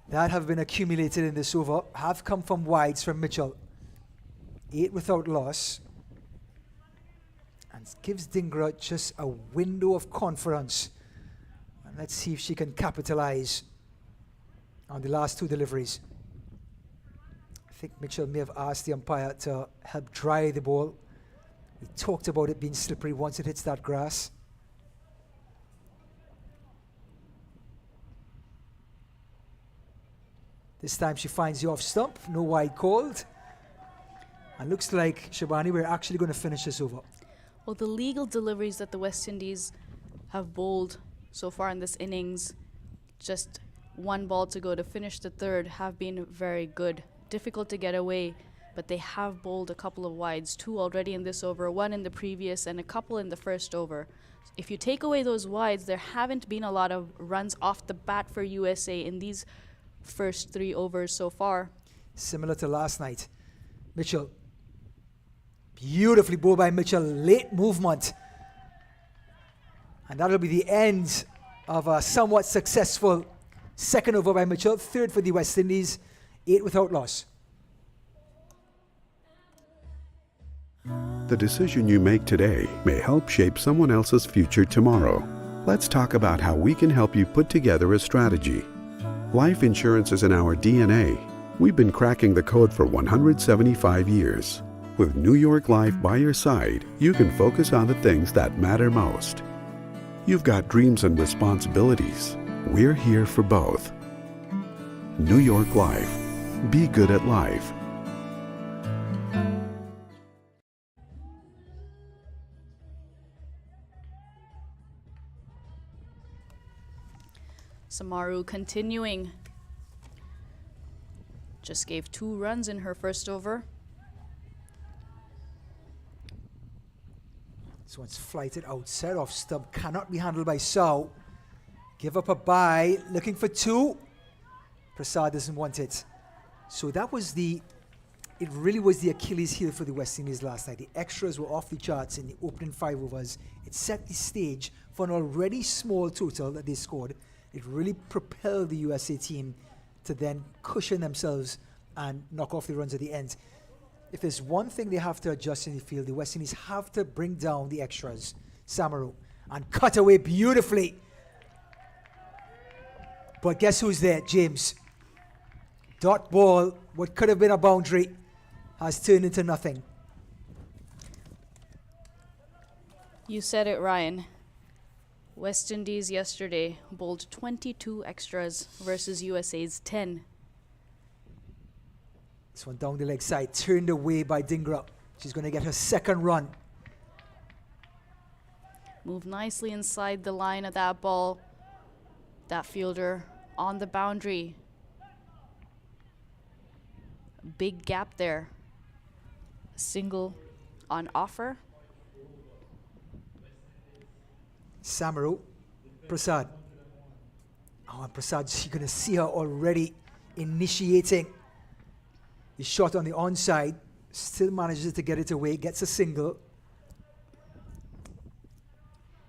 S1: that have been accumulated in this over have come from wides from Mitchell. 8 without loss. And gives Dingra just a window of confidence. And let's see if she can capitalize on the last 2 deliveries. I think Mitchell may have asked the umpire to help dry the ball. We talked about it being slippery once it hits that grass. This time she finds the off stump, no wide called. And looks like, Shabani, we're actually going to finish this over.
S4: Well, the legal deliveries that the West Indies have bowled so far in this innings, just 1 ball to go to finish the 3rd, have been very good. Difficult to get away, but they have bowled a couple of wides, 2 already in this over, 1 in the previous, and a couple in the first over. If you take away those wides, there haven't been a lot of runs off the bat for USA in these first 3 overs so far.
S1: Similar to last night. Mitchell. Beautifully bowled by Mitchell. Late movement. And that'll be the end of a somewhat successful 2nd over by Mitchell. 3rd for the West Indies. 8 without loss.
S5: The decision you make today may help shape someone else's future tomorrow. Let's talk about how we can help you put together a strategy. Life insurance is in our DNA. We've been cracking the code for 175 years. With New York Life by your side, you can focus on the things that matter most. You've got dreams and responsibilities. We're here for both. New York Life. Be good at life.
S4: Samaru continuing. Just gave 2 runs in her first over.
S1: This one's flighted outside off stump. Cannot be handled by Sao. Give up a bye. Looking for 2. Prasad doesn't want it. So that was it really was the Achilles heel for the West Indies last night. The extras were off the charts in the opening 5 overs. It set the stage for an already small total that they scored. It really propelled the USA team to then cushion themselves and knock off the runs at the end. If there's one thing they have to adjust in the field, the West Indies have to bring down the extras. Samaru. And cut away beautifully. But guess who's there? James. Dot ball, what could have been a boundary, has turned into nothing.
S4: You said it, Ryan. West Indies yesterday bowled 22 extras versus USA's 10.
S1: This one down the leg side, turned away by Dingra. She's going to get her 2nd run.
S4: Moved nicely inside the line of that ball. That fielder on the boundary. Big gap there. Single on offer.
S1: Samaru, Prasad. Oh, and Prasad, you're going to see her already initiating the shot on the onside. Still manages to get it away, gets a single.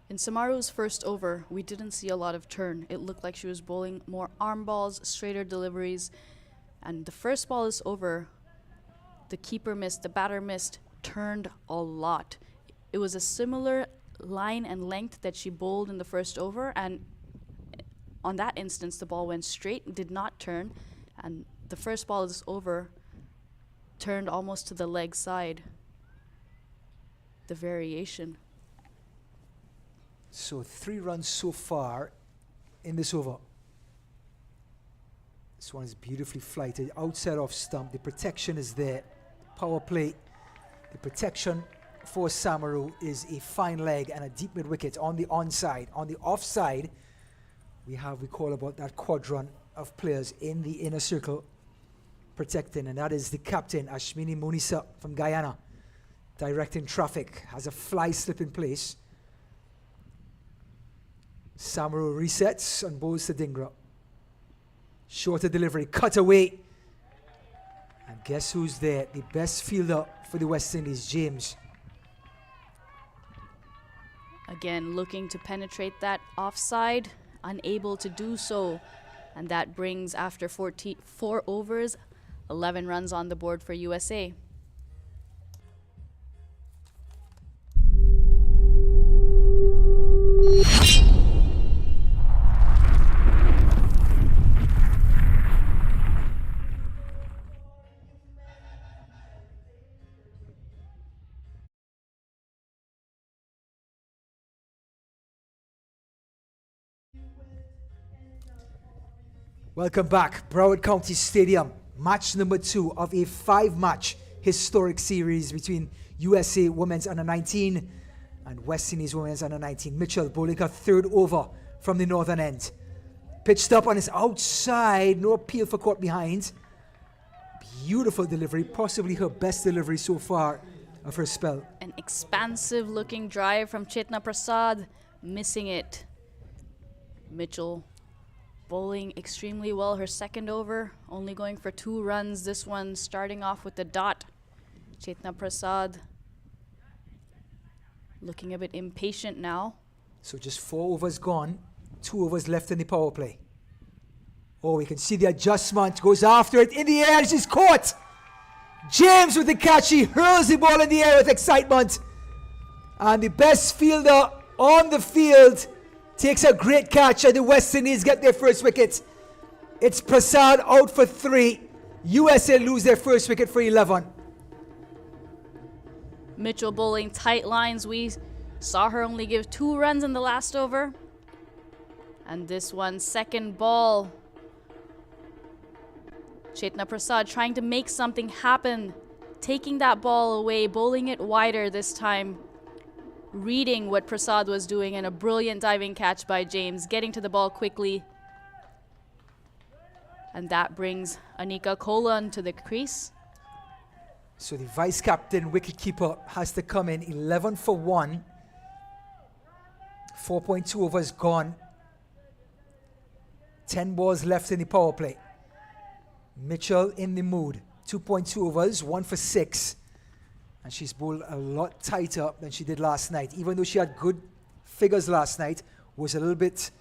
S4: In Samaru's first over, we didn't see a lot of turn. It looked like she was bowling more arm balls, straighter deliveries. And the first ball is over. The keeper missed, the batter missed, turned a lot. It was a similar line and length that she bowled in the first over, and on that instance the ball went straight, did not turn, and the first ball is over, turned almost to the leg side. The variation.
S1: So 3 runs so far in this over. This one is beautifully flighted outside off stump. The protection is there. Power play. The protection for Samaru is a fine leg and a deep mid wicket on the onside. On the offside, we call about that quadrant of players in the inner circle protecting, and that is the captain, Ashmini Munisa from Guyana, directing traffic, has a fly slip in place. Samaru resets and bowls to Dhingra. Shorter delivery, cut away. And guess who's there? The best fielder for the West Indies, James.
S4: Again, looking to penetrate that offside, unable to do so. And that brings, after 4 overs, 11 runs on the board for USA.
S1: Welcome back, Broward County Stadium. Match number 2 of a 5-match historic series between USA Women's Under-19 and West Indies Women's Under-19. Mitchell bowling her 3rd over from the northern end. Pitched up on his outside, no appeal for caught behind. Beautiful delivery, possibly her best delivery so far of her spell.
S4: An expansive looking drive from Chetna Prasad, missing it. Mitchell bowling extremely well her 2nd over, only going for 2 runs. This one starting off with the dot. Chetna Prasad looking a bit impatient now.
S1: So just 4 overs gone, 2 overs left in the power play. Oh, we can see the adjustment, goes after it in the air, she's caught. James with the catch, he hurls the ball in the air with excitement. And the best fielder on the field takes a great catch, and the West Indies get their first wicket. It's Prasad out for 3. USA lose their first wicket for 11.
S4: Mitchell bowling tight lines. We saw her only give 2 runs in the last over. And this one, 2nd ball. Chetna Prasad trying to make something happen. Taking that ball away, bowling it wider this time. Reading what Prasad was doing, and a brilliant diving catch by James, getting to the ball quickly. And that brings Anika Kolan to the crease.
S1: So the vice captain wicketkeeper has to come in 11 for 1. 4.2 overs gone. 10 balls left in the power play. Mitchell in the mood. 2.2 overs, 1 for 6. And she's bowled a lot tighter than she did last night. Even though she had good figures last night, was a little bit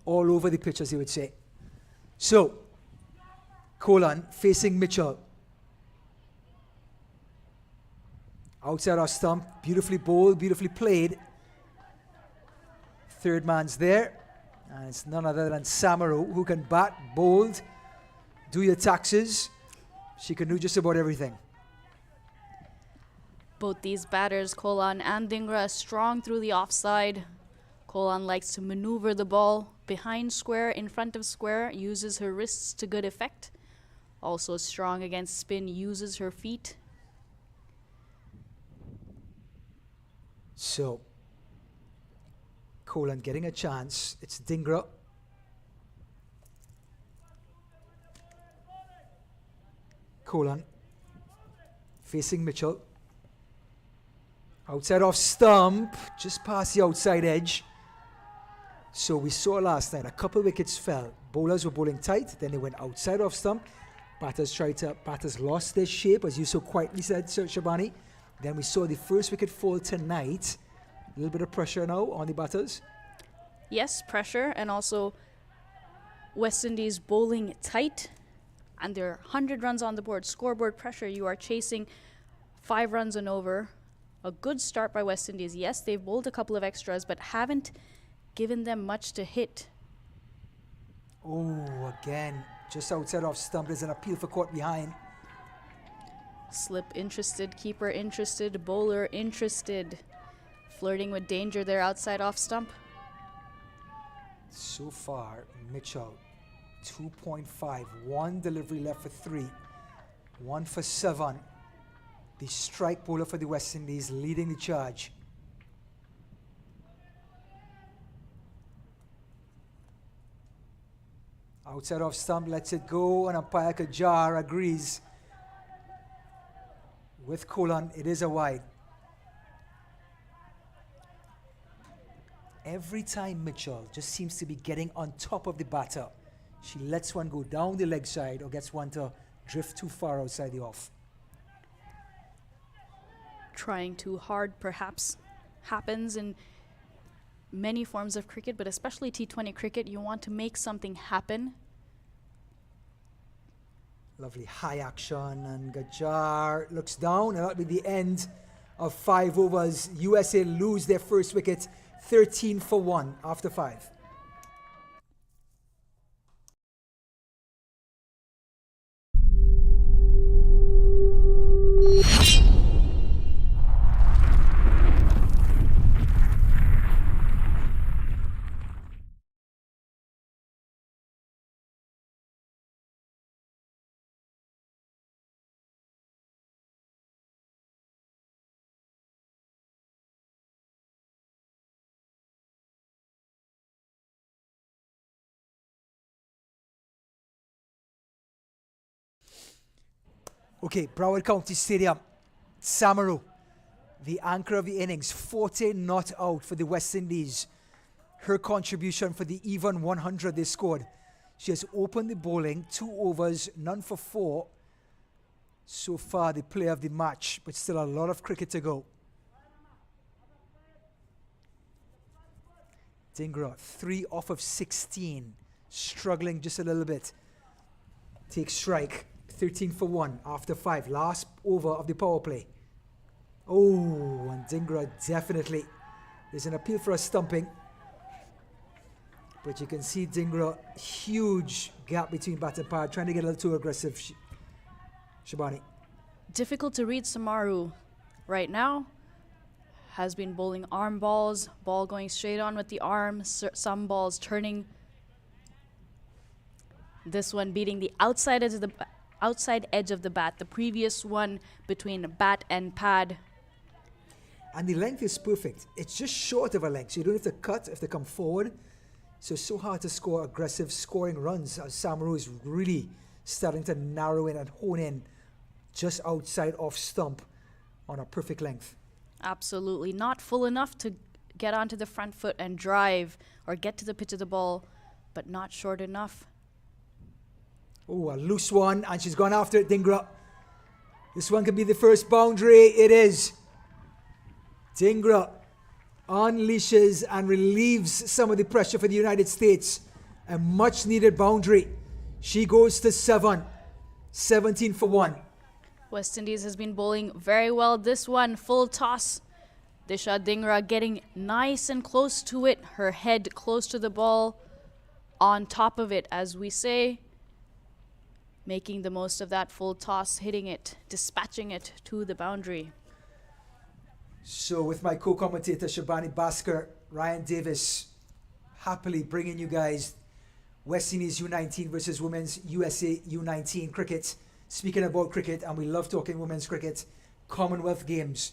S1: all over the pitch, as you would say. So, Kolan facing Mitchell. Outside our stump, beautifully bowled, beautifully played. 3rd man's there. And it's none other than Samaru, who can bat, bowl, do your taxes. She can do just about everything.
S4: Both these batters, Kolan and Dhingra, strong through the offside. Kolan likes to maneuver the ball behind square, in front of square, uses her wrists to good effect. Also strong against spin, uses her feet.
S1: So, Kolan getting a chance. It's Dhingra. Kolan facing Mitchell. Outside off stump, just past the outside edge. So we saw last night a couple wickets fell. Bowlers were bowling tight, then they went outside off stump. Batters lost their shape, as you so quietly said, Sir Shabani. Then we saw the first wicket fall tonight. A little bit of pressure now on the batters.
S4: Yes, pressure, and also West Indies bowling tight. And there are 100 runs on the board. Scoreboard pressure, you are chasing 5 runs and over. A good start by West Indies. Yes, they've bowled a couple of extras, but haven't given them much to hit.
S1: Oh, again, just outside off stump. There's an appeal for caught behind.
S4: Slip interested, keeper interested, bowler interested. Flirting with danger there outside off stump.
S1: So far, Mitchell 2.5. One delivery left for 3. 1 for 7. The strike bowler for the West Indies leading the charge. Outside off stump, lets it go, and umpire Kajar agrees with Colon. It is a wide. Every time Mitchell just seems to be getting on top of the batter, she lets one go down the leg side or gets one to drift too far outside the off.
S4: Trying too hard perhaps happens in many forms of cricket, but especially T20 cricket. You want to make something happen.
S1: Lovely high action, and Gajar looks down, and that'll be the end of 5 overs. USA lose their first wicket, 13 for 1 after 5. Okay, Broward County Stadium. Samaru, the anchor of the innings, 40 not out for the West Indies. Her contribution for the even 100 they scored. She has opened the bowling, 2 overs, none for 4. So far, the player of the match, but still a lot of cricket to go. Dingra, 3 off of 16, struggling just a little bit. Takes strike. 13 for 1 after 5. Last over of the power play. Oh, and Dingra definitely. There's an appeal for a stumping. But you can see Dingra, huge gap between bat and pad, trying to get a little too aggressive. Shabani.
S4: Difficult to read Samaru right now. Has been bowling arm balls, ball going straight on with the arm, some balls turning. This one beating the outside edge of the bat, the previous one between bat and pad.
S1: And the length is perfect. It's just short of a length, so you don't have to cut if they come forward. So it's so hard to score aggressive scoring runs, as Samaru is really starting to narrow in and hone in just outside off stump on a perfect length.
S4: Absolutely. Not full enough to get onto the front foot and drive or get to the pitch of the ball, but not short enough.
S1: Oh, a loose one, and she's gone after it, Dingra. This one could be the first boundary. It is. Dingra unleashes and relieves some of the pressure for the United States. A much needed boundary. She goes to 7. 17 for 1.
S4: West Indies has been bowling very well. This one, full toss. Disha Dingra getting nice and close to it. Her head close to the ball. On top of it, as we say. Making the most of that full toss, hitting it, dispatching it to the boundary.
S1: So with my co-commentator Shabani Basker, Ryan Davis, happily bringing you guys West Indies U19 versus Women's USA U19 cricket. Speaking about cricket, and we love talking women's cricket, Commonwealth Games.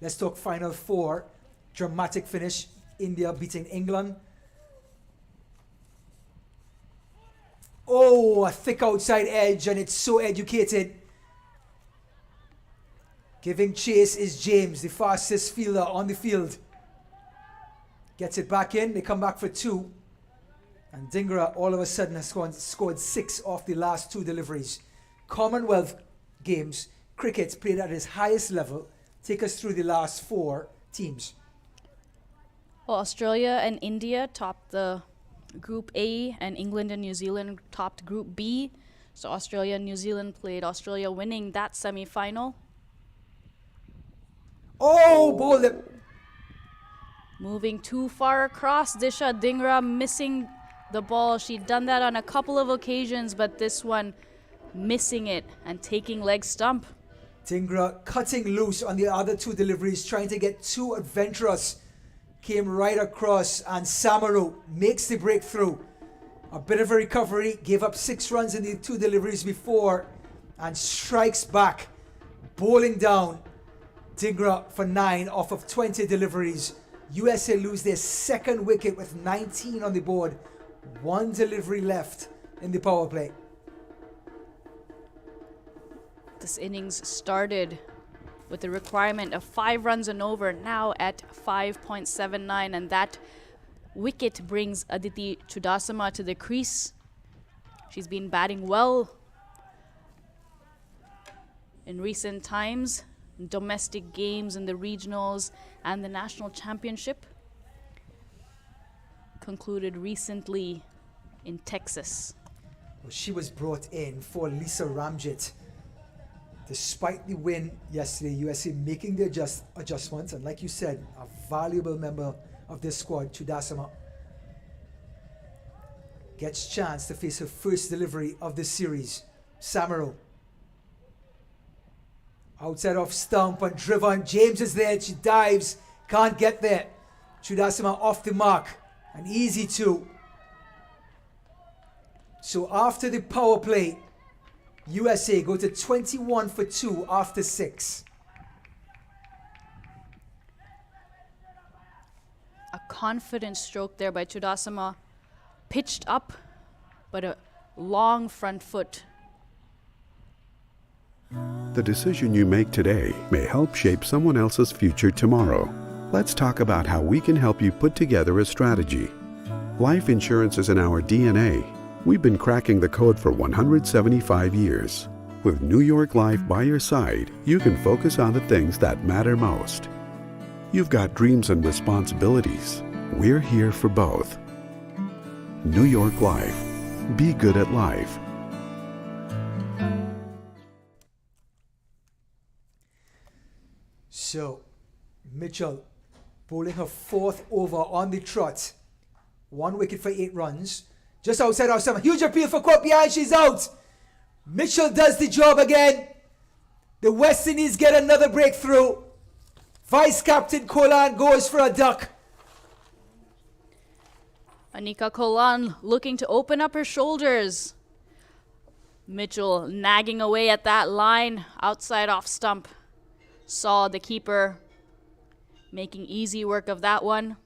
S1: Let's talk Final 4. Dramatic finish. India beating England. Oh, a thick outside edge, and it's so educated. Giving chase is James, the fastest fielder on the field. Gets it back in. They come back for 2. And Dingra all of a sudden has scored 6 off the last 2 deliveries. Commonwealth Games, cricket played at its highest level. Take us through the last 4 teams.
S4: Well, Australia and India topped the Group A, and England and New Zealand topped Group B. So Australia and New Zealand played, Australia winning that semi-final.
S1: Oh, bowled it.
S4: Moving too far across, Disha Dingra missing the ball. She'd done that on a couple of occasions, but this one missing it and taking leg stump.
S1: Dingra cutting loose on the other 2 deliveries, trying to get too adventurous. Came right across, and Samaru makes the breakthrough. A bit of a recovery, gave up 6 runs in the 2 deliveries before, and strikes back, bowling down Dingra for 9 off of 20 deliveries. USA lose their second wicket with 19 on the board. 1 delivery left in the power play.
S4: This innings started with the requirement of 5 runs and over, now at 5.79, and that wicket brings Aditi Chudasama to the crease. She's been batting well in recent times, in domestic games, in the regionals and the national championship. Concluded recently in Texas.
S1: Well, she was brought in for Lisa Ramjit. Despite the win yesterday, USA making the adjustments, and like you said, a valuable member of this squad, Chudasama, gets chance to face her first delivery of this series. Samaro. Outside off stump and driven. James is there. She dives. Can't get there. Chudasama off the mark. An easy 2. So after the power play, USA go to 21 for 2 after 6.
S4: A confident stroke there by Chudasama. Pitched up, but a long front foot.
S5: The decision you make today may help shape someone else's future tomorrow. Let's talk about how we can help you put together a strategy. Life insurance is in our DNA. We've been cracking the code for 175 years. With New York Life by your side, you can focus on the things that matter most. You've got dreams and responsibilities. We're here for both. New York Life. Be good at life.
S1: So, Mitchell bowling her 4th over on the trot. 1 wicket for 8 runs. Just outside off stump. Huge appeal for caught behind. She's out. Mitchell does the job again. The West Indies get another breakthrough. Vice Captain Kolan goes for a duck.
S4: Anika Kolan looking to open up her shoulders. Mitchell nagging away at that line outside off stump. Saw the keeper making easy work of that one.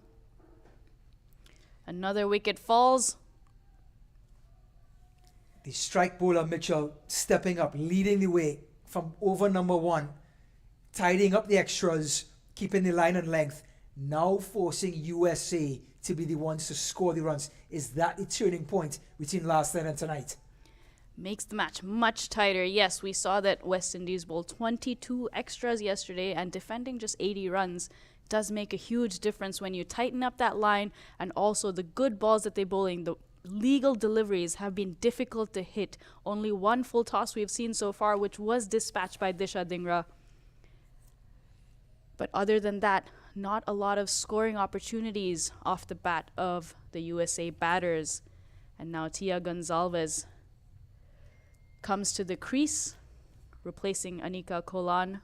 S4: Another wicket falls.
S1: The strike bowler Mitchell stepping up, leading the way from over number 1, tidying up the extras, keeping the line and length, now forcing USA to be the ones to score the runs. Is that the turning point between last night and tonight?
S4: Makes the match much tighter. Yes, we saw that West Indies bowled 22 extras yesterday, and defending just 80 runs does make a huge difference when you tighten up that line, and also the good balls that they're bowling, the legal deliveries have been difficult to hit. Only 1 full toss we've seen so far, which was dispatched by Disha Dhingra. But other than that, not a lot of scoring opportunities off the bat of the USA batters. And now Tia Gonzalez comes to the crease, replacing Anika Kolan.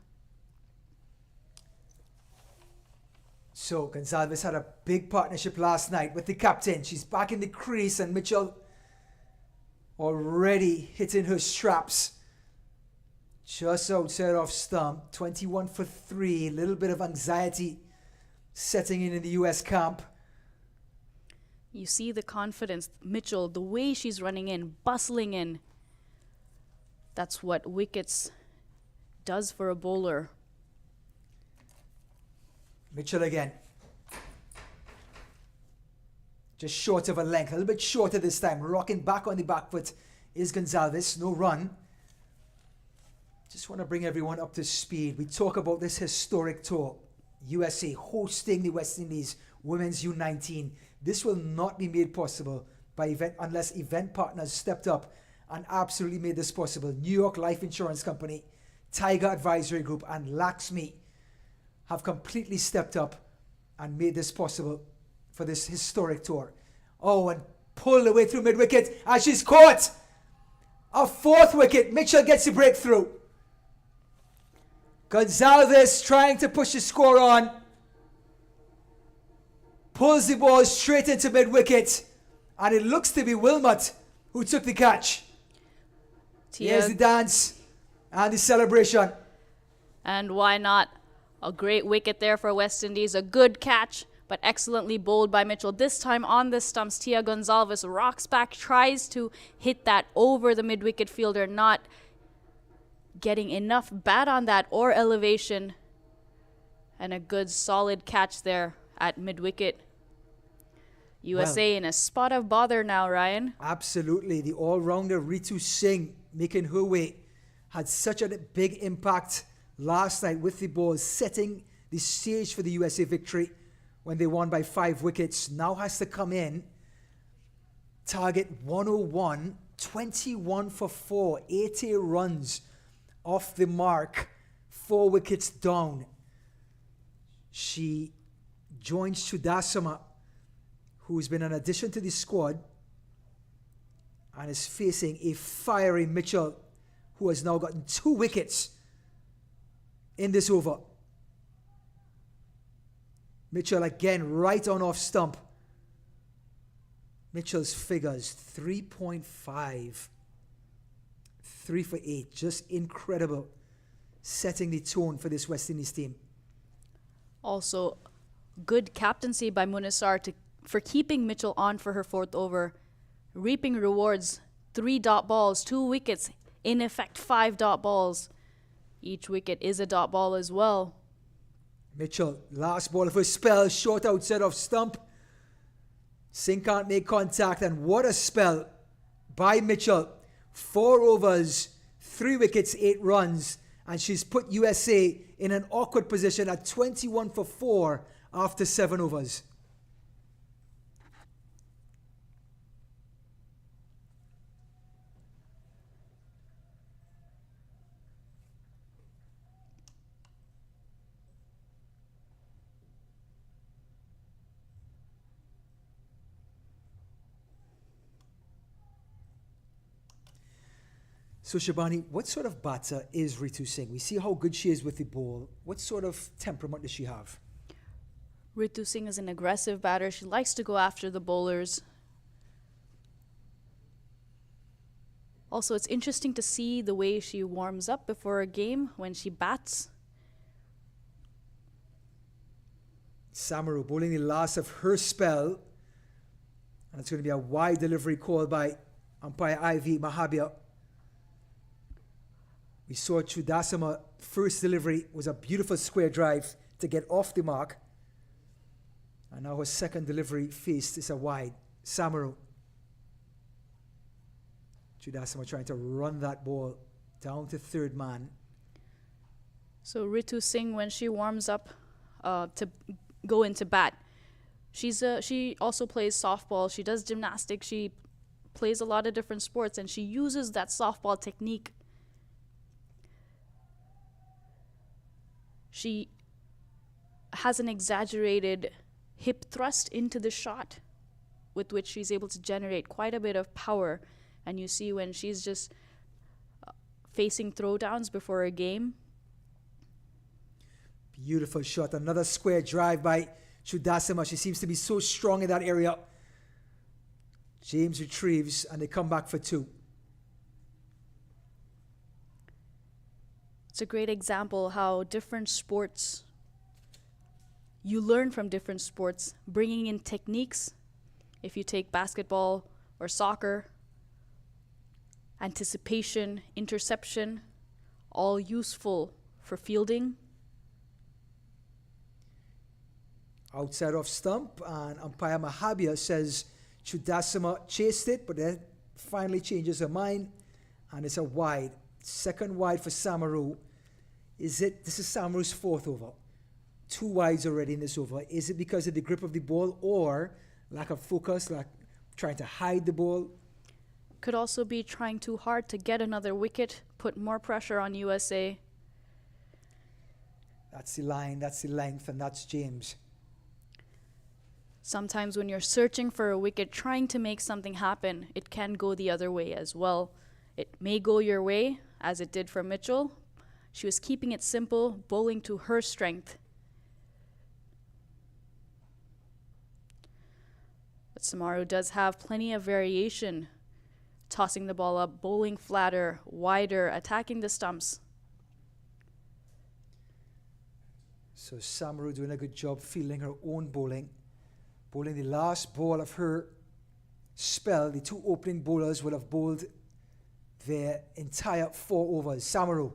S1: So Gonzalez had a big partnership last night with the captain. She's back in the crease, and Mitchell already hitting her straps. Just outside off stump, 21 for 3. A little bit of anxiety setting in the US camp.
S4: You see the confidence. Mitchell, the way she's running in, bustling in. That's what wickets does for a bowler.
S1: Mitchell again. Just short of a length, a little bit shorter this time. Rocking back on the back foot is Gonzalez. No run. Just want to bring everyone up to speed. We talk about this historic tour. USA hosting the West Indies Women's U19. This will not be made possible by unless event partners stepped up and absolutely made this possible. New York Life Insurance Company, Tiger Advisory Group, and Laxmi have completely stepped up and made this possible for this historic tour. Oh, and pulled away through mid-wicket, and she's caught! A 4th wicket. Mitchell gets the breakthrough. Gonzalez trying to push the score on. Pulls the ball straight into mid-wicket, And it looks to be Wilmot who took the catch. Here's the dance and the celebration.
S4: And why not? A great wicket there for West Indies. A good catch, but excellently bowled by Mitchell. This time on the stumps, Tia Gonzalez rocks back, tries to hit that over the mid-wicket fielder, not getting enough bat on that or elevation. And a good solid catch there at mid-wicket. USA in a spot of bother now, Ryan.
S1: Absolutely. The all-rounder Ritu Singh making her way had such a big impact last night with the ball, setting the stage for the USA victory when they won by 5 wickets. Now has to come in, target 101, 21 for 4, 80 runs off the mark, 4 wickets down. She joins Chudasama, who's been an addition to the squad and is facing a fiery Mitchell, who has now gotten 2 wickets in this over. Mitchell again right on off stump. Mitchell's figures 3.5, 3 for 8, just incredible, setting the tone for this West Indies team.
S4: Also, good captaincy by Munisar for keeping Mitchell on for her 4th over, reaping rewards, 3 dot balls, 2 wickets, in effect 5 dot balls. Each wicket is a dot ball as well.
S1: Mitchell, last ball of her spell, short outside of stump. Singh can't make contact, and what a spell by Mitchell. 4 overs, 3 wickets, 8 runs, and she's put USA in an awkward position at 21 for 4 after 7 overs. So Shabani, what sort of batter is Ritu Singh? We see how good she is with the ball. What sort of temperament does she have?
S4: Ritu Singh is an aggressive batter. She likes to go after the bowlers. Also, it's interesting to see the way she warms up before a game when she bats.
S1: Samaru bowling the last of her spell. And it's going to be a wide delivery called by umpire Ivy Mahabir. We saw Chudasama first delivery was a beautiful square drive to get off the mark. And now her second delivery faced is a wide. Samaru. Chudasama trying to run that ball down to 3rd man.
S4: So Ritu Singh, when she warms up to go into bat, she also plays softball. She does gymnastics. She plays a lot of different sports, and she uses that softball technique. She has an exaggerated hip thrust into the shot with which she's able to generate quite a bit of power. And you see when she's just facing throwdowns before a game.
S1: Beautiful shot. Another square drive by Chudasama. She seems to be so strong in that area. James retrieves and they come back for 2.
S4: It's a great example how different sports, you learn from different sports, bringing in techniques. If you take basketball or soccer, anticipation, interception, all useful for fielding.
S1: Outside of stump, and umpire Mahabir says Chudasama chased it, but then finally changes her mind, and it's a wide. Second wide for Samaru. This is Samaru's 4th over. 2 wides already in this over. Is it because of the grip of the ball or lack of focus, like trying to hide the ball?
S4: Could also be trying too hard to get another wicket, put more pressure on USA.
S1: That's the line, that's the length, and that's James.
S4: Sometimes when you're searching for a wicket, trying to make something happen, it can go the other way as well. It may go your way, as it did for Mitchell. She was keeping it simple, bowling to her strength. But Samaru does have plenty of variation, tossing the ball up, bowling flatter, wider, attacking the stumps.
S1: So Samaru doing a good job fielding her own bowling. Bowling the last ball of her spell. The two opening bowlers will have bowled their entire 4 overs. Samaru,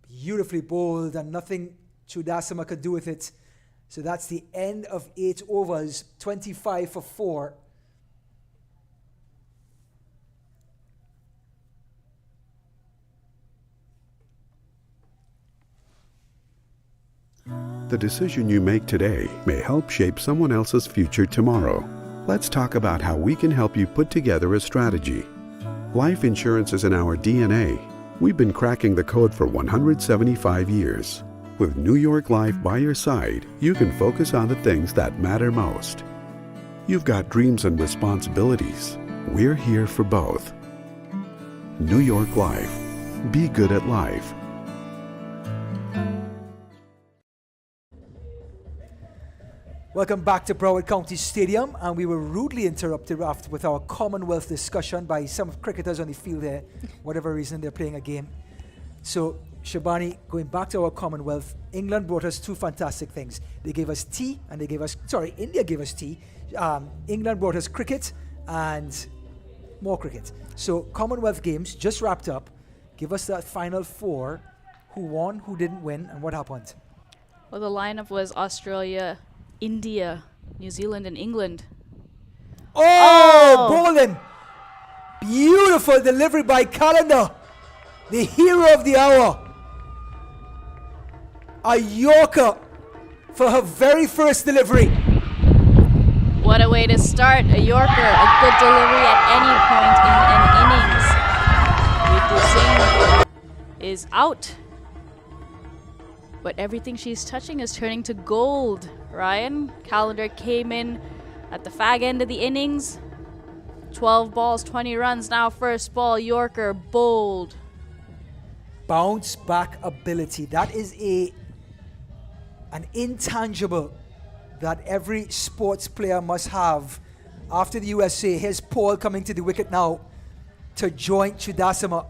S1: beautifully bowled, and nothing Chudasama could do with it. So that's the end of 8 overs, 25 for 4.
S5: The decision you make today may help shape someone else's future tomorrow. Let's talk about how we can help you put together a strategy. Life insurance is in our DNA. We've been cracking the code for 175 years. With New York Life by your side, you can focus on the things that matter most. You've got dreams and responsibilities. We're here for both. New York Life. Be good at life.
S1: Welcome back to Broward County Stadium, and we were rudely interrupted after with our Commonwealth discussion by some cricketers on the field there, whatever reason they're playing a game. So, Shabani, going back to our Commonwealth, England brought us 2 fantastic things. They gave us tea, and India gave us tea. England brought us cricket and more cricket. So, Commonwealth Games just wrapped up. Give us that final 4. Who won, who didn't win, and what happened?
S4: Well, the lineup was Australia, India, New Zealand, and England.
S1: Oh! Bowling! Beautiful delivery by Calendar, the hero of the hour. A Yorker for her very first delivery.
S4: What a way to start. A Yorker, a good delivery at any point in an innings. Ritu Singh is out, but everything she's touching is turning to gold. Ryan, Calendar came in at the fag end of the innings. 12 balls, 20 runs. Now first ball, Yorker, bowled.
S1: Bounce back ability. That is an intangible that every sports player must have. After the USA, here's Paul coming to the wicket now to join Chudasama.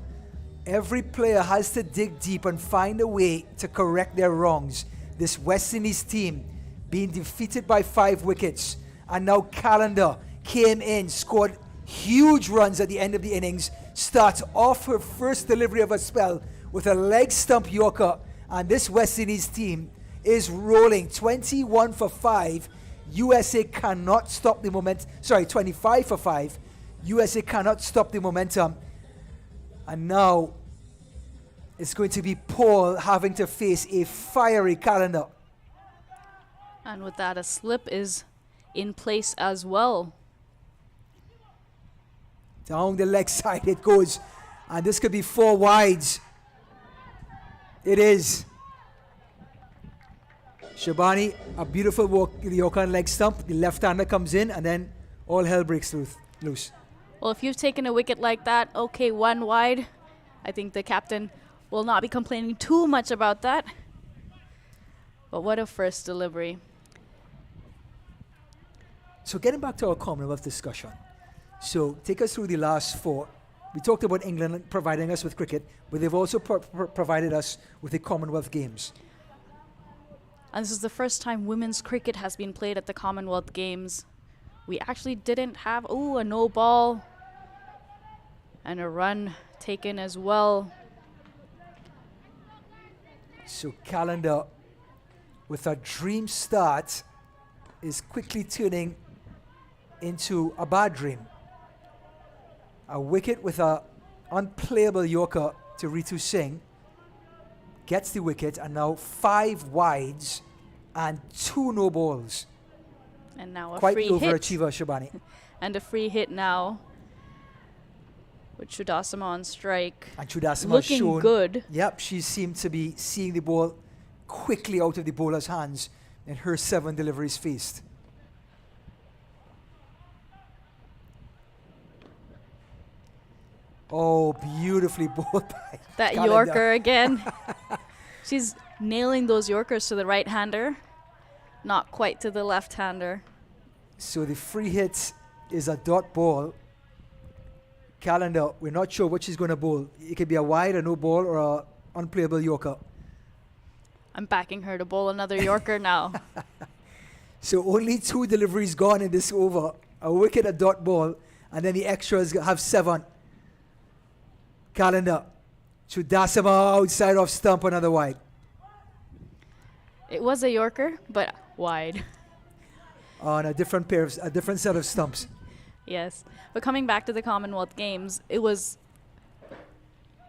S1: Every player has to dig deep and find a way to correct their wrongs. This West Indies team being defeated by 5 wickets, and now Calendar came in, scored huge runs at the end of the innings, starts off her first delivery of a spell with a leg stump Yorker, and this West Indies team is rolling. 21 for 5. USA cannot stop the momentum. 25 for 5. USA cannot stop the momentum. And now it's going to be Paul having to face a fiery Calendar.
S4: And with that, a slip is in place as well.
S1: Down the leg side it goes. And this could be 4 wides. It is. Shabani, a beautiful walk, the Yorker leg stump. The left-hander comes in, and then all hell breaks loose.
S4: Well, if you've taken a wicket like that, okay, 1 wide. I think the captain will not be complaining too much about that. But what a first delivery.
S1: So getting back to our Commonwealth discussion. So take us through the last 4. We talked about England providing us with cricket, but they've also provided us with the Commonwealth Games.
S4: And this is the first time women's cricket has been played at the Commonwealth Games. We actually didn't have, a no ball and a run taken as well.
S1: So Calendar, with a dream start, is quickly turning into a bad dream. A wicket with an unplayable Yorker to Ritu Singh gets the wicket, and now 5 wides and 2 no balls.
S4: And now a
S1: Quite
S4: free
S1: the
S4: hit.
S1: overachiever, Shabani.
S4: And a free hit now with Chudasama on strike.
S1: And Chudasama
S4: looking
S1: shown
S4: good.
S1: Yep, she seemed to be seeing the ball quickly out of the bowler's hands in her 7 deliveries faced. Oh, beautifully bowled by
S4: That
S1: Calendar.
S4: Yorker again. She's nailing those Yorkers to the right-hander, not quite to the left-hander.
S1: So the free hit is a dot ball. Calendar, we're not sure which is going to bowl. It could be a wide, a no ball, or a unplayable Yorker.
S4: I'm backing her to bowl another Yorker now.
S1: So only 2 deliveries gone in this over. A wicket, a dot ball, and then the extras have 7. Calendar. Chudasama outside off stump, another wide.
S4: It was a Yorker, but wide.
S1: On a different set of stumps.
S4: Yes. But coming back to the Commonwealth Games, it was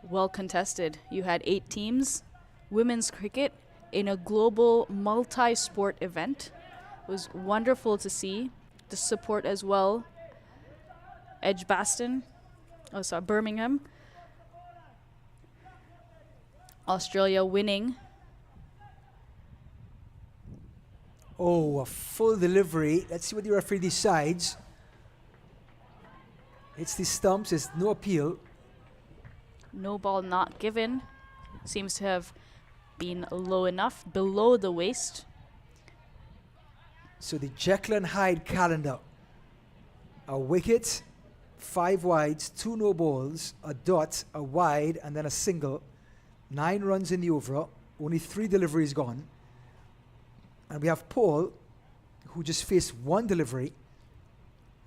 S4: well contested. You had 8 teams, women's cricket in a global multi-sport event. It was wonderful to see the support as well. Birmingham. Australia winning.
S1: Oh, a full delivery. Let's see what the referee decides. It's the stumps, there's no appeal.
S4: No ball not given. Seems to have been low enough, below the waist.
S1: So the Jekyll and Hyde calendar. A wicket, 5 wides, 2 no balls, a dot, a wide, and then a single. 9 runs in the over, only 3 deliveries gone. And we have Paul, who just faced 1 delivery,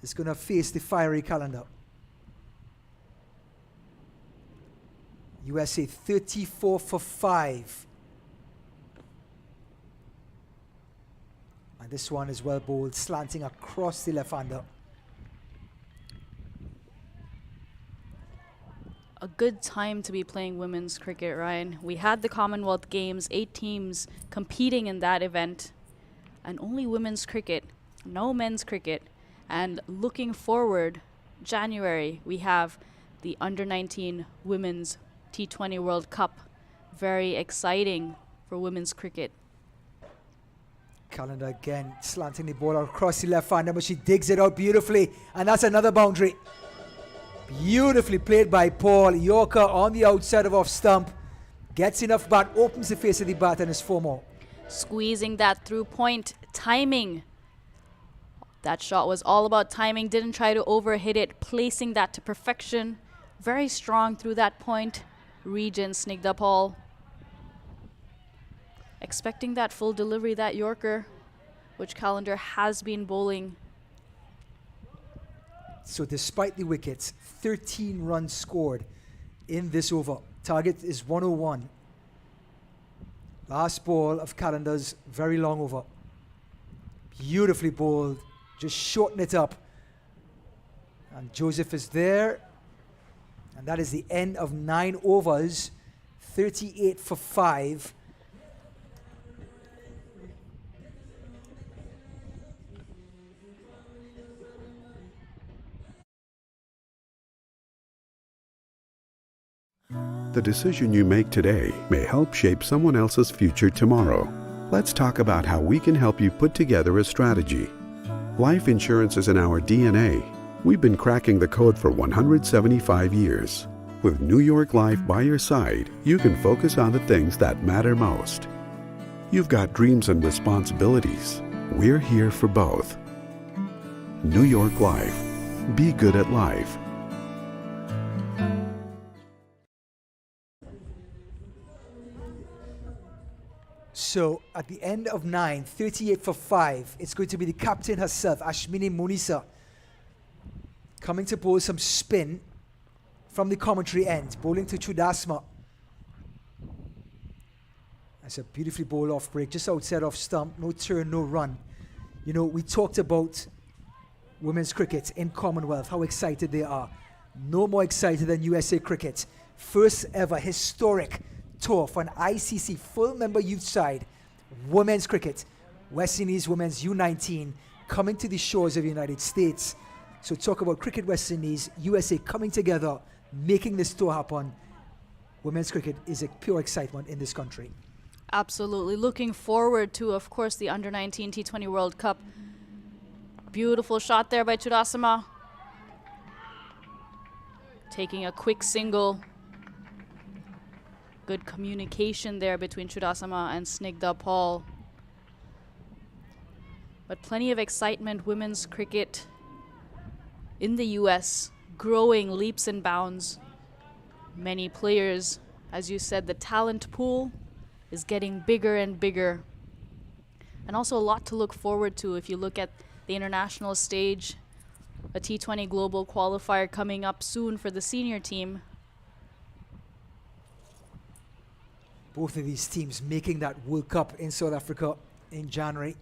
S1: is going to face the fiery calendar. USA 34 for 5. And this one is well bowled, slanting across the left-hander.
S4: A good time to be playing women's cricket, Ryan. We had the Commonwealth Games, 8 teams competing in that event, and only women's cricket, no men's cricket. And looking forward, January, we have the Under-19 Women's T20 World Cup. Very exciting for women's cricket.
S1: Calendar again, slanting the ball across the left-hander, but she digs it out beautifully, and that's another boundary. Beautifully played by Paul. Yorker on the outside of off stump. Gets enough bat, opens the face of the bat, and is 4 more.
S4: Squeezing that through point, timing. That shot was all about timing. Didn't try to overhit it, placing that to perfection. Very strong through that point. Region Snigdha Paul. Expecting that full delivery, that Yorker, which Calendar has been bowling.
S1: So despite the wickets, 13 runs scored in this over. Target is 101. Last ball of Calendar's very long over. Beautifully bowled. Just shorten it up. And Joseph is there. And that is the end of 9 overs. 38 for 5.
S5: The decision you make today may help shape someone else's future tomorrow. Let's talk about how we can help you put together a strategy. Life insurance is in our DNA. We've been cracking the code for 175 years. With New York Life by your side, you can focus on the things that matter most. You've got dreams and responsibilities. We're here for both. New York Life. Be good at life.
S1: So at the end of 9, 38 for 5, it's going to be the captain herself, Ashmini Munisa, coming to bowl some spin from the commentary end, bowling to Chudasma. That's a beautifully bowled off break, just outside off stump, no turn, no run. You know, we talked about women's cricket in Commonwealth, how excited they are. No more excited than USA cricket. First ever historic tour for an ICC full member youth side, women's cricket, West Indies women's U19 coming to the shores of the United States. So talk about cricket West Indies, USA coming together, making this tour happen. Women's cricket is a pure excitement in this country.
S4: Absolutely. Looking forward to, of course, the Under-19 T20 World Cup. Beautiful shot there by Chudasama. Taking a quick single. Good communication there between Chudasama and Snigdha Paul. But plenty of excitement. Women's cricket in the US growing leaps and bounds. Many players, as you said, the talent pool is getting bigger and bigger. And also a lot to look forward to if you look at the international stage. A T20 global qualifier coming up soon for the senior team.
S1: Both of these teams making that World Cup in South Africa in January.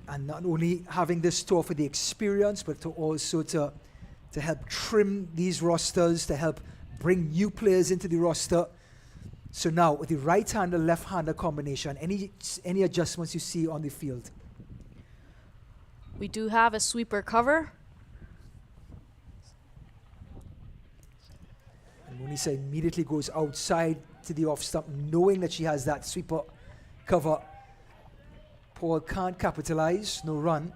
S1: And not only having this tour for the experience, but to also to help trim these rosters, to help bring new players into the roster. So now, with the right-hander, left-hander combination, any adjustments you see on the field?
S4: We do have a sweeper cover.
S1: And Munisa immediately goes outside to the off stump, knowing that she has that sweeper cover. Paul can't capitalize, no run.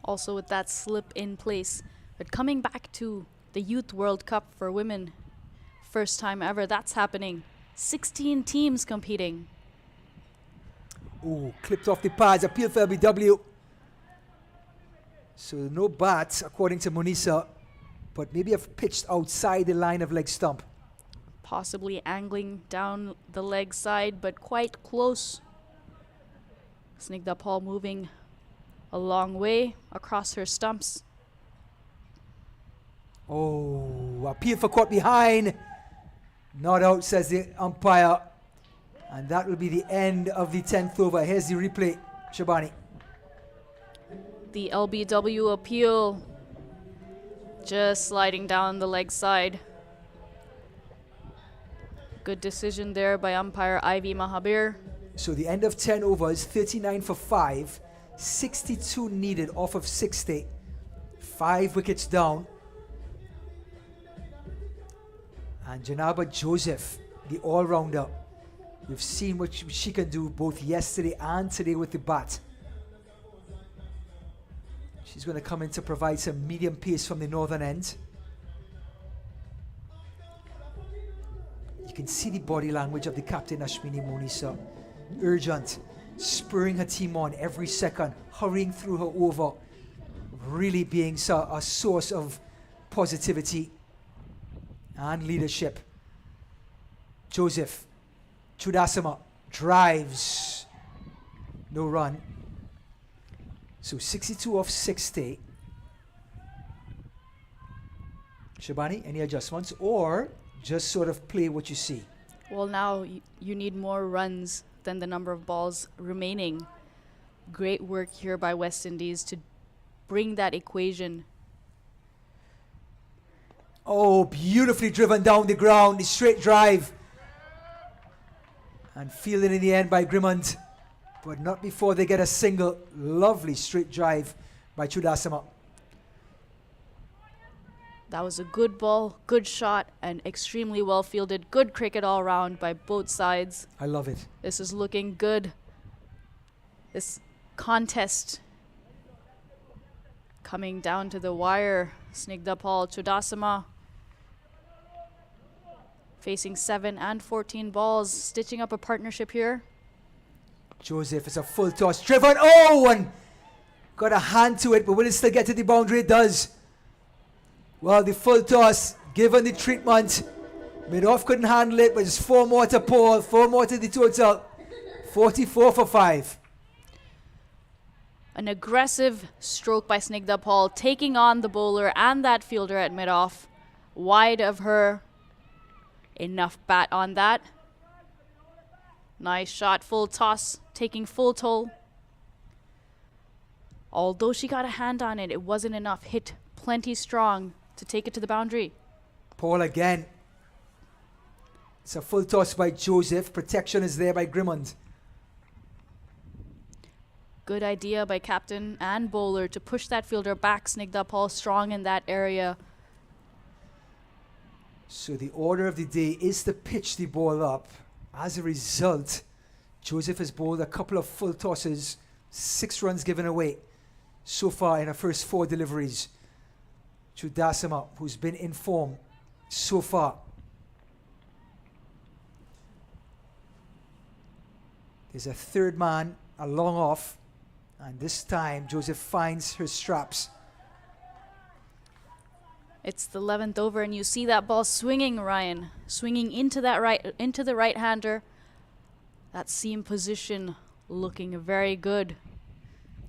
S4: Also with that slip in place. But coming back to the Youth World Cup for women, first time ever that's happening. 16 teams competing.
S1: Oh, clipped off the pads, appeal for LBW. So no bat, according to Munisa, but maybe have pitched outside the line of leg stump.
S4: Possibly angling down the leg side, but quite close. Snigdha Paul moving a long way across her stumps.
S1: Oh, appeal for caught behind. Not out, says the umpire. And that will be the end of the 10th over. Here's the replay, Shabani.
S4: The LBW appeal just sliding down the leg side. Good decision there by umpire Ivy Mahabir.
S1: So the end of 10 overs, 39 for 5, 62 needed off of 60, 5 wickets down. And Janaba Joseph, the all-rounder, we've seen what she can do both yesterday and today with the bat. She's going to come in to provide some medium pace from the northern end. You can see the body language of the captain, Ashwini Munisa. Urgent, spurring her team on every second, hurrying through her over, really being a source of positivity and leadership. Joseph, Chudasama drives, no run. So 62 off 60. Shabani, any adjustments or just sort of play what you see?
S4: Well, now you need more runs than the number of balls remaining. Great work here by West Indies to bring that equation.
S1: Oh, beautifully driven down the ground, the straight drive. And fielded in the end by Grimmond. But not before they get a single. Lovely straight drive by Chudasama.
S4: That was a good ball, good shot, and extremely well fielded. Good cricket all round by both sides.
S1: I love it.
S4: This is looking good. This contest coming down to the wire. Snigdha Paul, Chudasama facing 7 and 14 balls, stitching up a partnership here.
S1: Joseph is a full toss, driven, oh, and got a hand to it, but will it still get to the boundary? It does. Well, the full toss, given the treatment, mid-off couldn't handle it, but it's 4 more to Paul, 4 more to the total, 44 for 5.
S4: An aggressive stroke by Snigdha Paul, taking on the bowler and that fielder at mid-off. Wide of her. Enough bat on that. Nice shot, full toss, taking full toll. Although she got a hand on it, it wasn't enough. Hit plenty strong to take it to the boundary.
S1: Paul again. It's a full toss by Joseph. Protection is there by Grimmond.
S4: Good idea by captain and bowler to push that fielder back. Snigdha Paul strong in that area.
S1: So the order of the day is to pitch the ball up. As a result, Joseph has bowled a couple of full tosses, 6 runs given away so far in her first 4 deliveries. Chudasama, who's been in form so far. There's a third man, a long off. And this time, Joseph finds her straps.
S4: It's the 11th over, and you see that ball swinging, Ryan. Swinging into the right-hander. That seam position looking very good.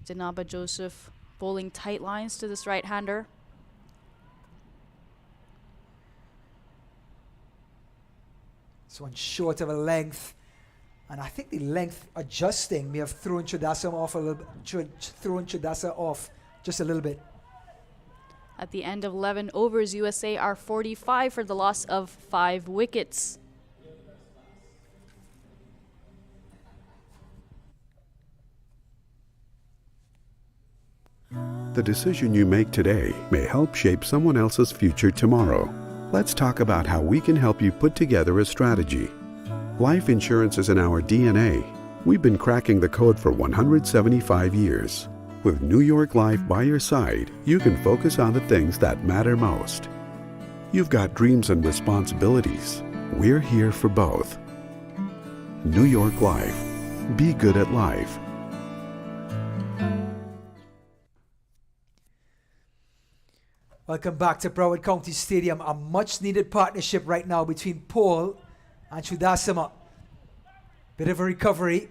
S4: Denaba Joseph bowling tight lines to this right-hander.
S1: This one short of a length. And I think the length adjusting may have thrown Chudasa off a little bit, thrown Chudasa off just a little bit.
S4: At the end of 11 overs, USA are 45 for the loss of 5 wickets.
S5: The decision you make today may help shape someone else's future tomorrow. Let's talk about how we can help you put together a strategy. Life insurance is in our DNA. We've been cracking the code for 175 years. With New York Life by your side, you can focus on the things that matter most. You've got dreams and responsibilities. We're here for both. New York Life. Be good at life.
S1: Welcome back to Broward County Stadium. A much-needed partnership right now between Paul and Chudasama. Bit of a recovery.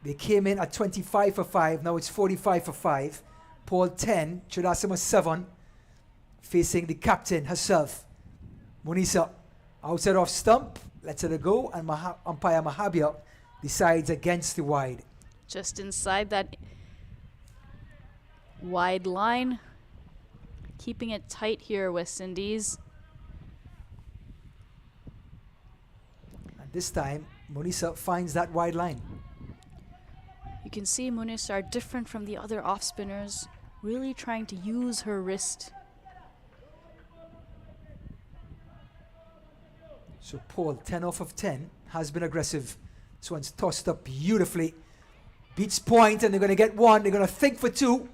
S1: They came in at 25 for 5. Now it's 45 for 5. Paul 10, Chudasama 7. Facing the captain herself, Munisa. Outside off stump, lets it go, and umpire Mahabia decides against the wide.
S4: Just inside that wide line. Keeping it tight here, West Indies.
S1: And this time, Munisa finds that wide line.
S4: You can see Munis are different from the other off spinners, really trying to use her wrist.
S1: So Paul, 10 off of 10, has been aggressive. This one's tossed up beautifully. Beats point, and they're going to get one. They're going to think for 2.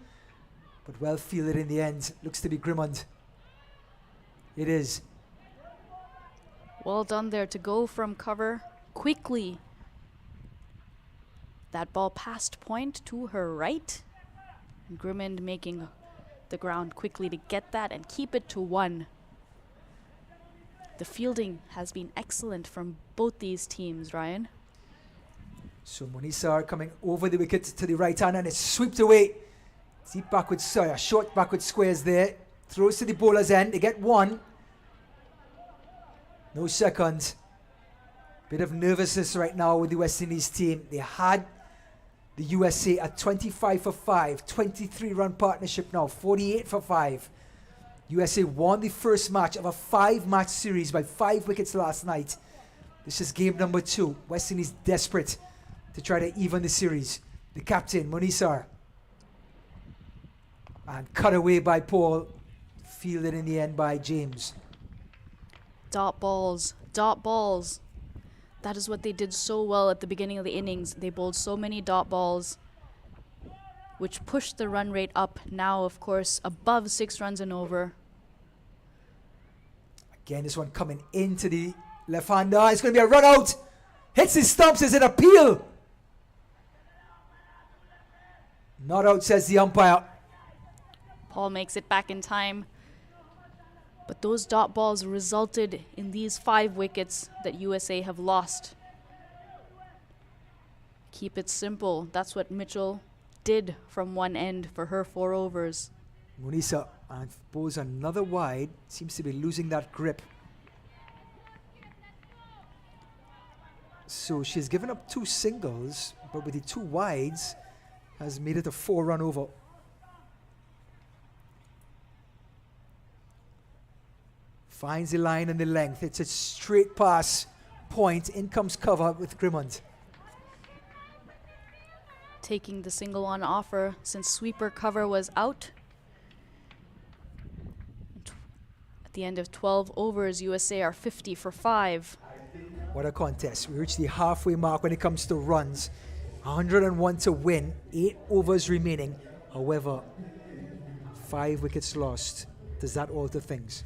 S1: But well fielded in the end. Looks to be Grimond. It is.
S4: Well done there to go from cover quickly. That ball passed point to her right. And Grimond making the ground quickly to get that and keep it to 1. The fielding has been excellent from both these teams, Ryan.
S1: So Munisar coming over the wicket to the right hand, and it's swept away. Deep backward, short backward squares there. Throws to the bowler's end. They get 1. No second. Bit of nervousness right now with the West Indies team. They had the USA at 25 for 5. 23-run partnership now. 48 for 5. USA won the first match of a 5-match series by 5 wickets last night. This is game number 2. West Indies desperate to try to even the series. The captain, Munisar. And cut away by Paul. Fielded in the end by James.
S4: Dot balls. Dot balls. That is what they did so well at the beginning of the innings. They bowled so many dot balls, which pushed the run rate up. Now, of course, above 6 runs and over.
S1: Again, this one coming into the left-hander. It's going to be a run out. Hits his stumps. Is it appeal? Not out, says the umpire.
S4: Paul makes it back in time. But those dot balls resulted in these 5 wickets that USA have lost. Keep it simple. That's what Mitchell did from one end for her 4 overs.
S1: Munisa bowls another wide. Seems to be losing that grip. So she's given up 2 singles, but with the 2 wides, has made it a 4-run over. Finds the line and the length. It's a straight pass point. In comes cover with Grimond.
S4: Taking the single on offer since sweeper cover was out. At the end of 12 overs, USA are 50 for 5.
S1: What a contest. We reached the halfway mark when it comes to runs. 101 to win. 8 overs remaining. However, 5 wickets lost. Does that alter things?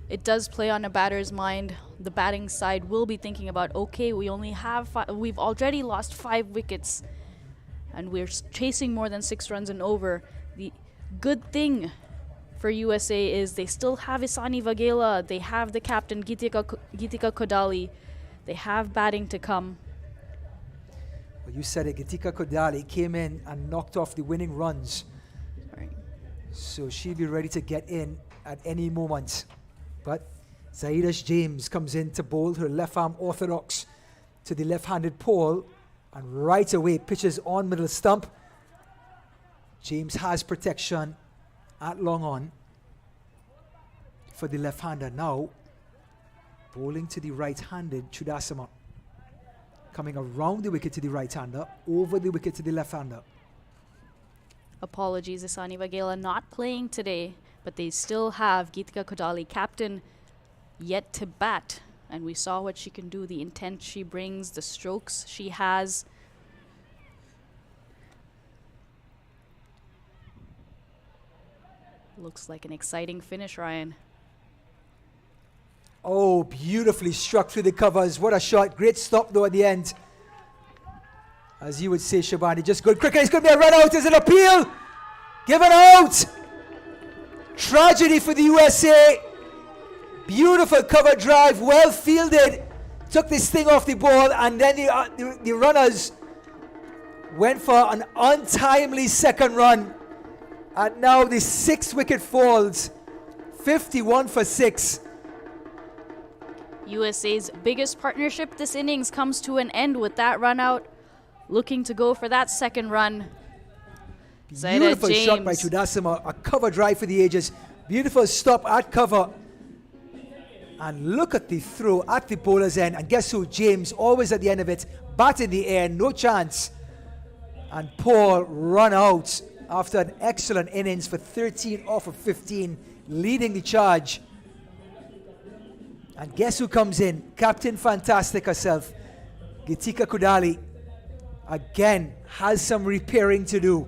S4: It does play on a batter's mind. The batting side will be thinking about, okay, we've already lost 5 wickets. and we're chasing more than 6 runs and over. The good thing for USA is they still have Isani Vagela, they have the captain Gitika Kodali, they have batting to come.
S1: Well, you said it, Gitika Kodali came in and knocked off the winning runs.
S4: Right.
S1: So she'll be ready to get in at any moment. But Zaidash James comes in to bowl her left arm orthodox to the left-handed pole and right away pitches on middle stump. James has protection at long on for the left-hander. Now bowling to the right-handed Chudasama, coming around the wicket to the right-hander, over the wicket to the left-hander.
S4: Apologies, Isani Vagela not playing today, but they still have Gitika Kodali, captain, yet to bat. And we saw what she can do, the intent she brings, the strokes she has. Looks like an exciting finish, Ryan.
S1: Oh, beautifully struck through the covers. What a shot. Great stop, though, at the end. As you would say, Shabani, just good. Cricket, it's going to be a run out. Is it appeal? Given out. Tragedy for the USA. Beautiful cover drive, well fielded. Took this thing off the ball, and then the runners went for an untimely second run. And now the 6th wicket falls. 51 for 6.
S4: USA's biggest partnership this innings comes to an end with that run out. Looking to go for that second run.
S1: Beautiful shot by Chudasama. A cover drive for the ages. Beautiful stop at cover. And look at the throw at the bowler's end. And guess who? James, always at the end of it. Bat in the air, no chance. And Paul run out after an excellent innings for 13 off of 15, leading the charge. And guess who comes in? Captain Fantastic herself, Gitika Kodali, again has some repairing to do.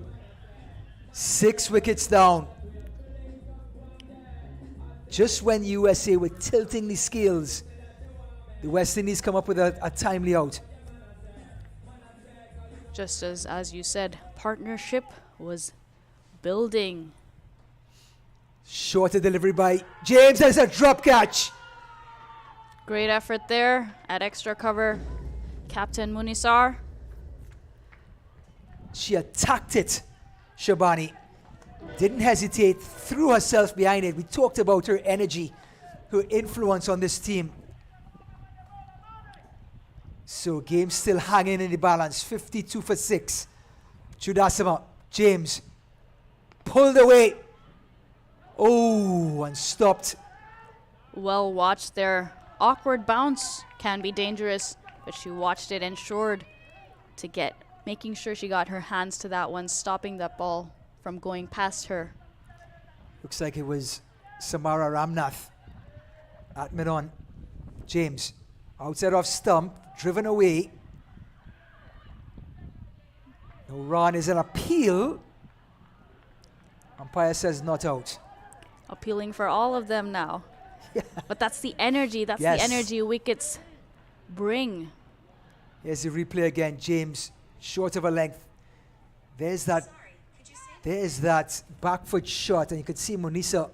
S1: 6 wickets down. Just when USA were tilting the scales, the West Indies come up with a timely out.
S4: Just as you said, partnership was building.
S1: Shorter delivery by James. There's a drop catch.
S4: Great effort there at extra cover. Captain Munisar.
S1: She attacked it, Shabani. Didn't hesitate, threw herself behind it. We talked about her energy, her influence on this team. So game still hanging in the balance, 52 for 6. Chudasama, James, pulled away. Oh, and stopped.
S4: Well watched there. Awkward bounce can be dangerous, but she watched it ensured to making sure she got her hands to that one, stopping that ball from going past her.
S1: Looks like it was Samara Ramnath at mid-on. James, outside off stump, driven away. No run is an appeal. Umpire says not out.
S4: Appealing for all of them now. But that's the energy. That's
S1: Yes.
S4: the energy wickets bring.
S1: Here's the replay again. James, short of a length. There's that back foot shot, and you could see Munisa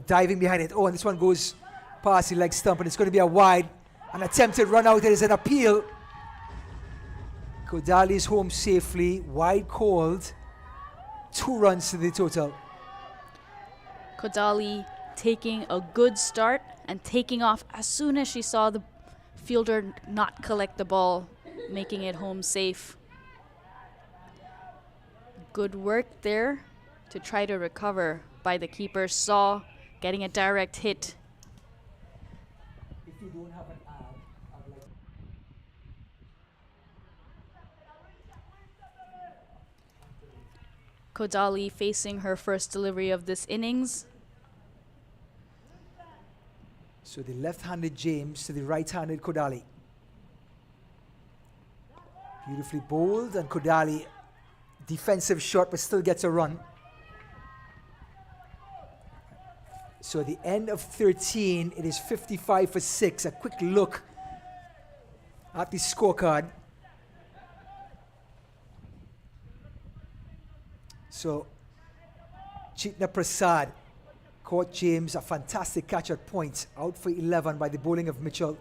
S1: diving behind it. Oh, and this one goes past the leg stump, and it's going to be a wide. An attempted run out. It is an appeal. Kodali's home safely. Wide called. 2 runs to the total.
S4: Kodali taking a good start and taking off as soon as she saw the fielder not collect the ball, making it home safe. Good work there to try to recover by the keeper. Saw getting a direct hit.
S1: If you don't have an ad, I would like
S4: Kodali facing her first delivery of this innings.
S1: So the left-handed James to the right-handed Kodali. Beautifully bowled, and Kodali, defensive shot, but still gets a run. So at the end of 13, it is 55 for 6. A quick look at the scorecard. So, Chitna Prasad caught James, a fantastic catch at point, out for 11 by the bowling of Mitchell.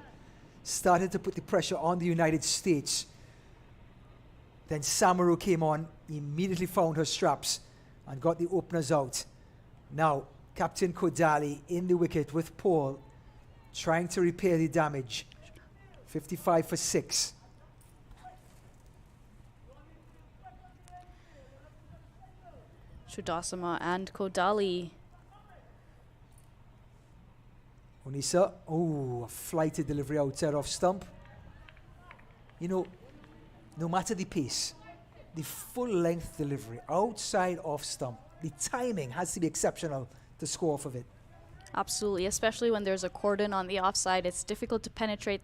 S1: Started to put the pressure on the United States. Then Samaru came on, immediately found her straps and got the openers out. Now, Captain Kodali in the wicket with Paul, trying to repair the damage. 55 for 6.
S4: Sudasama and Kodali.
S1: Unisa, a flighted delivery outside off stump. You know, no matter the pace, the full length delivery outside off stump, the timing has to be exceptional to score off of it.
S4: Absolutely, especially when there's a cordon on the offside. It's difficult to penetrate.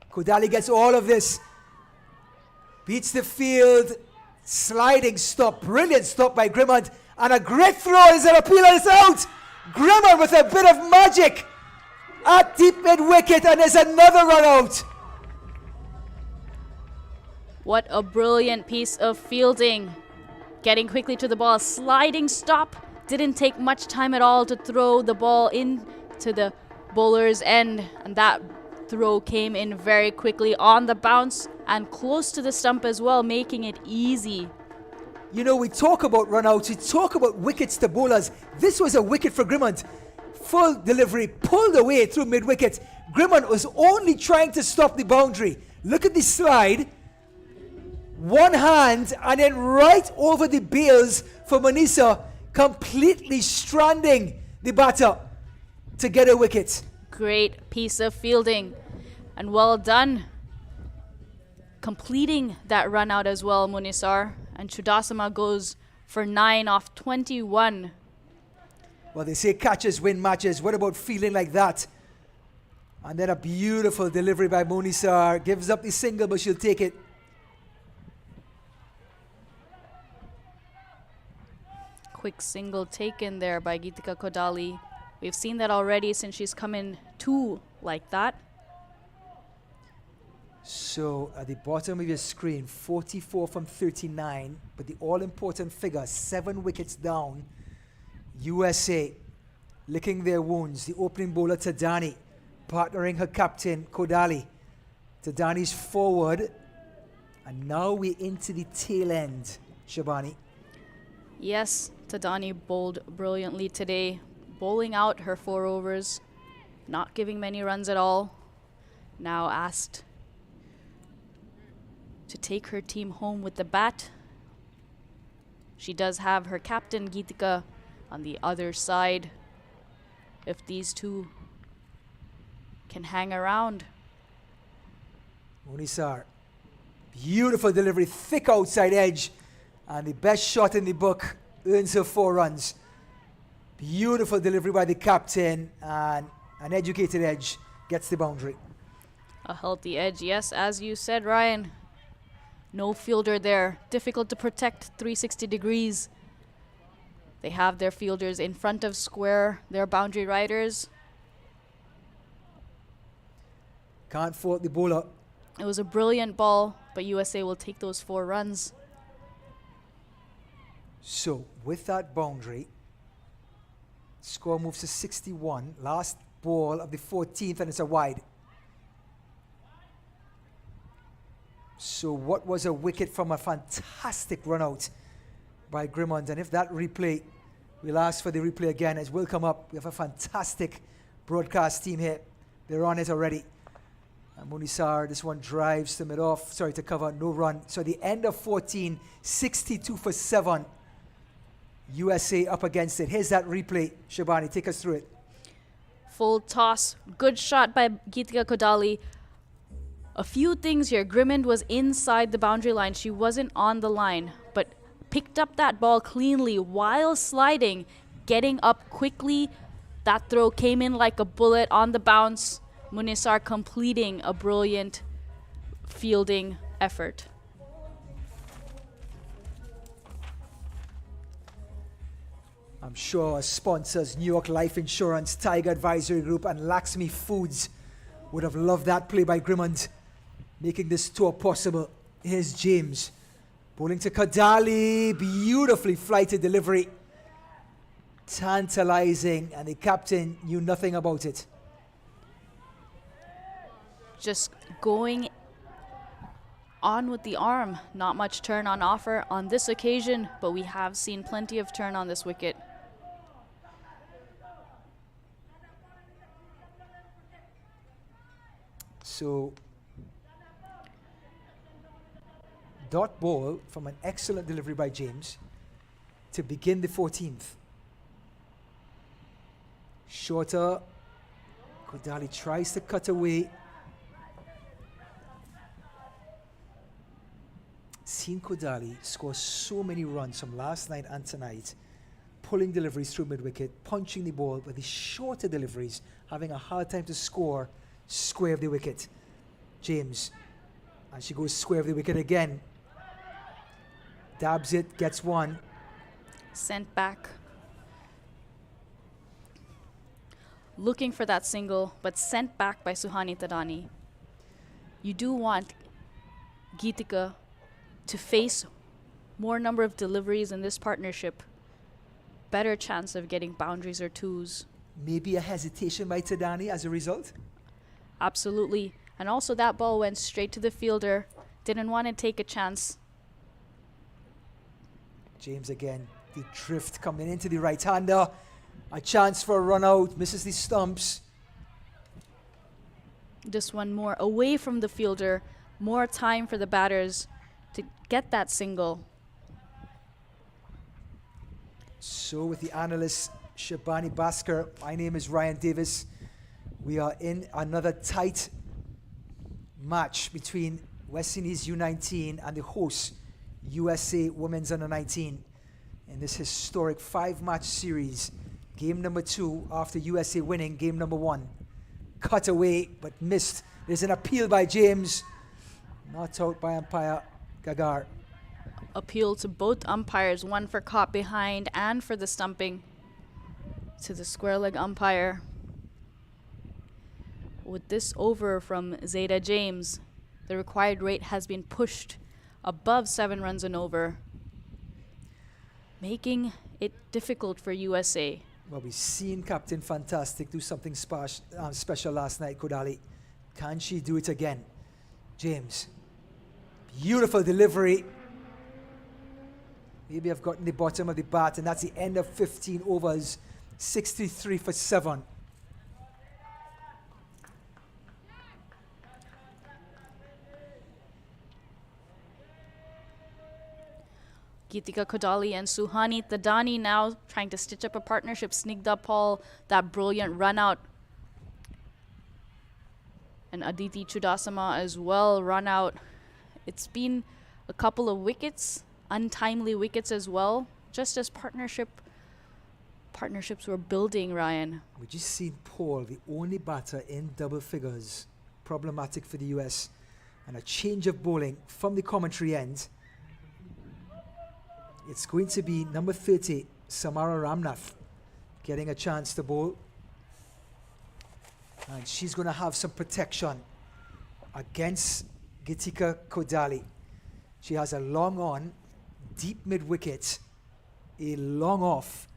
S1: Kodali gets all of this. Beats the field. Sliding stop. Brilliant stop by Grimmond. And a great throw as an appeal is out. Grimmond with a bit of magic at deep mid wicket, and there's another run out.
S4: What a brilliant piece of fielding. Getting quickly to the ball. Sliding stop. Didn't take much time at all to throw the ball into the bowler's end. And that throw came in very quickly on the bounce and close to the stump as well, making it easy.
S1: You know, we talk about runouts, we talk about wickets to bowlers. This was a wicket for Grimmond. Full delivery, pulled away through mid-wicket. Grimmond was only trying to stop the boundary. Look at the slide. One hand and then right over the bails for Manisa, completely stranding the batter to get a wicket.
S4: Great piece of fielding and well done. Completing that run out as well, Munisar. And Chudasama goes for 9 off 21.
S1: Well, they say catches win matches. What about feeling like that? And then a beautiful delivery by Munisar. Gives up the single, but she'll take it.
S4: Quick single taken there by Geetika Kodali. We've seen that already since she's come in 2 like that.
S1: So at the bottom of your screen, 44 from 39, but the all-important figure, 7 wickets down. USA licking their wounds. The opening bowler Tadani, partnering her captain Kodali. Tadani's forward, and now we're into the tail end, Shabani.
S4: Yes, Tadani bowled brilliantly today, bowling out her 4 overs, not giving many runs at all. Now asked to take her team home with the bat. She does have her captain Geetika on the other side. If these two can hang around.
S1: Munisar, beautiful delivery, thick outside edge, and the best shot in the book earns her 4 runs. Beautiful delivery by the captain, and an educated edge gets the boundary.
S4: A healthy edge, yes, as you said, Ryan. No fielder there. Difficult to protect 360 degrees. They have their fielders in front of square, their boundary riders.
S1: Can't fault the bowler.
S4: It was a brilliant ball, but USA will take those 4 runs.
S1: So with that boundary, score moves to 61. Last ball of the 14th, and it's a wide. So what was a wicket from a fantastic run out by Grimmond. And if that replay, we'll ask for the replay again, as will come up. We have a fantastic broadcast team here. They're on it already. And Munisar, this one drives to mid-off, sorry, to cover, no run. So the end of 14, 62 for 7. USA up against it. Here's that replay. Shabani, take us through it.
S4: Full toss. Good shot by Geetika Kodali. A few things here. Grimmond was inside the boundary line. She wasn't on the line, but picked up that ball cleanly while sliding, getting up quickly. That throw came in like a bullet on the bounce. Munisar completing a brilliant fielding effort.
S1: I'm sure sponsors New York Life Insurance, Tiger Advisory Group, and Laxmi Foods would have loved that play by Grimmond, making this tour possible. Here's James Bowling to Kodali, beautifully flighted delivery. Tantalizing, and the captain knew nothing about it.
S4: Just going on with the arm. Not much turn on offer on this occasion, but we have seen plenty of turn on this wicket.
S1: So, dot ball from an excellent delivery by James to begin the 14th. Shorter. Kodali tries to cut away. Seen Kodali score so many runs from last night and tonight, pulling deliveries through mid-wicket, punching the ball, but the shorter deliveries having a hard time to score square of the wicket. James, and she goes square of the wicket again. Dabs it, gets one.
S4: Sent back. Looking for that single, but sent back by Suhani Tadani. You do want Geetika to face more number of deliveries in this partnership. Better chance of getting boundaries or twos.
S1: Maybe a hesitation by Tadani as a result.
S4: Absolutely. And also that ball went straight to the fielder. Didn't want to take a chance.
S1: James again, the drift coming into the right-hander. A chance for a run out, misses the stumps.
S4: This one more away from the fielder. More time for the batters to get that single.
S1: So with the analyst Shabani Basker, my name is Ryan Davis. We are in another tight match between West Indies U19 and the host USA Women's Under-19 in this historic 5-match series. Game number 2 after USA winning game number 1. Cut away but missed. There's an appeal by James. Not out by umpire Gagar.
S4: Appeal to both umpires, one for caught behind and for the stumping to the square leg umpire. With this over from Zeta James, the required rate has been pushed above 7 runs and over, making it difficult for USA.
S1: Well, we've seen Captain Fantastic do something special last night, Kodali. Can she do it again? James, beautiful delivery. Maybe I've gotten the bottom of the bat, and that's the end of 15 overs, 63 for 7.
S4: Geetika Kodali and Suhani Tadani now trying to stitch up a partnership. Snigdha Paul, that brilliant run out. And Aditi Chudasama as well, run out. It's been a couple of wickets, untimely wickets as well, just as partnerships were building, Ryan.
S1: We just seen Paul, the only batter in double figures, problematic for the US, and a change of bowling from the commentary end. It's going to be number 30, Samara Ramnath, getting a chance to bowl. And she's going to have some protection against Geetika Kodali. She has a long on, deep mid-wicket, a long off,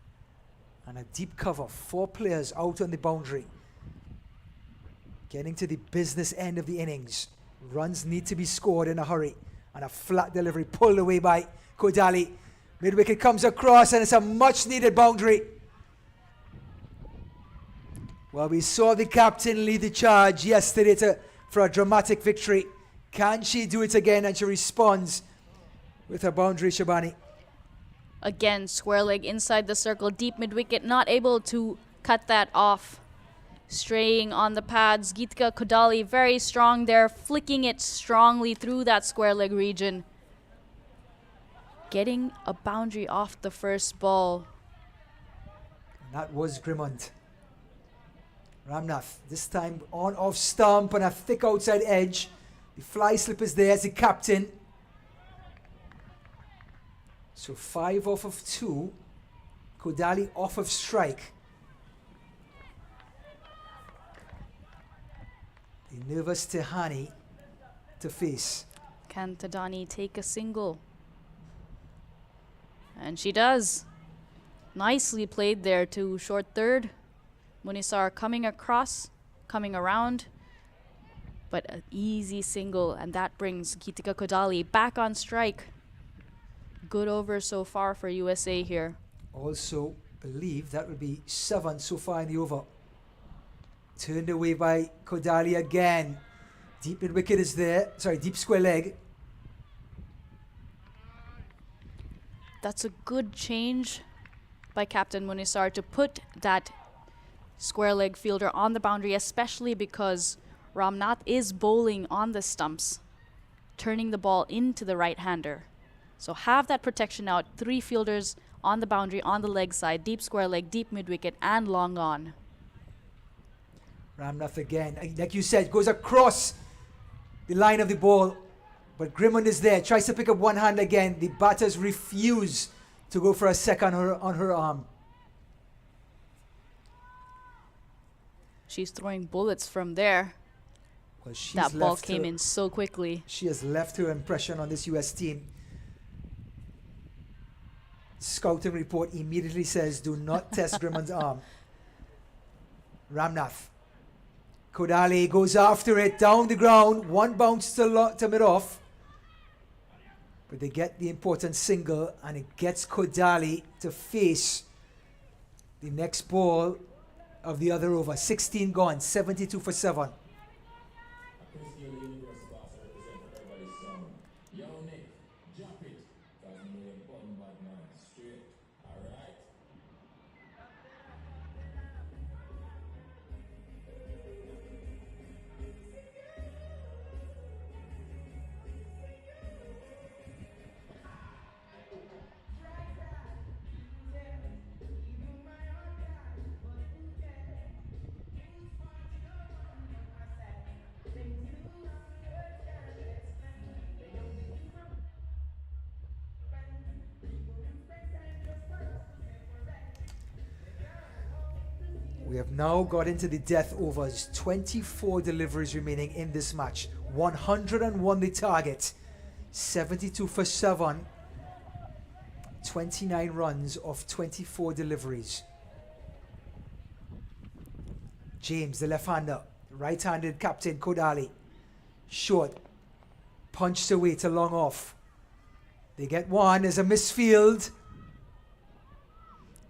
S1: and a deep cover. 4 players out on the boundary. Getting to the business end of the innings. Runs need to be scored in a hurry. And a flat delivery pulled away by Kodali. Mid-wicket comes across, and it's a much-needed boundary. Well, we saw the captain lead the charge yesterday for a dramatic victory. Can she do it again? And she responds with her boundary, Shabani.
S4: Again, square leg inside the circle, deep mid-wicket, not able to cut that off. Straying on the pads, Geetika Kodali very strong there, flicking it strongly through that square leg region. Getting a boundary off the first ball.
S1: And that was Grimond. Ramnath, this time on off stump and a thick outside edge. The fly slip is there as the captain. So 5 off of 2. Kodali off of strike. The nervous Tehani to face.
S4: Can Tadani take a single? And she does. Nicely played there to short third. Munisar coming across, coming around. But an easy single, and that brings Gitika Kodali back on strike. Good over so far for USA here.
S1: Also believe that would be 7 so far in the over. Turned away by Kodali again. Deep mid wicket is there. Sorry, deep square leg.
S4: That's a good change by Captain Munisar to put that square leg fielder on the boundary, especially because Ramnath is bowling on the stumps, turning the ball into the right-hander. So have that protection out. 3 fielders on the boundary, on the leg side, deep square leg, deep mid-wicket, and long on.
S1: Ramnath again. Like you said, goes across the line of the ball. But Grimond is there, tries to pick up one hand again. The batters refuse to go for a second on her arm.
S4: She's throwing bullets from there.
S1: Well,
S4: that ball came in so quickly.
S1: She has left her impression on this US team. Scouting report immediately says, do not test Grimond's arm. Ramnath. Kodali goes after it, down the ground. One bounce to mid-off. But they get the important single, and it gets Kodali to face the next ball of the other over. 16 gone, 72 for 7. We have now got into the death overs. 24 deliveries remaining in this match. 101 the target. 72 for 7. 29 runs of 24 deliveries. James, the left-hander. Right-handed captain Kodali. Short. Punched away to long off. They get one. There's a misfield.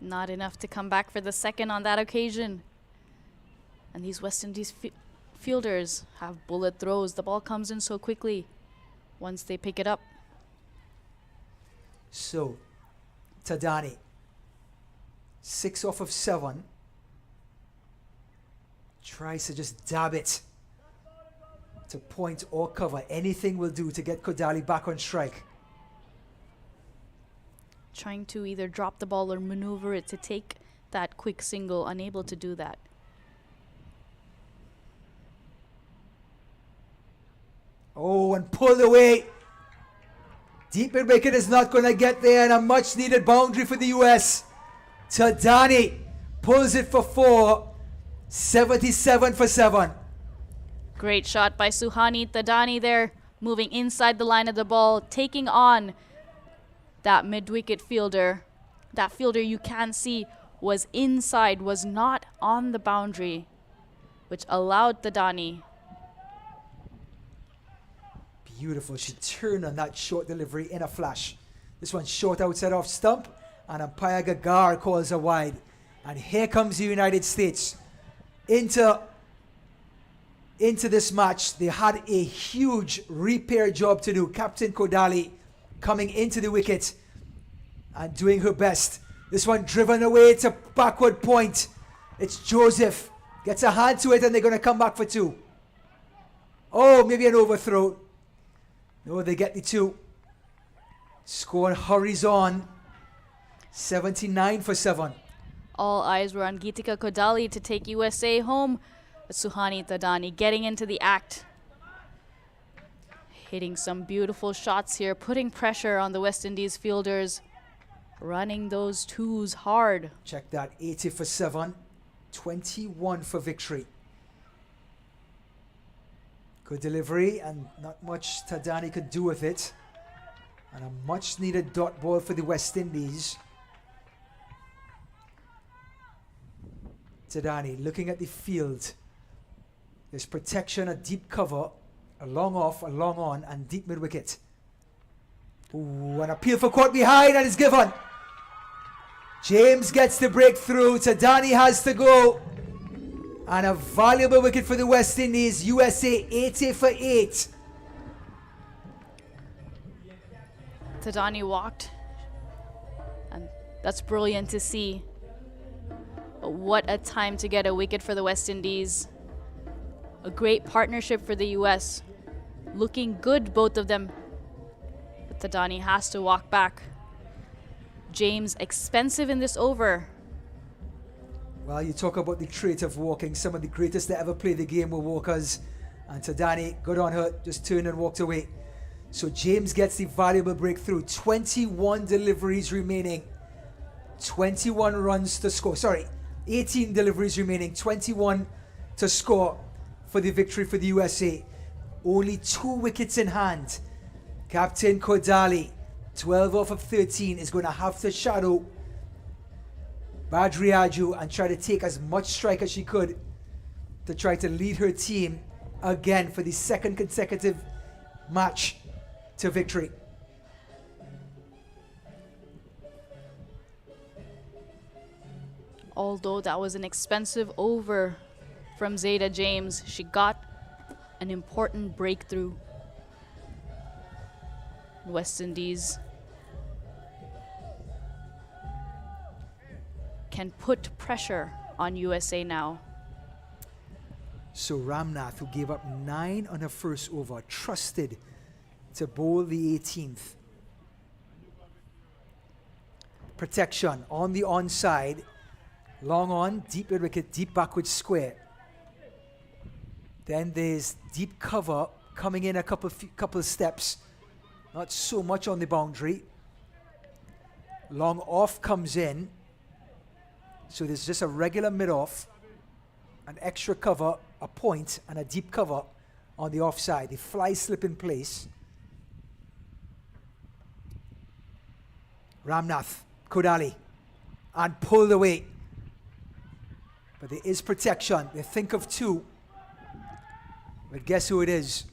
S4: Not enough to come back for the second on that occasion. And these West Indies fielders have bullet throws. The ball comes in so quickly once they pick it up.
S1: So, Tadani. 6 off of 7. Tries to just dab it to point or cover. Anything will do to get Kodali back on strike.
S4: Trying to either drop the ball or maneuver it to take that quick single, unable to do that.
S1: Oh, and pulled away. Deep mid wicket is not going to get there, and a much needed boundary for the US. Tadani pulls it for 4. 77 for 7.
S4: Great shot by Suhani Tadani there, moving inside the line of the ball, taking on that mid-wicket fielder. That fielder you can see was inside, was not on the boundary, which allowed Tadani.
S1: Beautiful. She turned on that short delivery in a flash. This one short outside off stump, and umpire Gagar calls a wide. And here comes the United States into this match. They had a huge repair job to do. Captain Kodali coming into the wicket and doing her best. This one driven away to backward point. It's Joseph. Gets a hand to it, and they're going to come back for 2. Oh, maybe an overthrow. No, they get the 2. Score hurries on. 79 for 7.
S4: All eyes were on Gitika Kodali to take USA home. But Suhani Tadani getting into the act. Hitting some beautiful shots here, putting pressure on the West Indies fielders. Running those 2s hard.
S1: Check that. 80 for 7. 21 for victory. Good delivery, and not much Tadani could do with it. And a much needed dot ball for the West Indies. Tadani looking at the field. There's protection, a deep cover, a long off, a long on, and deep mid wicket. Ooh, an appeal for caught behind, and it's given. James gets the breakthrough. Tadani has to go. And a valuable wicket for the West Indies. USA 80 for 8.
S4: Tadani walked, and that's brilliant to see. But what a time to get a wicket for the West Indies. A great partnership for the US. Looking good, both of them. But Tadani has to walk back. James expensive in this over.
S1: Well, you talk about the trait of walking. Some of the greatest that ever played the game were walkers. And Tadani, good on her, just turned and walked away. So James gets the valuable breakthrough. 21 deliveries remaining. 21 runs to score. Sorry, 18 deliveries remaining. 21 to score for the victory for the USA. Only 2 wickets in hand. Captain Kodali, 12 off of 13, is going to have to shadow Badriaju and try to take as much strike as she could to try to lead her team again for the second consecutive match to victory.
S4: Although that was an expensive over from Zayda James, she got an important breakthrough. West Indies can put pressure on USA now.
S1: So Ramnath, who gave up 9 on her first over, trusted to bowl the 18th. Protection on the onside. Long on, deep mid wicket, deep backward square. Then there's deep cover coming in a couple of steps. Not so much on the boundary. Long off comes in. So there's just a regular mid-off, an extra cover, a point, and a deep cover on the offside. The fly slip in place. Ramnath, Kodali, and pulled away. But there is protection. They think of 2. But guess who it is?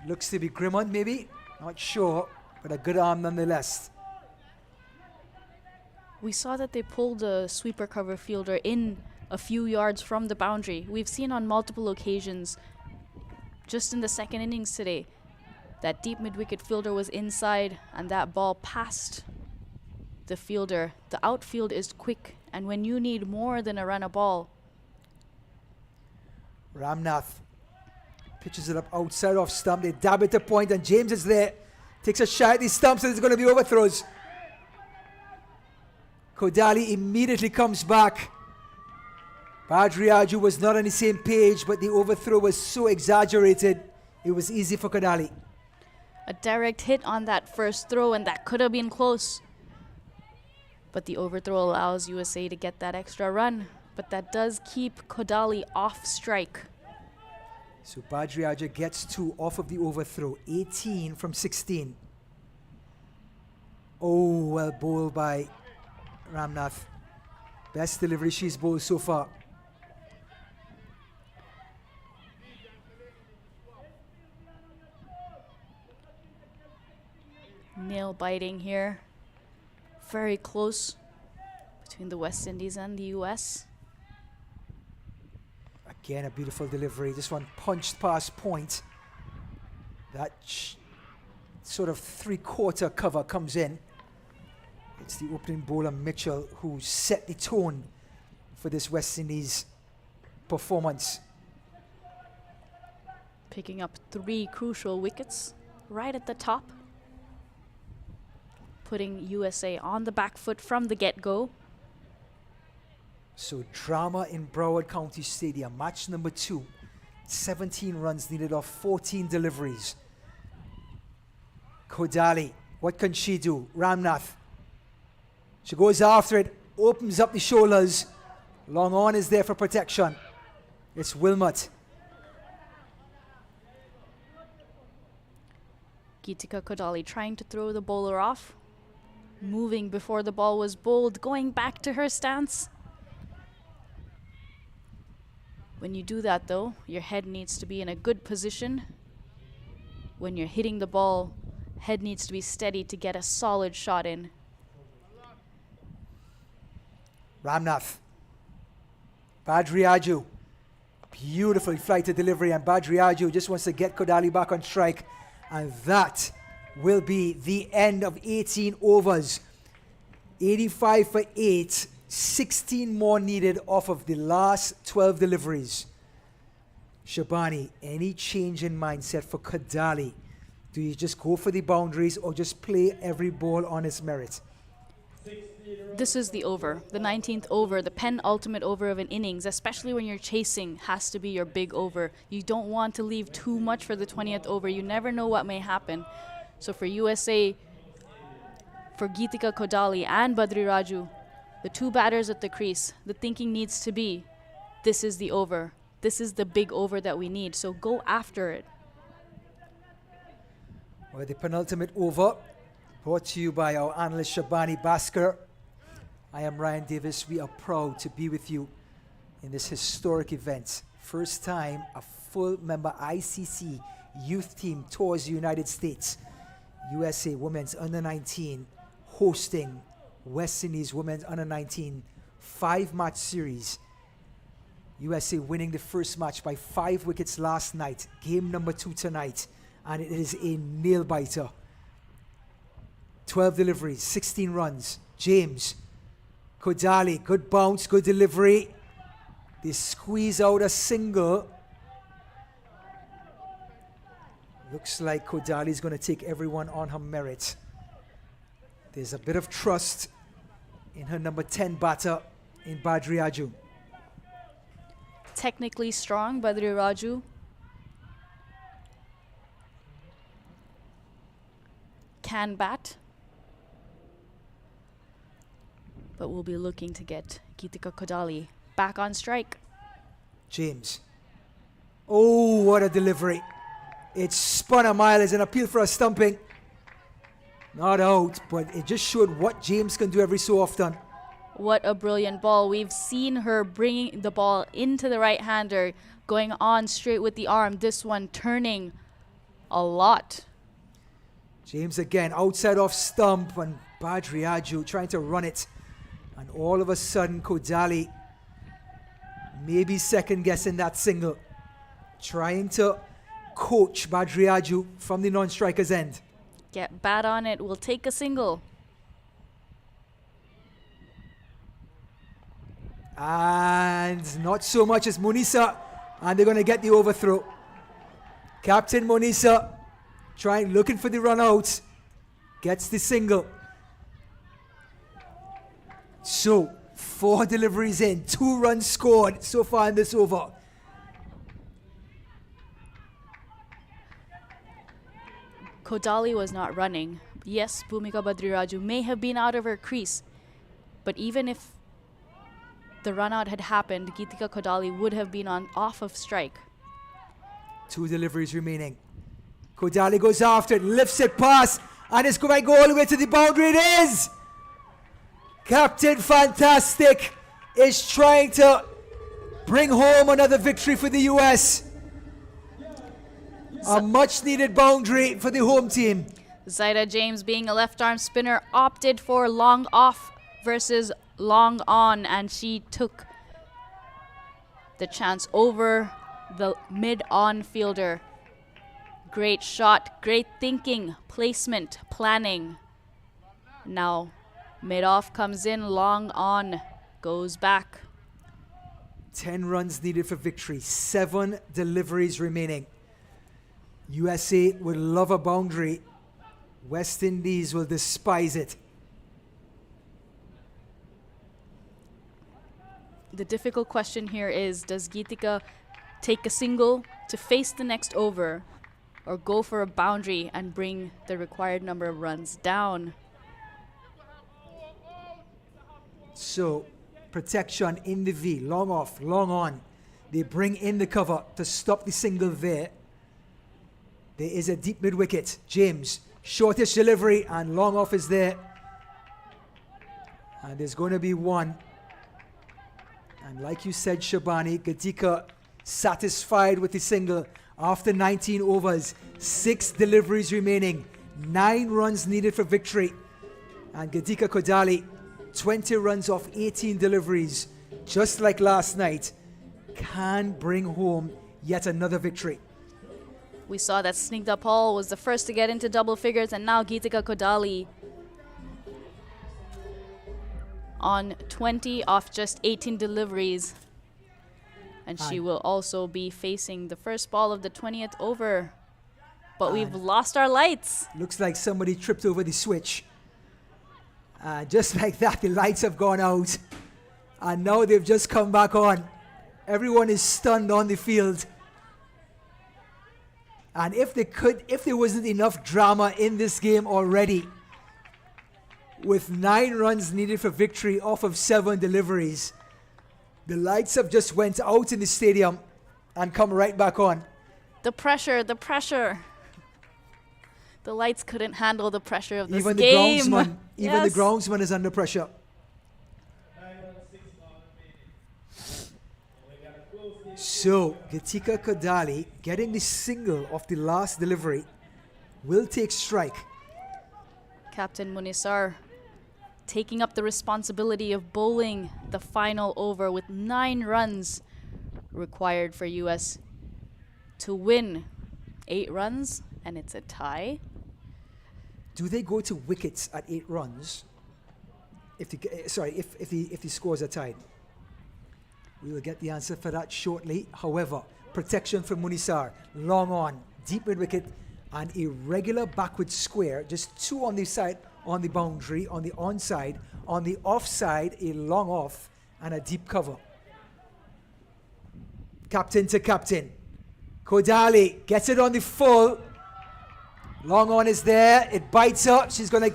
S1: Looks to be Grimmond, maybe? Not sure, but a good arm nonetheless.
S4: We saw that they pulled a sweeper cover fielder in a few yards from the boundary. We've seen on multiple occasions, just in the second innings today, that deep mid-wicket fielder was inside and that ball passed the fielder. The outfield is quick, and when you need more than a run a ball.
S1: Ramnath pitches it up outside off stump. They dab it to point, and James is there. Takes a shot at the stumps, and it's going to be overthrows. Kodali immediately comes back. Badriaju was not on the same page, but the overthrow was so exaggerated, it was easy for Kodali.
S4: A direct hit on that first throw, and that could have been close. But the overthrow allows USA to get that extra run. But that does keep Kodali off strike.
S1: So Badriaju gets 2 off of the overthrow. 18 from 16. Oh, well bowled by Ramnath. Best delivery she's bowled so far.
S4: Nail biting here. Very close between the West Indies and the US.
S1: Again, a beautiful delivery. This one punched past point. That sort of 3/4 cover comes in. It's the opening bowler Mitchell who set the tone for this West Indies performance.
S4: Picking up 3 crucial wickets right at the top. Putting USA on the back foot from the get-go.
S1: So drama in Broward County Stadium, match number 2. 17 runs needed off 14 deliveries. Kodali, what can she do? Ramnath. She goes after it, opens up the shoulders. Long on is there for protection. It's Wilmot.
S4: Geetika Kodali trying to throw the bowler off, moving before the ball was bowled, going back to her stance. When you do that though, your head needs to be in a good position. When you're hitting the ball, head needs to be steady to get a solid shot in.
S1: Ramnath. Badriaju. Beautiful flight to delivery, and Badriaju just wants to get Kodali back on strike. And that will be the end of 18 overs. 85 for 8. 16 more needed off of the last 12 deliveries. Shabani, any change in mindset for Kodali? Do you just go for the boundaries or just play every ball on its merit?
S4: This is the over, the 19th over, the penultimate over of an innings, especially when you're chasing, has to be your big over. You don't want to leave too much for the 20th over. You never know what may happen. So for USA, for Geetika Kodali and Badri Raju, the two batters at the crease, the thinking needs to be, this is the over. This is the big over that we need. So go after it.
S1: Well, the penultimate over, brought to you by our analyst Shabani Basker. I am Ryan Davis. We are proud to be with you in this historic event. First time a full member ICC youth team tours the United States. USA Women's Under-19 hosting West Indies Women's Under-19 5-match series. USA winning the first match by 5 wickets last night. Game number 2 tonight. And it is a nail-biter. 12 deliveries, 16 runs. James, Kodali, good bounce, good delivery. They squeeze out a single. Looks like Kodali is going to take everyone on her merit. There's a bit of trust in her number 10 batter in Badri Raju.
S4: Technically strong, Badri Raju. Can bat. But we'll be looking to get Geetika Kodali back on strike.
S1: James. Oh, what a delivery. It spun a mile as an appeal for a stumping. Not out, but it just showed what James can do every so often.
S4: What a brilliant ball. We've seen her bringing the ball into the right-hander, going on straight with the arm. This one turning a lot.
S1: James again, outside off stump, and Badri Raju trying to run it. And all of a sudden, Kodali maybe second-guessing that single. Trying to coach Badri Raju from the non-striker's end.
S4: Get bat on it. We'll take a single.
S1: And not so much as Munisa. And they're going to get the overthrow. Captain Munisa looking for the run out. Gets the single. So, 4 deliveries in, 2 runs scored so far in this over.
S4: Kodali was not running. Yes, Bhumika Badri Raju may have been out of her crease, but even if the run out had happened, Geetika Kodali would have been off of strike.
S1: 2 deliveries remaining. Kodali goes after it, lifts it past, and it's going to go all the way to the boundary. It is! Captain Fantastic is trying to bring home another victory for the US. A much needed boundary for the home team.
S4: Zaida James, being a left arm spinner, opted for long off versus long on, and she took the chance over the mid on fielder. Great shot, great thinking, placement, planning. Now mid off comes in, long on goes back.
S1: 10 runs needed for victory, 7 deliveries remaining. USA would love a boundary. West Indies will despise it.
S4: The difficult question here is, does Geetika take a single to face the next over, or go for a boundary and bring the required number of runs down?
S1: So, protection in the V, long off, long on. They bring in the cover to stop the single there. There is a deep mid-wicket. James, shortest delivery, and long off is there. And there's going to be one. And like you said, Shabani, Gatika satisfied with the single after 19 overs. 6 deliveries remaining. 9 runs needed for victory. And Gatika Kodali, 20 runs off 18 deliveries, just like last night, can bring home yet another victory.
S4: We saw that Snigdha Paul was the first to get into double figures, and now Geetika Kodali on 20 off just 18 deliveries. And she will also be facing the first ball of the 20th over. But we've lost our lights.
S1: Looks like somebody tripped over the switch. Just like that, the lights have gone out. And now they've just come back on. Everyone is stunned on the field. And if there wasn't enough drama in this game already, with 9 runs needed for victory off of 7 deliveries, the lights have just went out in the stadium and come right back on.
S4: The pressure, the pressure. The lights couldn't handle the pressure of this
S1: Even
S4: game.
S1: The groundsman, even the groundsman is under pressure. So, Geetika Kodali getting the single of the last delivery will take strike.
S4: Captain Munisar taking up the responsibility of bowling the final over with 9 runs required for US to win. 8 runs, and it's a tie.
S1: Do they go to wickets at 8 runs? If the scores are tied. We will get the answer for that shortly. However, protection from Munisar, long on, deep mid wicket, and irregular backward square, just 2 on the side, on the boundary, on the onside, on the offside, a long off, and a deep cover. Captain to captain. Kodali gets it on the full. Long on is there. It bites her. She's gonna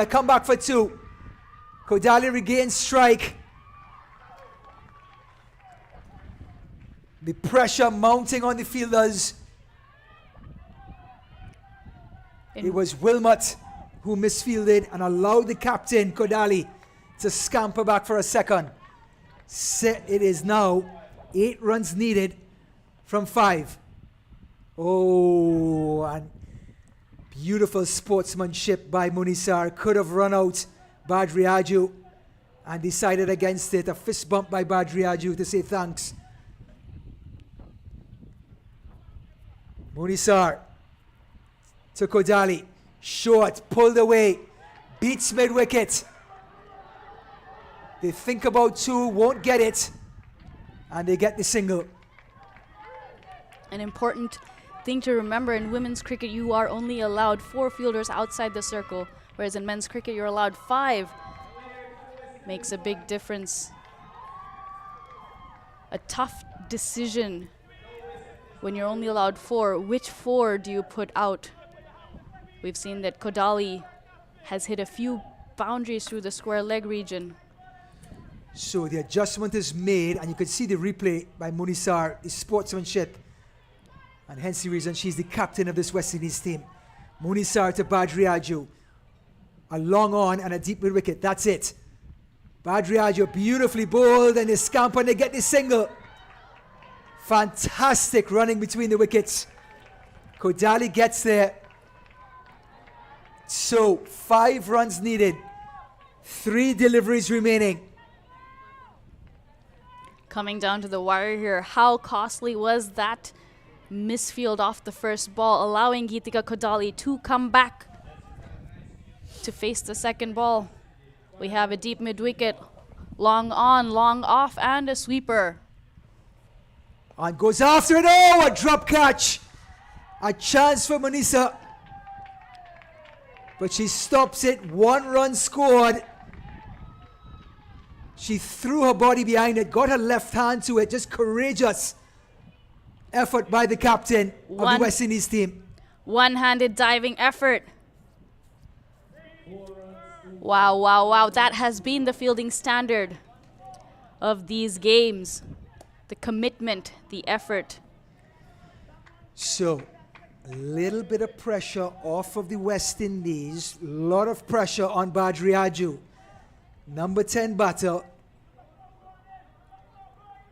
S1: come back for 2. Kodali regains strike. The pressure mounting on the fielders. It was Wilmot who misfielded and allowed the captain, Kodali, to scamper back for a second. It is now 8 runs needed from 5. Oh, and beautiful sportsmanship by Munisar. Could have run out Badriaju and decided against it. A fist bump by Badriaju to say thanks. Munisar to Kodali. Short, pulled away, beats mid-wicket. They think about 2, won't get it, and they get the single.
S4: An important thing to remember in women's cricket, you are only allowed 4 fielders outside the circle, whereas in men's cricket, you're allowed 5. Makes a big difference. A tough decision when you're only allowed 4. Which 4 do you put out? We've seen that Kodali has hit a few boundaries through the square leg region.
S1: So the adjustment is made, and you can see the replay by Munisar, the sportsmanship, and hence the reason she's the captain of this West Indies team. Munisar to Badriaju. A long on and a deep mid wicket. That's it. Badriaju beautifully bowled, and they scamper and they get the single. Fantastic running between the wickets. Kodali gets there. So 5 runs needed. 3 deliveries remaining.
S4: Coming down to the wire here, how costly was that misfield off the first ball, allowing Geetika Kodali to come back to face the second ball. We have a deep mid-wicket, long on, long off, and a sweeper.
S1: And goes after it. Oh, a drop catch. A chance for Manisa. But she stops it. 1 run scored. She threw her body behind it, got her left hand to it. Just courageous effort by the captain of the West Indies team.
S4: One-handed diving effort. Wow, wow, wow. That has been the fielding standard of these games. The commitment, the effort.
S1: So, A little bit of pressure off of the West Indies. A lot of pressure on Badriaju. Number 10 batter.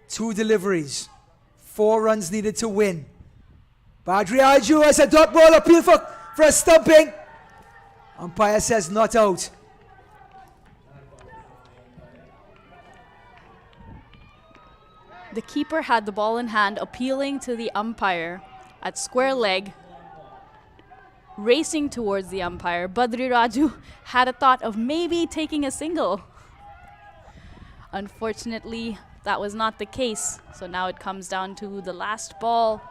S1: 2 deliveries. 4 runs needed to win. Badriaju has a dot ball appeal for a stumping. Umpire says not out.
S4: The keeper had the ball in hand, appealing to the umpire at square leg, racing towards the umpire. Badri Raju had a thought of maybe taking a single. Unfortunately, that was not the case. So now it comes down to the last ball.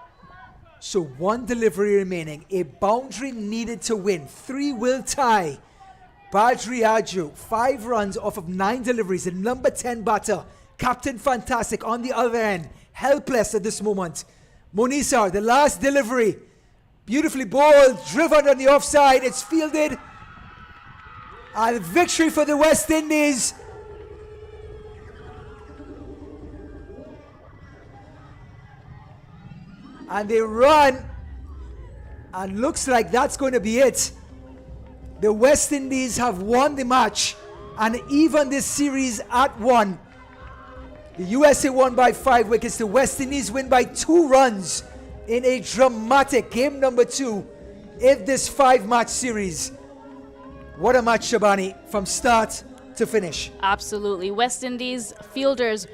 S1: So 1 delivery remaining. A boundary needed to win. 3 will tie. Badriaju, 5 runs off of 9 deliveries. The number 10 batter, Captain Fantastic on the other end. Helpless at this moment. Monisar, the last delivery. Beautifully bowled, driven on the offside. It's fielded. And victory for the West Indies. And they run, and looks like that's going to be it. The West Indies have won the match and even this series at 1. The USA won by 5 wickets. The West Indies win by 2 runs in a dramatic game number 2 in this 5-match series. What a match, Shabani, from start to finish.
S4: Absolutely. West Indies fielders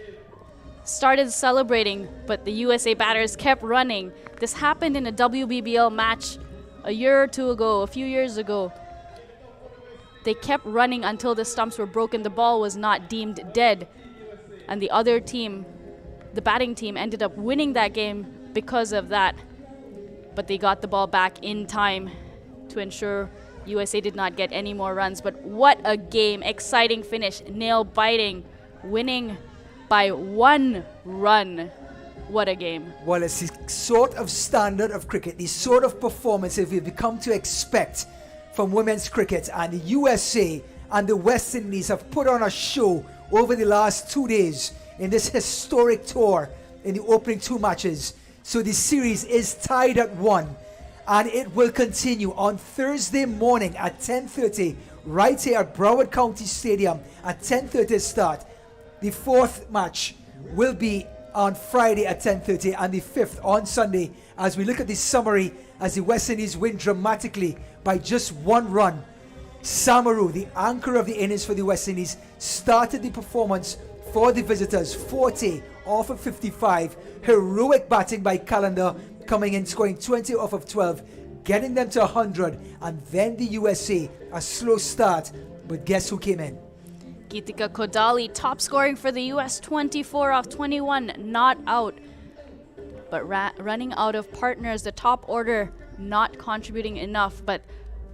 S4: started celebrating, but the USA batters kept running. This happened in a WBBL match a year or 2 ago, a few years ago. They kept running until the stumps were broken. The ball was not deemed dead. And the other team, the batting team, ended up winning that game because of that. But they got the ball back in time to ensure USA did not get any more runs. But what a game. Exciting finish. Nail biting. Winning by 1 run. What a game.
S1: Well, it's the sort of standard of cricket, the sort of performances we've come to expect from women's cricket. And the USA and the West Indies have put on a show over the last 2 days in this historic tour in the opening 2 matches. So the series is tied at 1. And it will continue on Thursday morning at 10:30 right here at Broward County Stadium at 10:30 start. The 4th match will be on Friday at 10:30 and the 5th on Sunday as we look at the summary as the West Indies win dramatically by just 1 run. Samaru, the anchor of the innings for the West Indies, started the performance for the visitors. 40 off of 55. Heroic batting by Calendar, coming in scoring 20 off of 12, getting them to 100. And then the USA, a slow start, but guess who came in?
S4: Geetika Kodali, top scoring for the US, 24 off 21, not out. But running out of partners, the top order not contributing enough, but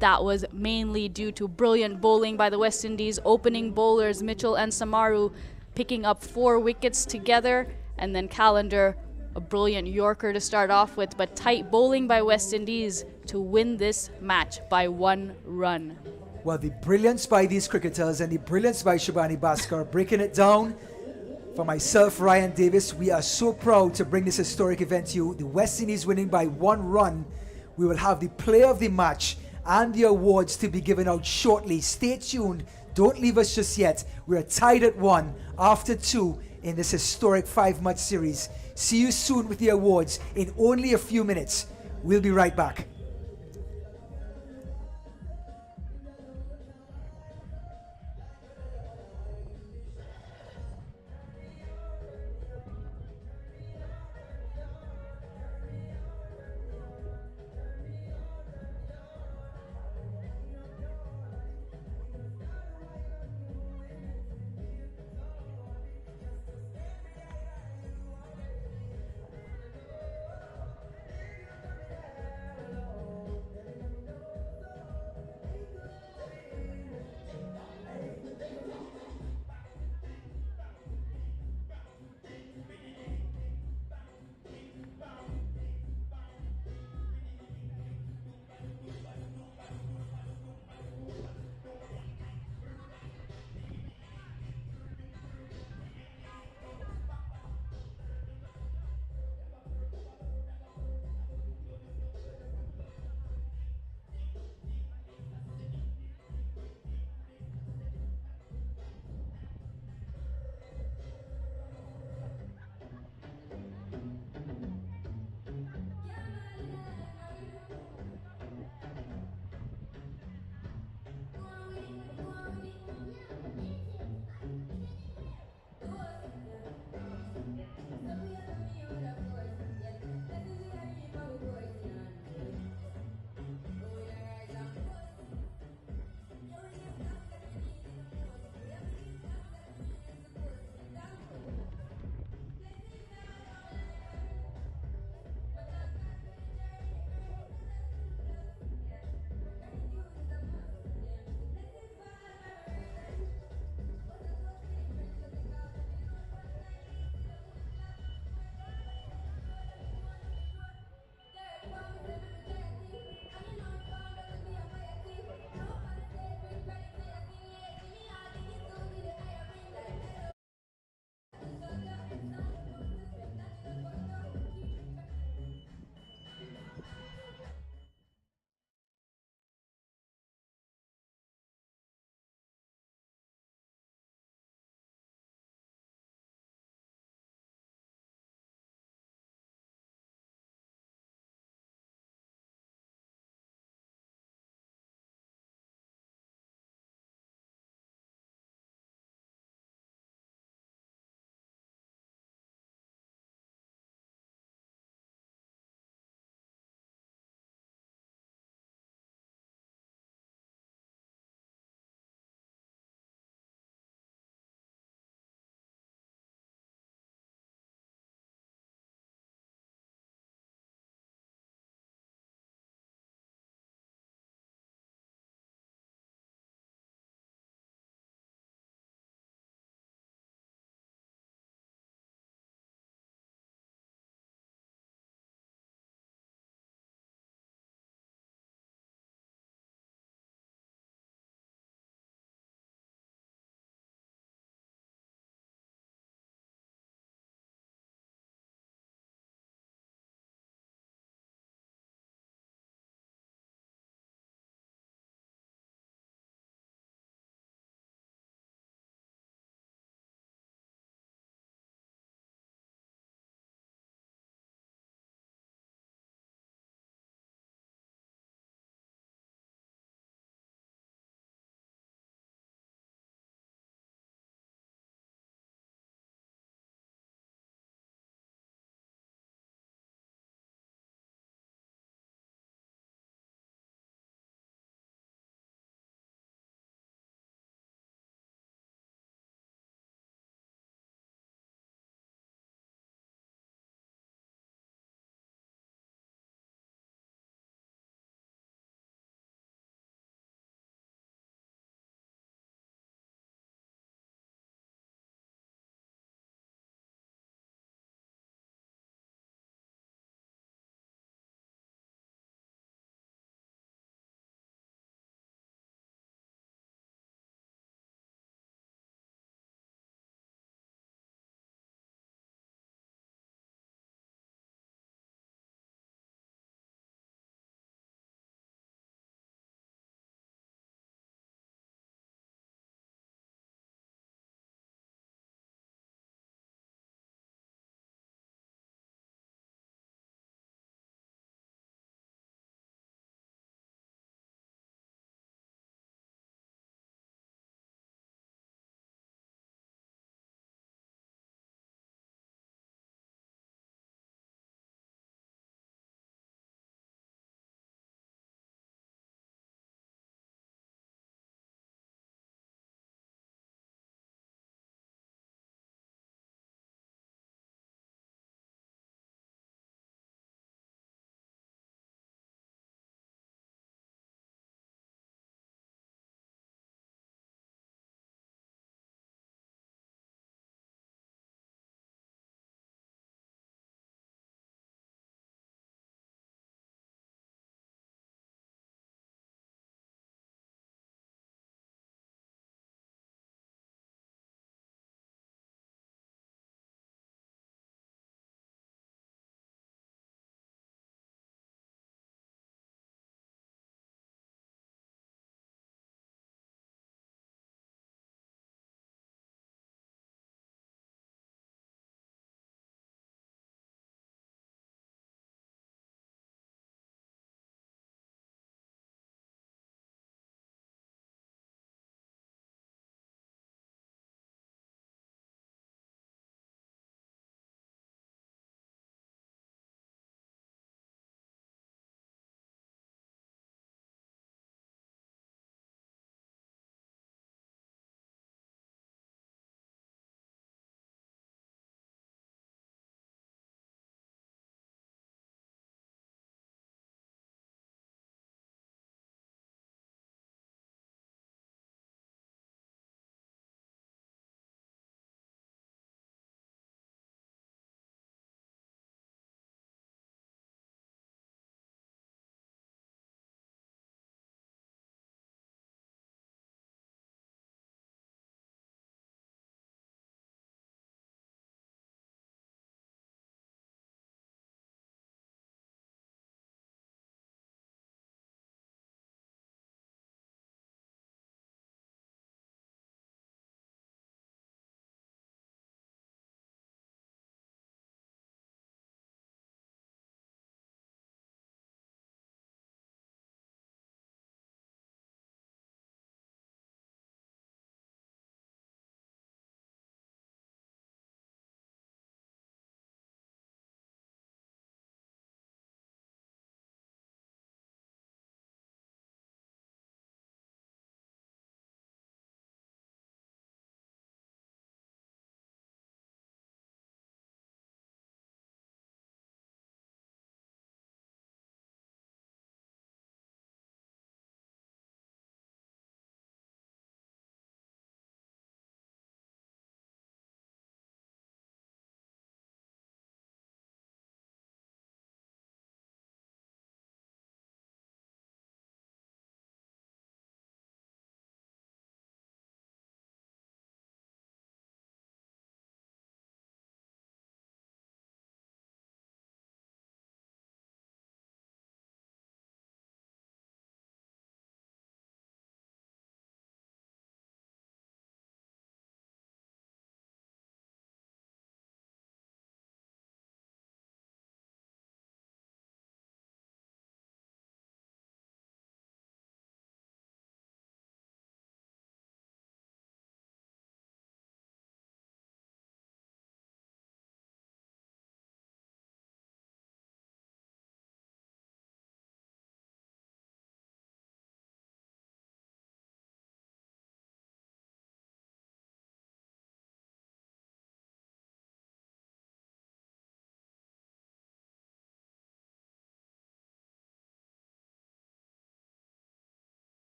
S4: that was mainly due to brilliant bowling by the West Indies. Opening bowlers Mitchell and Samaru picking up 4 wickets together, and then Calendar, a brilliant Yorker to start off with, but tight bowling by West Indies to win this match by 1 run.
S1: Well, the brilliance by these cricketers and the brilliance by Shabani Bhaskar breaking it down. For myself, Ryan Davis, we are so proud to bring this historic event to you. The West Indies winning by 1 run. We will have the player of the match and the awards to be given out shortly. Stay tuned. Don't leave us just yet. We are tied at 1 after 2 in this historic 5-match series. See you soon with the awards in only a few minutes. We'll be right back.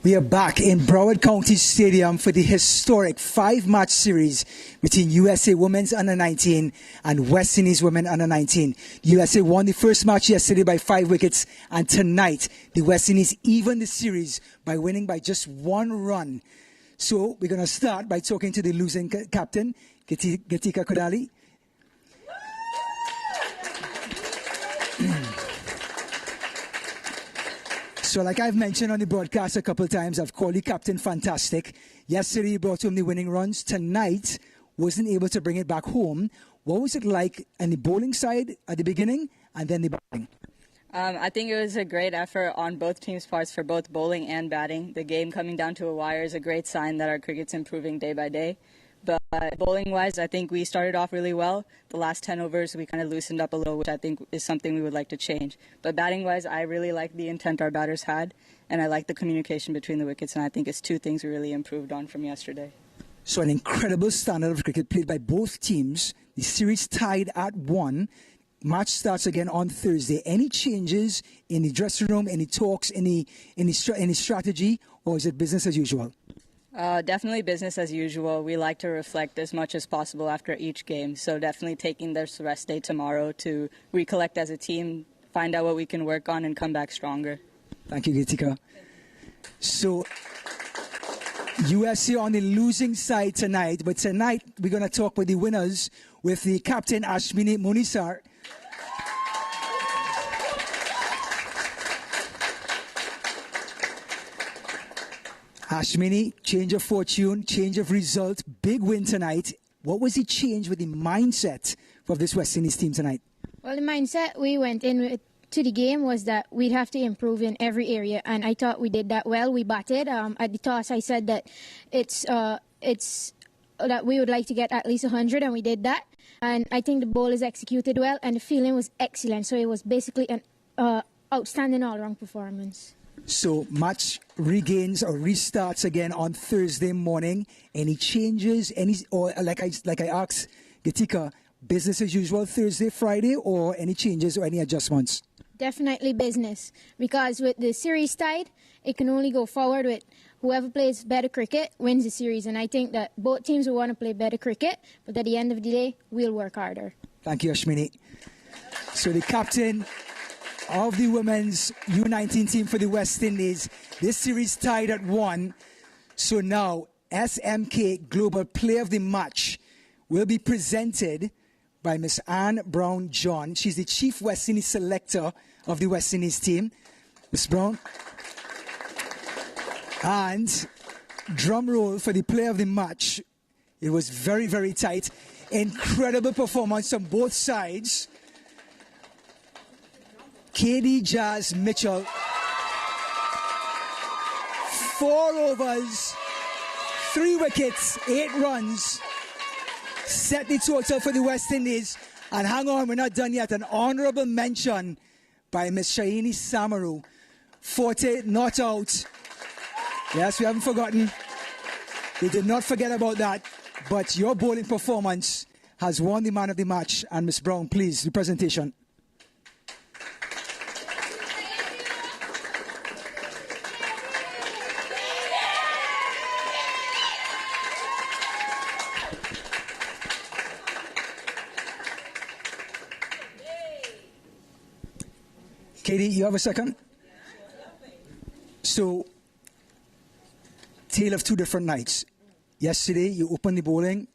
S1: We are back in Broward County Stadium for the historic 5-match series between USA Women's Under-19 and West Indies Women Under-19. USA won the first match yesterday by 5 wickets, and tonight the West Indies evened the series by winning by just 1 run. So we're going to start by talking to the losing captain, Geetika Kodali. So like I've mentioned on the broadcast a couple of times, I've called you Captain Fantastic. Yesterday you brought home the winning runs. Tonight, wasn't able to bring it back home. What was it like on the bowling side at the beginning and then the batting?
S2: I think it was a great effort on both teams' parts for both bowling and batting. The game coming down to a wire is a great sign that our cricket's improving day by day. But bowling-wise, I think we started off really well. The last 10 overs, we kind of loosened up a little, which I think is something we would like to change. But batting-wise, I really like the intent our batters had, and I like the communication between the wickets, and I think it's 2 things we really improved on from yesterday.
S1: So an incredible standard of cricket played by both teams. The series tied at 1. Match starts again on Thursday. Any changes in the dressing room, any talks, any strategy, or is it business as usual?
S2: Definitely business as usual. We like to reflect as much as possible after each game, so definitely taking this rest day tomorrow to recollect as a team, find out what we can work on, and come back stronger.
S1: Thank you, Geetika. So, USA on the losing side tonight, but tonight we're going to talk with the winners with the captain, Ashwini Munisar. Ashwini, change of fortune, change of result, big win tonight. What was the change with the mindset of this West Indies team tonight?
S3: Well, the mindset we went in with to the game was that we'd have to improve in every area, and I thought we did that well. We batted. At the toss, I said that it's that we would like to get at least 100, and we did that. And I think the bowlers executed well, and the feeling was excellent. So it was basically an outstanding all-round performance.
S1: So match regains or restarts again on Thursday morning. Any changes? Or like I asked Geetika, business as usual Thursday, Friday, or any changes or any adjustments?
S3: Definitely business, because with the series tied, it can only go forward with whoever plays better cricket wins the series. And I think that both teams will want to play better cricket, but at the end of the day, we'll work harder.
S1: Thank you, Ashwini. So the captain of the women's U19 team for the West Indies. This series tied at 1. So now SMK Global Player of the Match will be presented by Miss Anne Brown John. She's the Chief West Indies Selector of the West Indies team. Miss Brown. And drum roll for the Player of the Match. It was very, very tight. Incredible performance on both sides. KD Jazz Mitchell, 4 overs, 3 wickets, 8 runs, set the total for the West Indies. And hang on, we're not done yet. An honorable mention by Miss Shaini Samaru. Forte not out. Yes, we haven't forgotten. We did not forget about that. But your bowling performance has won the man of the match. And Miss Brown, please, the presentation. Katie, you have a second? So, tale of 2 different nights. Yesterday, you opened the bowling.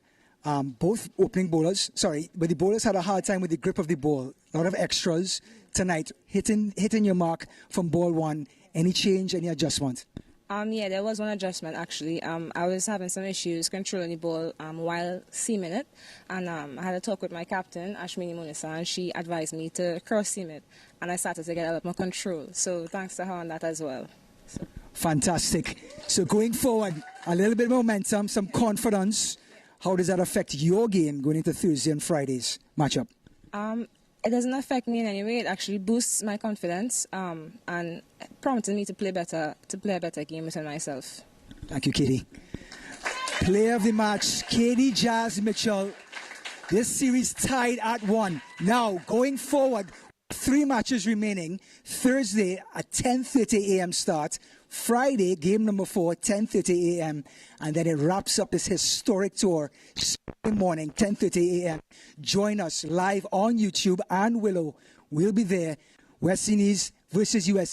S1: Both opening bowlers, but the bowlers had a hard time with the grip of the ball. A lot of extras. Tonight, hitting your mark from ball 1. Any change, any adjustment?
S6: Yeah, there was one adjustment actually. I was having some issues controlling the ball while seaming it, and I had a talk with my captain, Ashwini Munisar, and she advised me to cross seam it, and I started to get a lot more control. So thanks to her on that as well. So.
S1: Fantastic. So going forward, a little bit of momentum, some confidence. How does that affect your game going into Thursday and Friday's matchup?
S6: It doesn't affect me in any way. It actually boosts my confidence and prompted me to play a better game within myself.
S1: Thank you, Katie. Player of the match, KD Jazz Mitchell. This series tied at 1. Now, going forward, 3 matches remaining. Thursday at 10:30 a.m. start. Friday, game number 4, 10:30 a.m. And then it wraps up this historic tour Saturday morning, 10:30 a.m. Join us live on YouTube and Willow. We'll be there. West Indies versus USA.